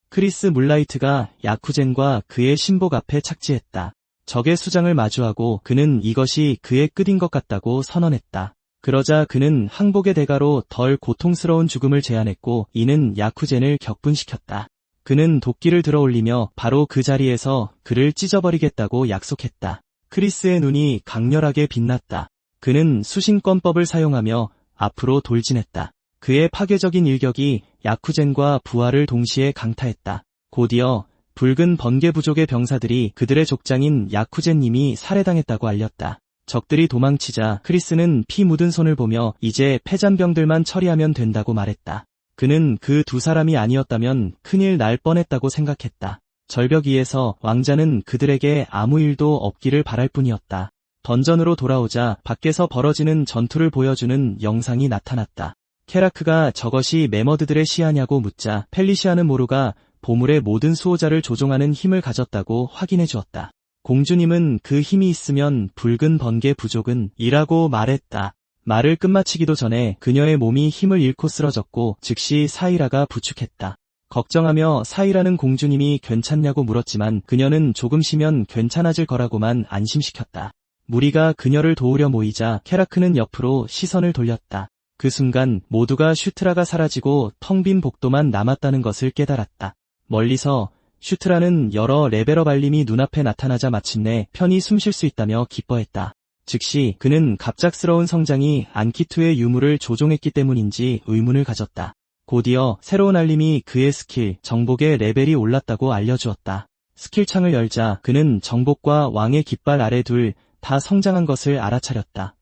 크리스 물라이트가 야쿠젠과 그의 신복 앞에 착지했다. 적의 수장을 마주하고 그는 이것이 그의 끝인 것 같다고 선언했다. 그러자 그는 항복의 대가로 덜 고통스러운 죽음을 제안했고 이는 야쿠젠을 격분시켰다. 그는 도끼를 들어 올리며 바로 그 자리에서 그를 찢어버리겠다고 약속했다. 크리스의 눈이 강렬하게 빛났다. 그는 수신권법을 사용하며 앞으로 돌진했다. 그의 파괴적인 일격이 야쿠젠과 부하를 동시에 강타했다. 곧이어 붉은 번개 부족의 병사들이 그들의 족장인 야쿠젠님이 살해당했다고 알렸다. 적들이 도망치자 크리스는 피 묻은 손을 보며 이제 패잔병들만 처리하면 된다고 말했다. 그는 그 두 사람이 아니었다면 큰일 날 뻔했다고 생각했다. 절벽 위에서 왕자는 그들에게 아무 일도 없기를 바랄 뿐이었다. 던전으로 돌아오자 밖에서 벌어지는 전투를 보여주는 영상이 나타났다. 케라크가 저것이 매머드들의 시야냐고 묻자 펠리시아는 모루가 보물의 모든 수호자를 조종하는 힘을 가졌다고 확인해 주었다. 공주님은 그 힘이 있으면 붉은 번개 부족은 이라고 말했다. 말을 끝마치기도 전에 그녀의 몸이 힘을 잃고 쓰러졌고 즉시 사이라가 부축했다. 걱정하며 사이라는 공주님이 괜찮냐고 물었지만 그녀는 조금 쉬면 괜찮아질 거라고만 안심시켰다. 무리가 그녀를 도우려 모이자 케라크는 옆으로 시선을 돌렸다. 그 순간 모두가 슈트라가 사라지고 텅 빈 복도만 남았다는 것을 깨달았다. 멀리서 슈트라는 여러 레벨업 알림이 눈앞에 나타나자 마침내 편히 숨쉴 수 있다며 기뻐했다. 즉시 그는 갑작스러운 성장이 안키투의 유물을 조종했기 때문인지 의문을 가졌다. 곧이어 새로운 알림이 그의 스킬, 정복의 레벨이 올랐다고 알려주었다. 스킬창을 열자 그는 정복과 왕의 깃발 아래 둘 다 성장한 것을 알아차렸다.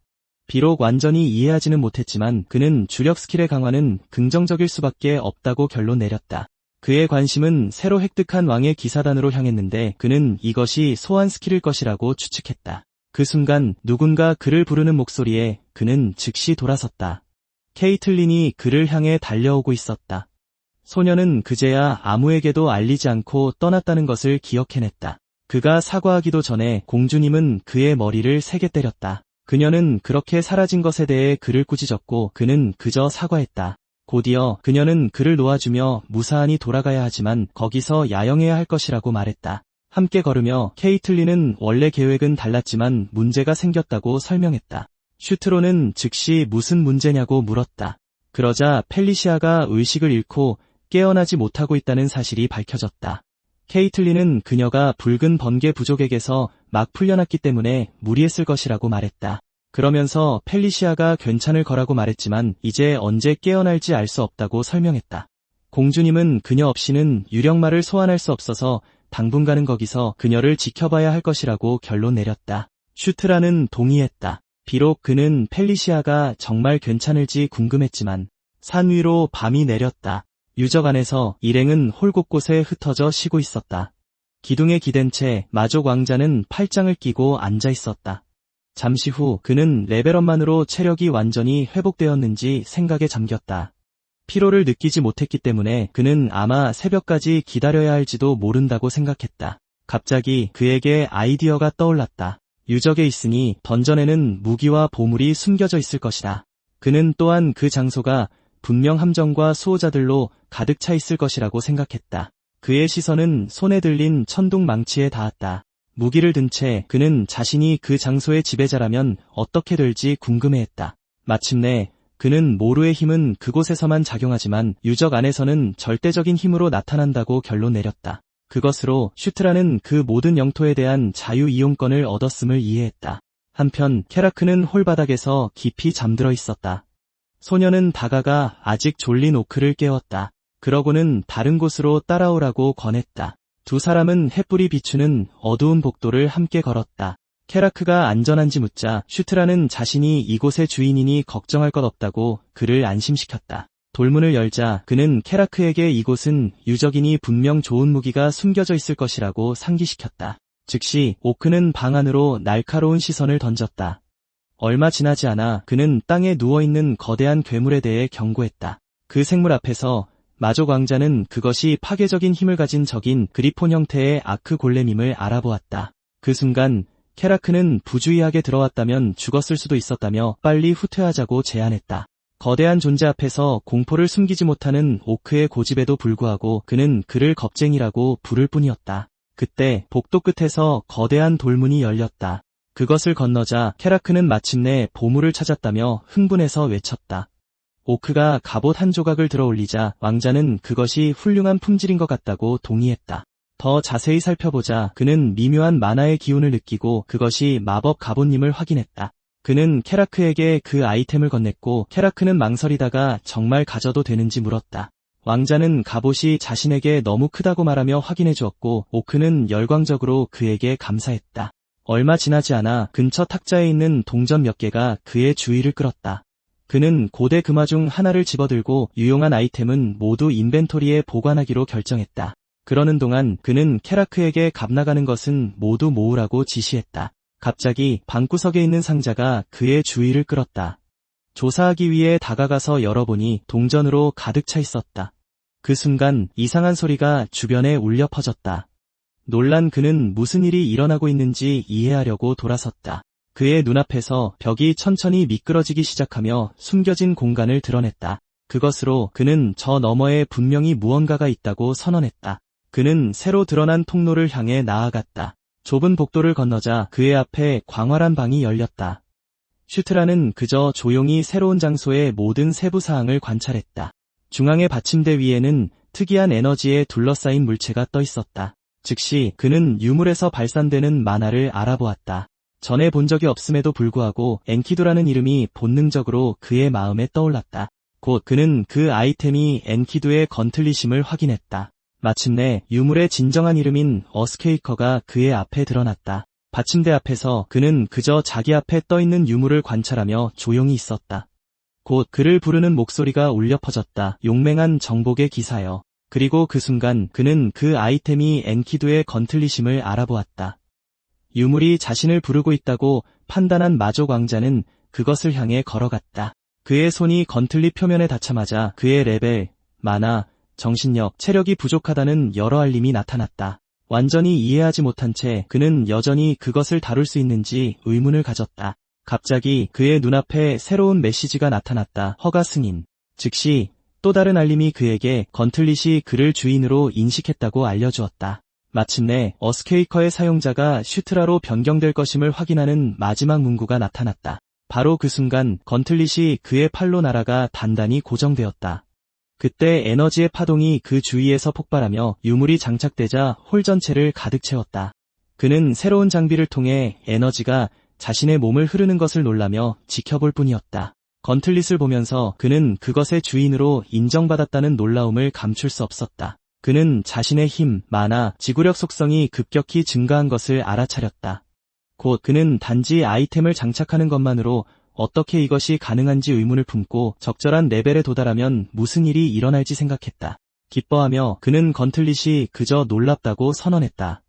비록 완전히 이해하지는 못했지만 그는 주력 스킬의 강화는 긍정적일 수밖에 없다고 결론 내렸다. 그의 관심은 새로 획득한 왕의 기사단으로 향했는데 그는 이것이 소환 스킬일 것이라고 추측했다. 그 순간 누군가 그를 부르는 목소리에 그는 즉시 돌아섰다. 케이틀린이 그를 향해 달려오고 있었다. 소녀는 그제야 아무에게도 알리지 않고 떠났다는 것을 기억해냈다. 그가 사과하기도 전에 공주님은 그의 머리를 세게 때렸다. 그녀는 그렇게 사라진 것에 대해 그를 꾸짖었고 그는 그저 사과했다. 곧이어 그녀는 그를 놓아주며 무사안이 돌아가야 하지만 거기서 야영해야 할 것이라고 말했다. 함께 걸으며 케이틀린은 원래 계획은 달랐지만 문제가 생겼다고 설명했다. 슈트로는 즉시 무슨 문제냐고 물었다. 그러자 펠리시아가 의식을 잃고 깨어나지 못하고 있다는 사실이 밝혀졌다. 케이틀린은 그녀가 붉은 번개 부족에게서 막 풀려났기 때문에 무리했을 것이라고 말했다. 그러면서 펠리시아가 괜찮을 거라고 말했지만 이제 언제 깨어날지 알 수 없다고 설명했다. 공주님은 그녀 없이는 유령마를 소환할 수 없어서 당분간은 거기서 그녀를 지켜봐야 할 것이라고 결론 내렸다. 슈트라는 동의했다. 비록 그는 펠리시아가 정말 괜찮을지 궁금했지만 산 위로 밤이 내렸다. 유적 안에서 일행은 홀 곳곳에 흩어져 쉬고 있었다. 기둥에 기댄 채 마족 왕자는 팔짱을 끼고 앉아 있었다. 잠시 후 그는 레벨업만으로 체력이 완전히 회복되었는지 생각에 잠겼다. 피로를 느끼지 못했기 때문에 그는 아마 새벽까지 기다려야 할지도 모른다고 생각했다. 갑자기 그에게 아이디어가 떠올랐다. 유적에 있으니 던전에는 무기와 보물이 숨겨져 있을 것이다. 그는 또한 그 장소가 분명 함정과 수호자들로 가득 차 있을 것이라고 생각했다. 그의 시선은 손에 들린 천둥 망치에 닿았다. 무기를 든 채 그는 자신이 그 장소의 지배자라면 어떻게 될지 궁금해했다. 마침내 그는 모루의 힘은 그곳에서만 작용하지만 유적 안에서는 절대적인 힘으로 나타난다고 결론 내렸다. 그것으로 슈트라는 그 모든 영토에 대한 자유 이용권을 얻었음을 이해했다. 한편 케라크는 홀바닥에서 깊이 잠들어 있었다. 소녀는 다가가 아직 졸린 오크를 깨웠다. 그러고는 다른 곳으로 따라오라고 권했다. 두 사람은 햇불이 비추는 어두운 복도를 함께 걸었다. 케라크가 안전한지 묻자 슈트라는 자신이 이곳의 주인이니 걱정할 것 없다고 그를 안심시켰다. 돌문을 열자 그는 케라크에게 이곳은 유적이니 분명 좋은 무기가 숨겨져 있을 것이라고 상기시켰다. 즉시 오크는 방 안으로 날카로운 시선을 던졌다. 얼마 지나지 않아 그는 땅에 누워있는 거대한 괴물에 대해 경고했다. 그 생물 앞에서 마족 왕자는 그것이 파괴적인 힘을 가진 적인 그리폰 형태의 아크 골렘임을 알아보았다. 그 순간 케라크는 부주의하게 들어왔다면 죽었을 수도 있었다며 빨리 후퇴하자고 제안했다. 거대한 존재 앞에서 공포를 숨기지 못하는 오크의 고집에도 불구하고 그는 그를 겁쟁이라고 부를 뿐이었다. 그때 복도 끝에서 거대한 돌문이 열렸다. 그것을 건너자 케라크는 마침내 보물을 찾았다며 흥분해서 외쳤다. 오크가 갑옷 한 조각을 들어 올리자 왕자는 그것이 훌륭한 품질인 것 같다고 동의했다. 더 자세히 살펴보자 그는 미묘한 만화의 기운을 느끼고 그것이 마법 갑옷임을 확인했다. 그는 케라크에게 그 아이템을 건넸고 케라크는 망설이다가 정말 가져도 되는지 물었다. 왕자는 갑옷이 자신에게 너무 크다고 말하며 확인해 주었고 오크는 열광적으로 그에게 감사했다. 얼마 지나지 않아 근처 탁자에 있는 동전 몇 개가 그의 주의를 끌었다. 그는 고대 금화 중 하나를 집어들고 유용한 아이템은 모두 인벤토리에 보관하기로 결정했다. 그러는 동안 그는 케라크에게 값나가는 것은 모두 모으라고 지시했다. 갑자기 방구석에 있는 상자가 그의 주의를 끌었다. 조사하기 위해 다가가서 열어보니 동전으로 가득 차 있었다. 그 순간 이상한 소리가 주변에 울려 퍼졌다. 놀란 그는 무슨 일이 일어나고 있는지 이해하려고 돌아섰다. 그의 눈앞에서 벽이 천천히 미끄러지기 시작하며 숨겨진 공간을 드러냈다. 그것으로 그는 저 너머에 분명히 무언가가 있다고 선언했다. 그는 새로 드러난 통로를 향해 나아갔다. 좁은 복도를 건너자 그의 앞에 광활한 방이 열렸다. 슈트라는 그저 조용히 새로운 장소의 모든 세부 사항을 관찰했다. 중앙의 받침대 위에는 특이한 에너지에 둘러싸인 물체가 떠 있었다. 즉시 그는 유물에서 발산되는 만화를 알아보았다. 전에 본 적이 없음에도 불구하고 엔키두라는 이름이 본능적으로 그의 마음에 떠올랐다. 곧 그는 그 아이템이 엔키두의 건틀리심을 확인했다. 마침내 유물의 진정한 이름인 어스케이커가 그의 앞에 드러났다. 받침대 앞에서 그는 그저 자기 앞에 떠있는 유물을 관찰하며 조용히 있었다. 곧 그를 부르는 목소리가 울려 퍼졌다. 용맹한 정복의 기사여. 그리고 그 순간 그는 그 아이템이 엔키두의 건틀리심을 알아보았다. 유물이 자신을 부르고 있다고 판단한 마족 왕자는 그것을 향해 걸어갔다. 그의 손이 건틀리 표면에 닿자마자 그의 레벨, 마나, 정신력, 체력이 부족하다는 여러 알림이 나타났다. 완전히 이해하지 못한 채 그는 여전히 그것을 다룰 수 있는지 의문을 가졌다. 갑자기 그의 눈앞에 새로운 메시지가 나타났다. 허가 승인. 즉시 또 다른 알림이 그에게 건틀릿이 그를 주인으로 인식했다고 알려주었다. 마침내 어스케이커의 사용자가 슈트라로 변경될 것임을 확인하는 마지막 문구가 나타났다. 바로 그 순간 건틀릿이 그의 팔로 날아가 단단히 고정되었다. 그때 에너지의 파동이 그 주위에서 폭발하며 유물이 장착되자 홀 전체를 가득 채웠다. 그는 새로운 장비를 통해 에너지가 자신의 몸을 흐르는 것을 놀라며 지켜볼 뿐이었다. 건틀릿을 보면서 그는 그것의 주인으로 인정받았다는 놀라움을 감출 수 없었다. 그는 자신의 힘, 마나, 지구력 속성이 급격히 증가한 것을 알아차렸다. 곧 그는 단지 아이템을 장착하는 것만으로 어떻게 이것이 가능한지 의문을 품고 적절한 레벨에 도달하면 무슨 일이 일어날지 생각했다. 기뻐하며 그는 건틀릿이 그저 놀랍다고 선언했다.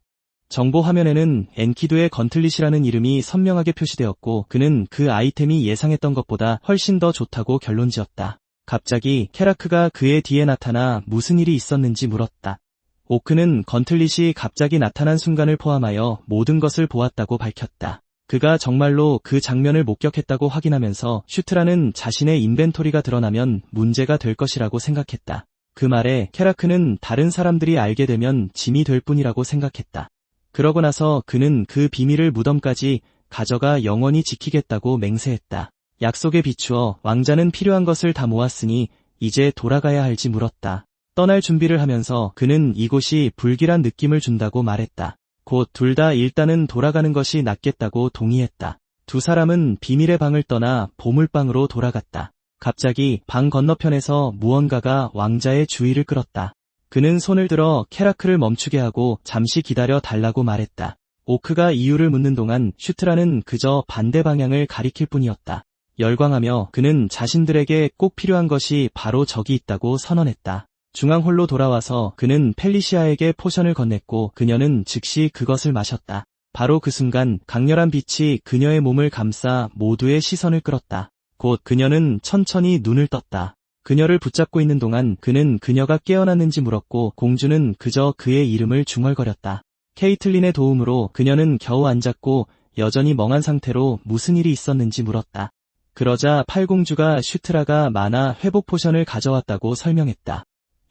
정보 화면에는 엔키두의 건틀릿이라는 이름이 선명하게 표시되었고 그는 그 아이템이 예상했던 것보다 훨씬 더 좋다고 결론지었다. 갑자기 케라크가 그의 뒤에 나타나 무슨 일이 있었는지 물었다. 오크는 건틀릿이 갑자기 나타난 순간을 포함하여 모든 것을 보았다고 밝혔다. 그가 정말로 그 장면을 목격했다고 확인하면서 슈트라는 자신의 인벤토리가 드러나면 문제가 될 것이라고 생각했다. 그 말에 케라크는 다른 사람들이 알게 되면 짐이 될 뿐이라고 생각했다. 그러고 나서 그는 그 비밀을 무덤까지 가져가 영원히 지키겠다고 맹세했다. 약속에 비추어 왕자는 필요한 것을 다 모았으니 이제 돌아가야 할지 물었다. 떠날 준비를 하면서 그는 이곳이 불길한 느낌을 준다고 말했다. 곧 둘 다 일단은 돌아가는 것이 낫겠다고 동의했다. 두 사람은 비밀의 방을 떠나 보물방으로 돌아갔다. 갑자기 방 건너편에서 무언가가 왕자의 주의를 끌었다. 그는 손을 들어 케라크를 멈추게 하고 잠시 기다려 달라고 말했다. 오크가 이유를 묻는 동안 슈트라는 그저 반대 방향을 가리킬 뿐이었다. 열광하며 그는 자신들에게 꼭 필요한 것이 바로 저기 있다고 선언했다. 중앙홀로 돌아와서 그는 펠리시아에게 포션을 건넸고 그녀는 즉시 그것을 마셨다. 바로 그 순간 강렬한 빛이 그녀의 몸을 감싸 모두의 시선을 끌었다. 곧 그녀는 천천히 눈을 떴다. 그녀를 붙잡고 있는 동안 그는 그녀가 깨어났는지 물었고 공주는 그저 그의 이름을 중얼거렸다. 케이틀린의 도움으로 그녀는 겨우 앉았고 여전히 멍한 상태로 무슨 일이 있었는지 물었다. 그러자 팔공주가 슈트라가 마나 회복 포션을 가져왔다고 설명했다.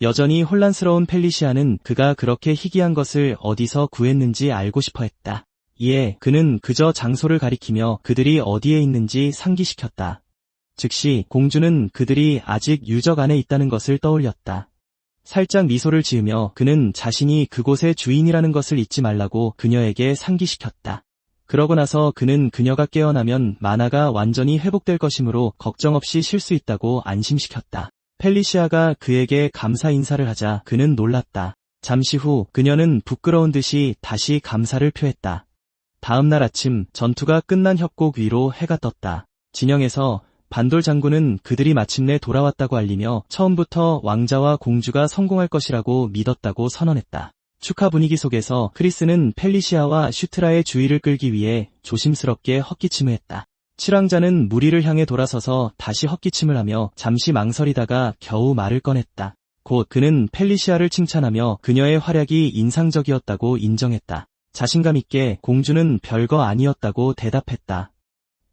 여전히 혼란스러운 펠리시아는 그가 그렇게 희귀한 것을 어디서 구했는지 알고 싶어 했다. 이에 그는 그저 장소를 가리키며 그들이 어디에 있는지 상기시켰다. 즉시 공주는 그들이 아직 유적 안에 있다는 것을 떠올렸다. 살짝 미소를 지으며 그는 자신이 그곳의 주인이라는 것을 잊지 말라고 그녀에게 상기시켰다. 그러고 나서 그는 그녀가 깨어나면 마나가 완전히 회복될 것이므로 걱정 없이 쉴 수 있다고 안심시켰다. 펠리시아가 그에게 감사 인사를 하자 그는 놀랐다. 잠시 후 그녀는 부끄러운 듯이 다시 감사를 표했다. 다음 날 아침 전투가 끝난 협곡 위로 해가 떴다. 진영에서 반돌 장군은 그들이 마침내 돌아왔다고 알리며 처음부터 왕자와 공주가 성공할 것이라고 믿었다고 선언했다. 축하 분위기 속에서 크리스는 펠리시아와 슈트라의 주의를 끌기 위해 조심스럽게 헛기침을 했다. 칠왕자는 무리를 향해 돌아서서 다시 헛기침을 하며 잠시 망설이다가 겨우 말을 꺼냈다. 곧 그는 펠리시아를 칭찬하며 그녀의 활약이 인상적이었다고 인정했다. 자신감 있게 공주는 별거 아니었다고 대답했다.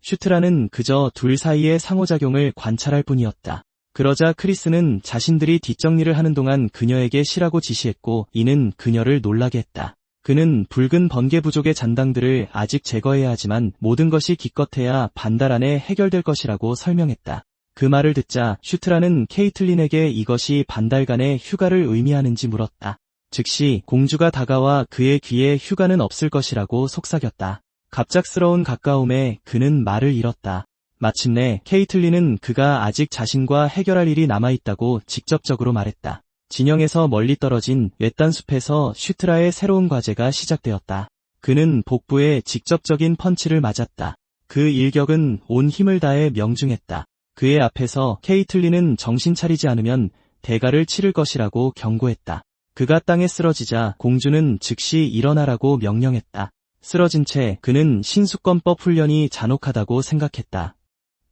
슈트라는 그저 둘 사이의 상호작용을 관찰할 뿐이었다. 그러자 크리스는 자신들이 뒷정리를 하는 동안 그녀에게 쉬라고 지시했고 이는 그녀를 놀라게 했다. 그는 붉은 번개 부족의 잔당들을 아직 제거해야 하지만 모든 것이 기껏해야 반달 안에 해결될 것이라고 설명했다. 그 말을 듣자 슈트라는 케이틀린에게 이것이 반달간의 휴가를 의미하는지 물었다. 즉시 공주가 다가와 그의 귀에 휴가는 없을 것이라고 속삭였다. 갑작스러운 가까움에 그는 말을 잃었다. 마침내 케이틀린은 그가 아직 자신과 해결할 일이 남아있다고 직접적으로 말했다. 진영에서 멀리 떨어진 외딴 숲에서 슈트라의 새로운 과제가 시작되었다. 그는 복부에 직접적인 펀치를 맞았다. 그 일격은 온 힘을 다해 명중했다. 그의 앞에서 케이틀린은 정신 차리지 않으면 대가를 치를 것이라고 경고했다. 그가 땅에 쓰러지자 공주는 즉시 일어나라고 명령했다. 쓰러진 채 그는 신수권법 훈련이 잔혹하다고 생각했다.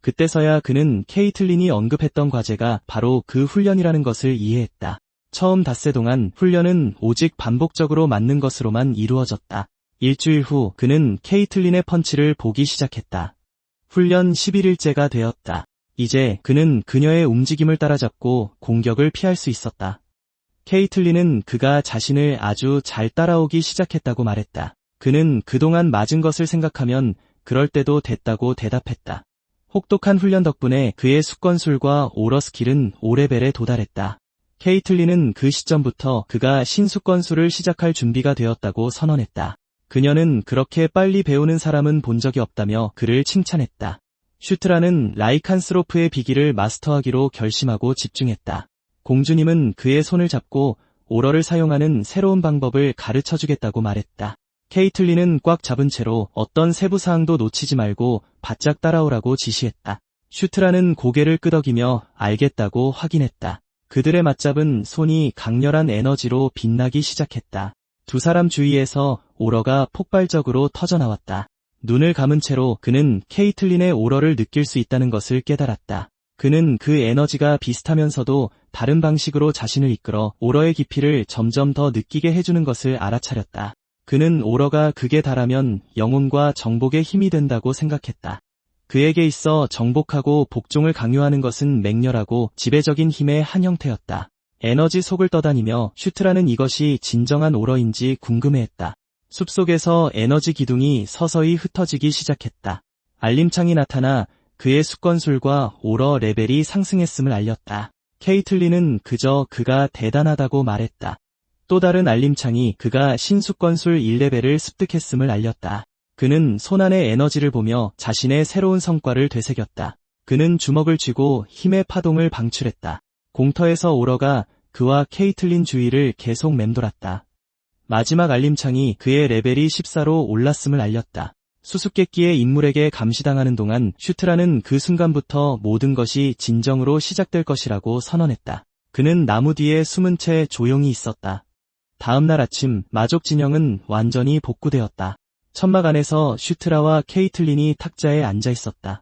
그때서야 그는 케이틀린이 언급했던 과제가 바로 그 훈련이라는 것을 이해했다. 처음 닷새 동안 훈련은 오직 반복적으로 맞는 것으로만 이루어졌다. 일주일 후 그는 케이틀린의 펀치를 보기 시작했다. 훈련 11일째가 되었다. 이제 그는 그녀의 움직임을 따라잡고 공격을 피할 수 있었다. 케이틀린은 그가 자신을 아주 잘 따라오기 시작했다고 말했다. 그는 그동안 맞은 것을 생각하면 그럴 때도 됐다고 대답했다. 혹독한 훈련 덕분에 그의 숙건술과 오러 스킬은 5레벨에 도달했다. 케이틀린은 그 시점부터 그가 신숙건술을 시작할 준비가 되었다고 선언했다. 그녀는 그렇게 빨리 배우는 사람은 본 적이 없다며 그를 칭찬했다. 슈트라는 라이칸스로프의 비기를 마스터하기로 결심하고 집중했다. 공주님은 그의 손을 잡고 오러를 사용하는 새로운 방법을 가르쳐주겠다고 말했다. 케이틀린은 꽉 잡은 채로 어떤 세부 사항도 놓치지 말고 바짝 따라오라고 지시했다. 슈트라는 고개를 끄덕이며 알겠다고 확인했다. 그들의 맞잡은 손이 강렬한 에너지로 빛나기 시작했다. 두 사람 주위에서 오러가 폭발적으로 터져나왔다. 눈을 감은 채로 그는 케이틀린의 오러를 느낄 수 있다는 것을 깨달았다. 그는 그 에너지가 비슷하면서도 다른 방식으로 자신을 이끌어 오러의 깊이를 점점 더 느끼게 해주는 것을 알아차렸다. 그는 오러가 극에 달하면 영혼과 정복의 힘이 된다고 생각했다. 그에게 있어 정복하고 복종을 강요하는 것은 맹렬하고 지배적인 힘의 한 형태였다. 에너지 속을 떠다니며 슈트라는 이것이 진정한 오러인지 궁금해했다. 숲속에서 에너지 기둥이 서서히 흩어지기 시작했다. 알림창이 나타나 그의 숙건술과 오러 레벨이 상승했음을 알렸다. 케이틀린은 그저 그가 대단하다고 말했다. 또 다른 알림창이 그가 신숙건술 1레벨을 습득했음을 알렸다. 그는 손안의 에너지를 보며 자신의 새로운 성과를 되새겼다. 그는 주먹을 쥐고 힘의 파동을 방출했다. 공터에서 오러가 그와 케이틀린 주위를 계속 맴돌았다. 마지막 알림창이 그의 레벨이 14로 올랐음을 알렸다. 수수께끼의 인물에게 감시당하는 동안 슈트라는 그 순간부터 모든 것이 진정으로 시작될 것이라고 선언했다. 그는 나무 뒤에 숨은 채 조용히 있었다. 다음 날 아침 마족 진영은 완전히 복구되었다. 천막 안에서 슈트라와 케이틀린이 탁자에 앉아 있었다.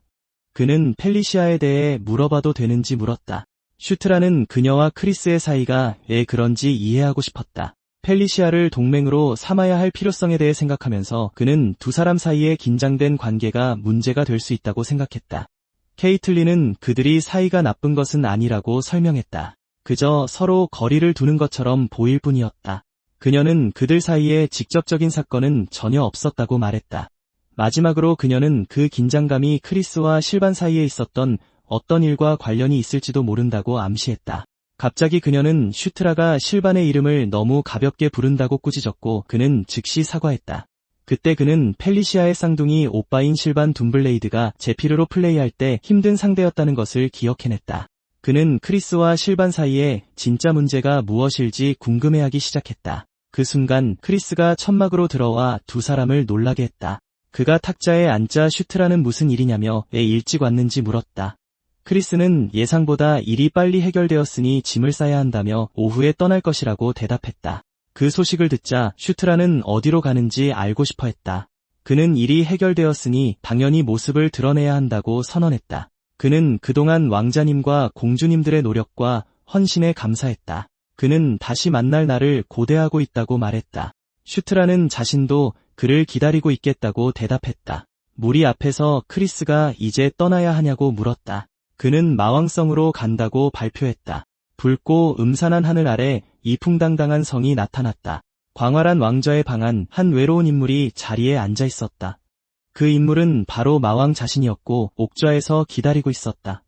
그는 펠리시아에 대해 물어봐도 되는지 물었다. 슈트라는 그녀와 크리스의 사이가 왜 그런지 이해하고 싶었다. 펠리시아를 동맹으로 삼아야 할 필요성에 대해 생각하면서 그는 두 사람 사이의 긴장된 관계가 문제가 될 수 있다고 생각했다. 케이틀린은 그들이 사이가 나쁜 것은 아니라고 설명했다. 그저 서로 거리를 두는 것처럼 보일 뿐이었다. 그녀는 그들 사이에 직접적인 사건은 전혀 없었다고 말했다. 마지막으로 그녀는 그 긴장감이 크리스와 실반 사이에 있었던 어떤 일과 관련이 있을지도 모른다고 암시했다. 갑자기 그녀는 슈트라가 실반의 이름을 너무 가볍게 부른다고 꾸짖었고 그는 즉시 사과했다. 그때 그는 펠리시아의 쌍둥이 오빠인 실반 둠블레이드가 제피르로 플레이할 때 힘든 상대였다는 것을 기억해냈다. 그는 크리스와 실반 사이에 진짜 문제가 무엇일지 궁금해하기 시작했다. 그 순간 크리스가 천막으로 들어와 두 사람을 놀라게 했다. 그가 탁자에 앉자 슈트라는 무슨 일이냐며 왜 일찍 왔는지 물었다. 크리스는 예상보다 일이 빨리 해결되었으니 짐을 싸야 한다며 오후에 떠날 것이라고 대답했다. 그 소식을 듣자 슈트라는 어디로 가는지 알고 싶어 했다. 그는 일이 해결되었으니 당연히 모습을 드러내야 한다고 선언했다. 그는 그동안 왕자님과 공주님들의 노력과 헌신에 감사했다. 그는 다시 만날 날을 고대하고 있다고 말했다. 슈트라는 자신도 그를 기다리고 있겠다고 대답했다. 무리 앞에서 크리스가 이제 떠나야 하냐고 물었다. 그는 마왕성으로 간다고 발표했다. 붉고 음산한 하늘 아래 이풍당당한 성이 나타났다. 광활한 왕좌의 방 안 한 외로운 인물이 자리에 앉아 있었다. 그 인물은 바로 마왕 자신이었고 옥좌에서 기다리고 있었다.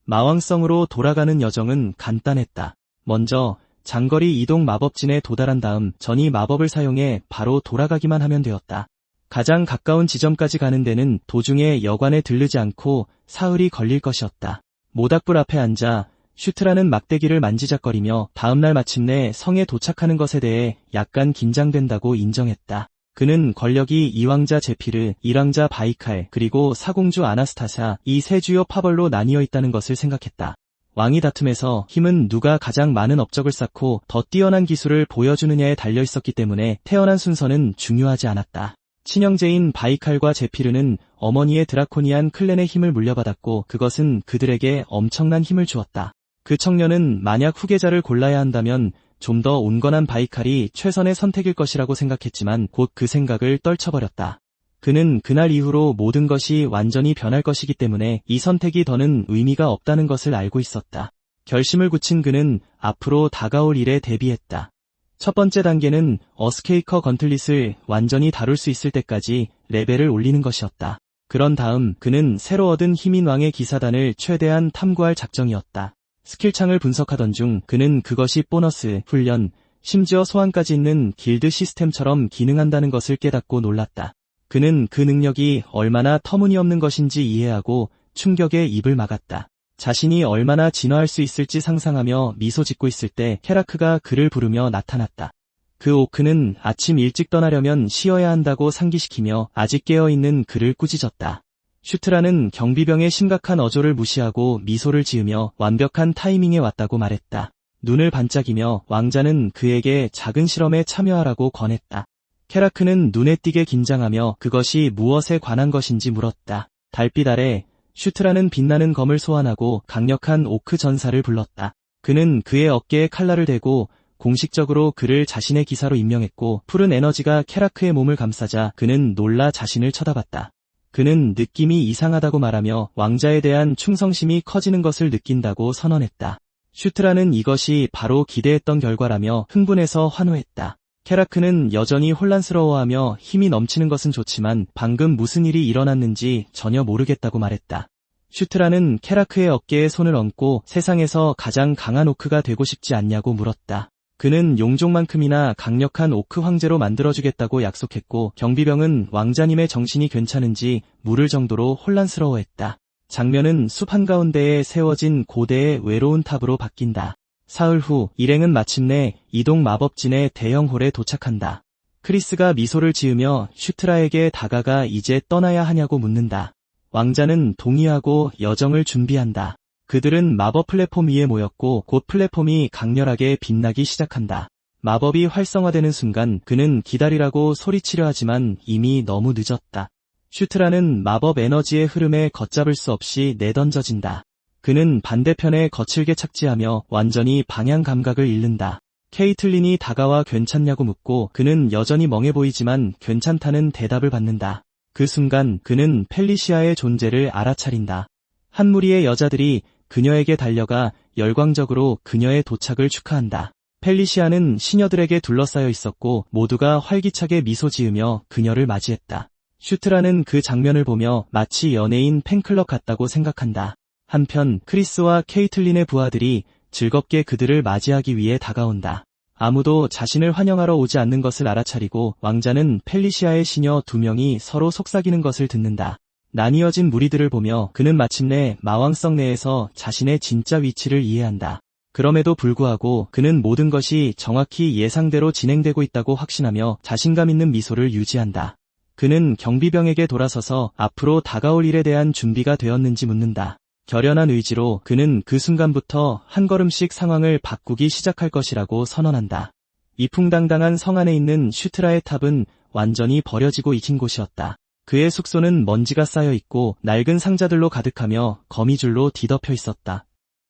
마왕성으로 돌아가는 여정은 간단했다. 먼저 장거리 이동 마법진에 도달한 다음 전이 마법을 사용해 바로 돌아가기만 하면 되었다. 가장 가까운 지점까지 가는 데는 도중에 여관에 들르지 않고 사흘이 걸릴 것이었다. 모닥불 앞에 앉아 슈트라는 막대기를 만지작거리며 다음날 마침내 성에 도착하는 것에 대해 약간 긴장된다고 인정했다. 그는 권력이 이왕자 제피르, 일왕자 바이칼, 그리고 사공주 아나스타샤 이 세 주요 파벌로 나뉘어 있다는 것을 생각했다. 왕위 다툼에서 힘은 누가 가장 많은 업적을 쌓고 더 뛰어난 기술을 보여주느냐에 달려 있었기 때문에 태어난 순서는 중요하지 않았다. 친형제인 바이칼과 제피르는 어머니의 드라코니안 클랜의 힘을 물려받았고 그것은 그들에게 엄청난 힘을 주었다. 그 청년은 만약 후계자를 골라야 한다면 좀 더 온건한 바이칼이 최선의 선택일 것이라고 생각했지만 곧 그 생각을 떨쳐버렸다. 그는 그날 이후로 모든 것이 완전히 변할 것이기 때문에 이 선택이 더는 의미가 없다는 것을 알고 있었다. 결심을 굳힌 그는 앞으로 다가올 일에 대비했다. 첫 번째 단계는 어스케이커 건틀릿을 완전히 다룰 수 있을 때까지 레벨을 올리는 것이었다. 그런 다음 그는 새로 얻은 희민왕의 기사단을 최대한 탐구할 작정이었다. 스킬창을 분석하던 중 그는 그것이 보너스, 훈련, 심지어 소환까지 있는 길드 시스템처럼 기능한다는 것을 깨닫고 놀랐다. 그는 그 능력이 얼마나 터무니없는 것인지 이해하고 충격에 입을 막았다. 자신이 얼마나 진화할 수 있을지 상상하며 미소 짓고 있을 때 케라크가 그를 부르며 나타났다. 그 오크는 아침 일찍 떠나려면 쉬어야 한다고 상기시키며 아직 깨어있는 그를 꾸짖었다. 슈트라는 경비병의 심각한 어조를 무시하고 미소를 지으며 완벽한 타이밍에 왔다고 말했다. 눈을 반짝이며 왕자는 그에게 작은 실험에 참여하라고 권했다. 케라크는 눈에 띄게 긴장하며 그것이 무엇에 관한 것인지 물었다. 달빛 아래 슈트라는 빛나는 검을 소환하고 강력한 오크 전사를 불렀다. 그는 그의 어깨에 칼날을 대고 공식적으로 그를 자신의 기사로 임명했고 푸른 에너지가 케라크의 몸을 감싸자 그는 놀라 자신을 쳐다봤다. 그는 느낌이 이상하다고 말하며 왕자에 대한 충성심이 커지는 것을 느낀다고 선언했다. 슈트라는 이것이 바로 기대했던 결과라며 흥분해서 환호했다. 케라크는 여전히 혼란스러워하며 힘이 넘치는 것은 좋지만 방금 무슨 일이 일어났는지 전혀 모르겠다고 말했다. 슈트라는 케라크의 어깨에 손을 얹고 세상에서 가장 강한 오크가 되고 싶지 않냐고 물었다. 그는 용종만큼이나 강력한 오크 황제로 만들어주겠다고 약속했고 경비병은 왕자님의 정신이 괜찮은지 물을 정도로 혼란스러워했다. 장면은 숲 한가운데에 세워진 고대의 외로운 탑으로 바뀐다. 사흘 후 일행은 마침내 이동 마법진의 대형 홀에 도착한다. 크리스가 미소를 지으며 슈트라에게 다가가 이제 떠나야 하냐고 묻는다. 왕자는 동의하고 여정을 준비한다. 그들은 마법 플랫폼 위에 모였고 곧 플랫폼이 강렬하게 빛나기 시작한다. 마법이 활성화되는 순간 그는 기다리라고 소리치려 하지만 이미 너무 늦었다. 슈트라는 마법 에너지의 흐름에 걷잡을 수 없이 내던져진다. 그는 반대편에 거칠게 착지하며 완전히 방향 감각을 잃는다. 케이틀린이 다가와 괜찮냐고 묻고 그는 여전히 멍해 보이지만 괜찮다는 대답을 받는다. 그 순간 그는 펠리시아의 존재를 알아차린다. 한 무리의 여자들이 그녀에게 달려가 열광적으로 그녀의 도착을 축하한다. 펠리시아는 시녀들에게 둘러싸여 있었고 모두가 활기차게 미소 지으며 그녀를 맞이했다. 슈트라는 그 장면을 보며 마치 연예인 팬클럽 같다고 생각한다. 한편 크리스와 케이틀린의 부하들이 즐겁게 그들을 맞이하기 위해 다가온다. 아무도 자신을 환영하러 오지 않는 것을 알아차리고 왕자는 펠리시아의 시녀 2명이 서로 속삭이는 것을 듣는다. 나뉘어진 무리들을 보며 그는 마침내 마왕성 내에서 자신의 진짜 위치를 이해한다. 그럼에도 불구하고 그는 모든 것이 정확히 예상대로 진행되고 있다고 확신하며 자신감 있는 미소를 유지한다. 그는 경비병에게 돌아서서 앞으로 다가올 일에 대한 준비가 되었는지 묻는다. 결연한 의지로 그는 그 순간부터 한 걸음씩 상황을 바꾸기 시작할 것이라고 선언한다. 이풍당당한 성 안에 있는 슈트라의 탑은 완전히 버려지고 익힌 곳이었다. 그의 숙소는 먼지가 쌓여 있고 낡은 상자들로 가득하며 거미줄로 뒤덮여 있었다.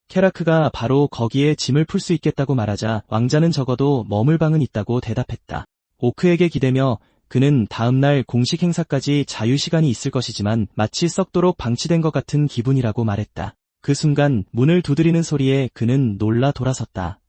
케라크가 바로 거기에 짐을 풀 수 있겠다고 말하자 왕자는 적어도 머물 방은 있다고 대답했다. 오크에게 기대며 그는 다음날 공식 행사까지 자유시간이 있을 것이지만 마치 썩도록 방치된 것 같은 기분이라고 말했다. 그 순간 문을 두드리는 소리에 그는 놀라 돌아섰다.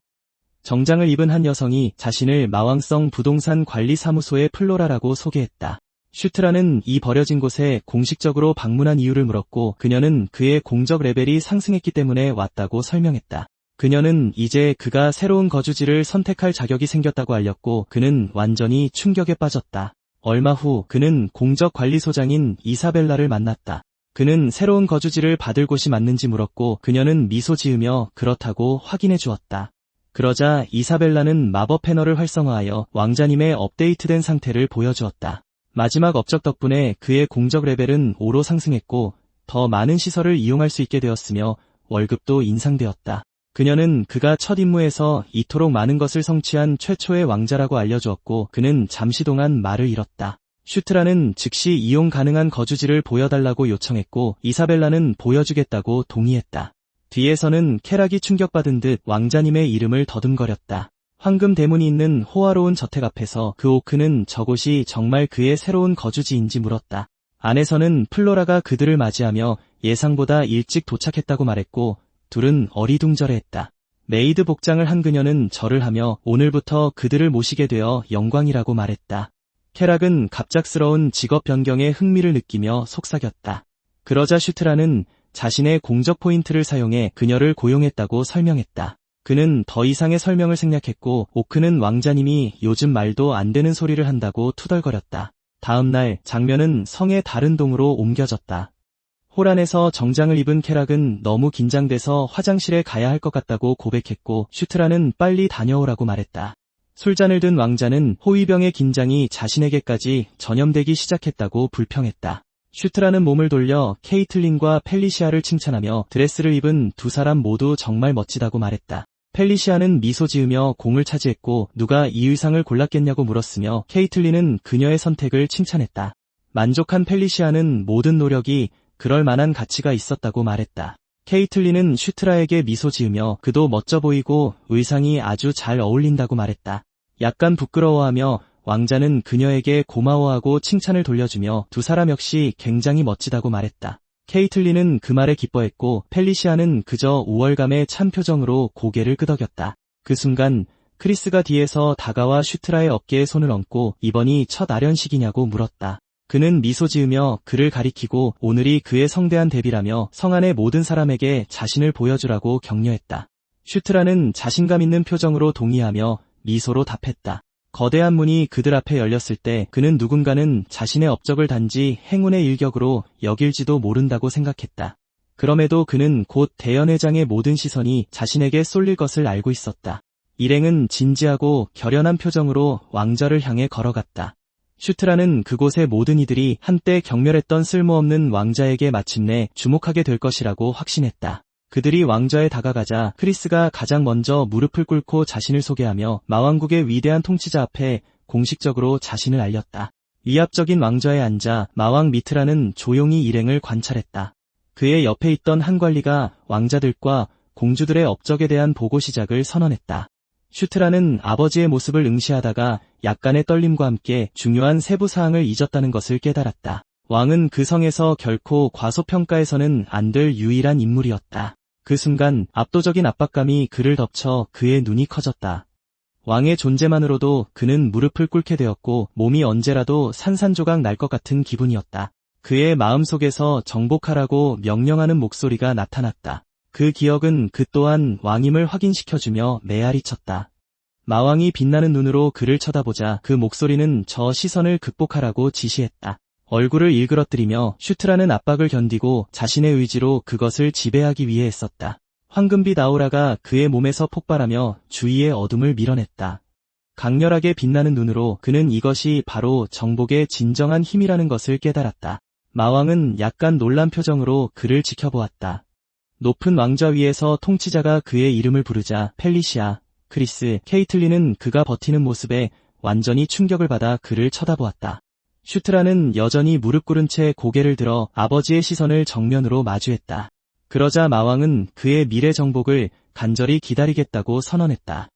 정장을 입은 한 여성이 자신을 마왕성 부동산 관리사무소의 플로라라고 소개했다. 슈트라는 이 버려진 곳에 공식적으로 방문한 이유를 물었고 그녀는 그의 공적 레벨이 상승했기 때문에 왔다고 설명했다. 그녀는 이제 그가 새로운 거주지를 선택할 자격이 생겼다고 알렸고 그는 완전히 충격에 빠졌다. 얼마 후 그는 공적관리소장인 이사벨라를 만났다. 그는 새로운 거주지를 받을 곳이 맞는지 물었고 그녀는 미소 지으며 그렇다고 확인해 주었다. 그러자 이사벨라는 마법 패널을 활성화하여 왕자님의 업데이트된 상태를 보여주었다. 마지막 업적 덕분에 그의 공적 레벨은 5로 상승했고 더 많은 시설을 이용할 수 있게 되었으며 월급도 인상되었다. 그녀는 그가 첫 임무에서 이토록 많은 것을 성취한 최초의 왕자라고 알려주었고 그는 잠시 동안 말을 잃었다. 슈트라는 즉시 이용 가능한 거주지를 보여달라고 요청했고 이사벨라는 보여주겠다고 동의했다. 뒤에서는 쾌락이 충격받은 듯 왕자님의 이름을 더듬거렸다. 황금 대문이 있는 호화로운 저택 앞에서 그 오크는 저곳이 정말 그의 새로운 거주지인지 물었다. 안에서는 플로라가 그들을 맞이하며 예상보다 일찍 도착했다고 말했고 둘은 어리둥절해했다. 메이드 복장을 한 그녀는 절을 하며 오늘부터 그들을 모시게 되어 영광이라고 말했다. 쾌락은 갑작스러운 직업 변경에 흥미를 느끼며 속삭였다. 그러자 슈트라는 자신의 공적 포인트를 사용해 그녀를 고용했다고 설명했다. 그는 더 이상의 설명을 생략했고 오크는 왕자님이 요즘 말도 안 되는 소리를 한다고 투덜거렸다. 다음 날 장면은 성의 다른 동으로 옮겨졌다. 홀 안에서 정장을 입은 쾌락은 너무 긴장돼서 화장실에 가야 할 것 같다고 고백했고 슈트라는 빨리 다녀오라고 말했다. 술잔을 든 왕자는 호위병의 긴장이 자신에게까지 전염되기 시작했다고 불평했다. 슈트라는 몸을 돌려 케이틀린과 펠리시아를 칭찬하며 드레스를 입은 두 사람 모두 정말 멋지다고 말했다. 펠리시아는 미소 지으며 공을 차지했고 누가 이 의상을 골랐겠냐고 물었으며 케이틀린은 그녀의 선택을 칭찬했다. 만족한 펠리시아는 모든 노력이 그럴 만한 가치가 있었다고 말했다. 케이틀린은 슈트라에게 미소 지으며 그도 멋져 보이고 의상이 아주 잘 어울린다고 말했다. 약간 부끄러워하며 왕자는 그녀에게 고마워하고 칭찬을 돌려주며 두 사람 역시 굉장히 멋지다고 말했다. 케이틀린은 그 말에 기뻐했고 펠리시아는 그저 우월감에 찬 표정으로 고개를 끄덕였다. 그 순간 크리스가 뒤에서 다가와 슈트라의 어깨에 손을 얹고 이번이 첫 아련식이냐고 물었다. 그는 미소 지으며 그를 가리키고 오늘이 그의 성대한 데뷔라며 성 안의 모든 사람에게 자신을 보여주라고 격려했다. 슈트라는 자신감 있는 표정으로 동의하며 미소로 답했다. 거대한 문이 그들 앞에 열렸을 때 그는 누군가는 자신의 업적을 단지 행운의 일격으로 여길지도 모른다고 생각했다. 그럼에도 그는 곧 대연회장의 모든 시선이 자신에게 쏠릴 것을 알고 있었다. 일행은 진지하고 결연한 표정으로 왕좌를 향해 걸어갔다. 슈트라는 그곳의 모든 이들이 한때 경멸했던 쓸모없는 왕자에게 마침내 주목하게 될 것이라고 확신했다. 그들이 왕좌에 다가가자 크리스가 가장 먼저 무릎을 꿇고 자신을 소개하며 마왕국의 위대한 통치자 앞에 공식적으로 자신을 알렸다. 위압적인 왕좌에 앉아 마왕 미트라는 조용히 일행을 관찰했다. 그의 옆에 있던 한 관리가 왕자들과 공주들의 업적에 대한 보고 시작을 선언했다. 슈트라는 아버지의 모습을 응시하다가 약간의 떨림과 함께 중요한 세부 사항을 잊었다는 것을 깨달았다. 왕은 그 성에서 결코 과소평가해서는 안 될 유일한 인물이었다. 그 순간 압도적인 압박감이 그를 덮쳐 그의 눈이 커졌다. 왕의 존재만으로도 그는 무릎을 꿇게 되었고 몸이 언제라도 산산조각 날 것 같은 기분이었다. 그의 마음속에서 정복하라고 명령하는 목소리가 나타났다. 그 기억은 그 또한 왕임을 확인시켜주며 메아리 쳤다. 마왕이 빛나는 눈으로 그를 쳐다보자 그 목소리는 저 시선을 극복하라고 지시했다. 얼굴을 일그러뜨리며 슈트라는 압박을 견디고 자신의 의지로 그것을 지배하기 위해 애썼다. 황금빛 아우라가 그의 몸에서 폭발하며 주위의 어둠을 밀어냈다. 강렬하게 빛나는 눈으로 그는 이것이 바로 정복의 진정한 힘이라는 것을 깨달았다. 마왕은 약간 놀란 표정으로 그를 지켜보았다. 높은 왕좌 위에서 통치자가 그의 이름을 부르자 펠리시아, 크리스, 케이틀린은 그가 버티는 모습에 완전히 충격을 받아 그를 쳐다보았다. 슈트라는 여전히 무릎 꿇은 채 고개를 들어 아버지의 시선을 정면으로 마주했다. 그러자 마왕은 그의 미래 정복을 간절히 기다리겠다고 선언했다.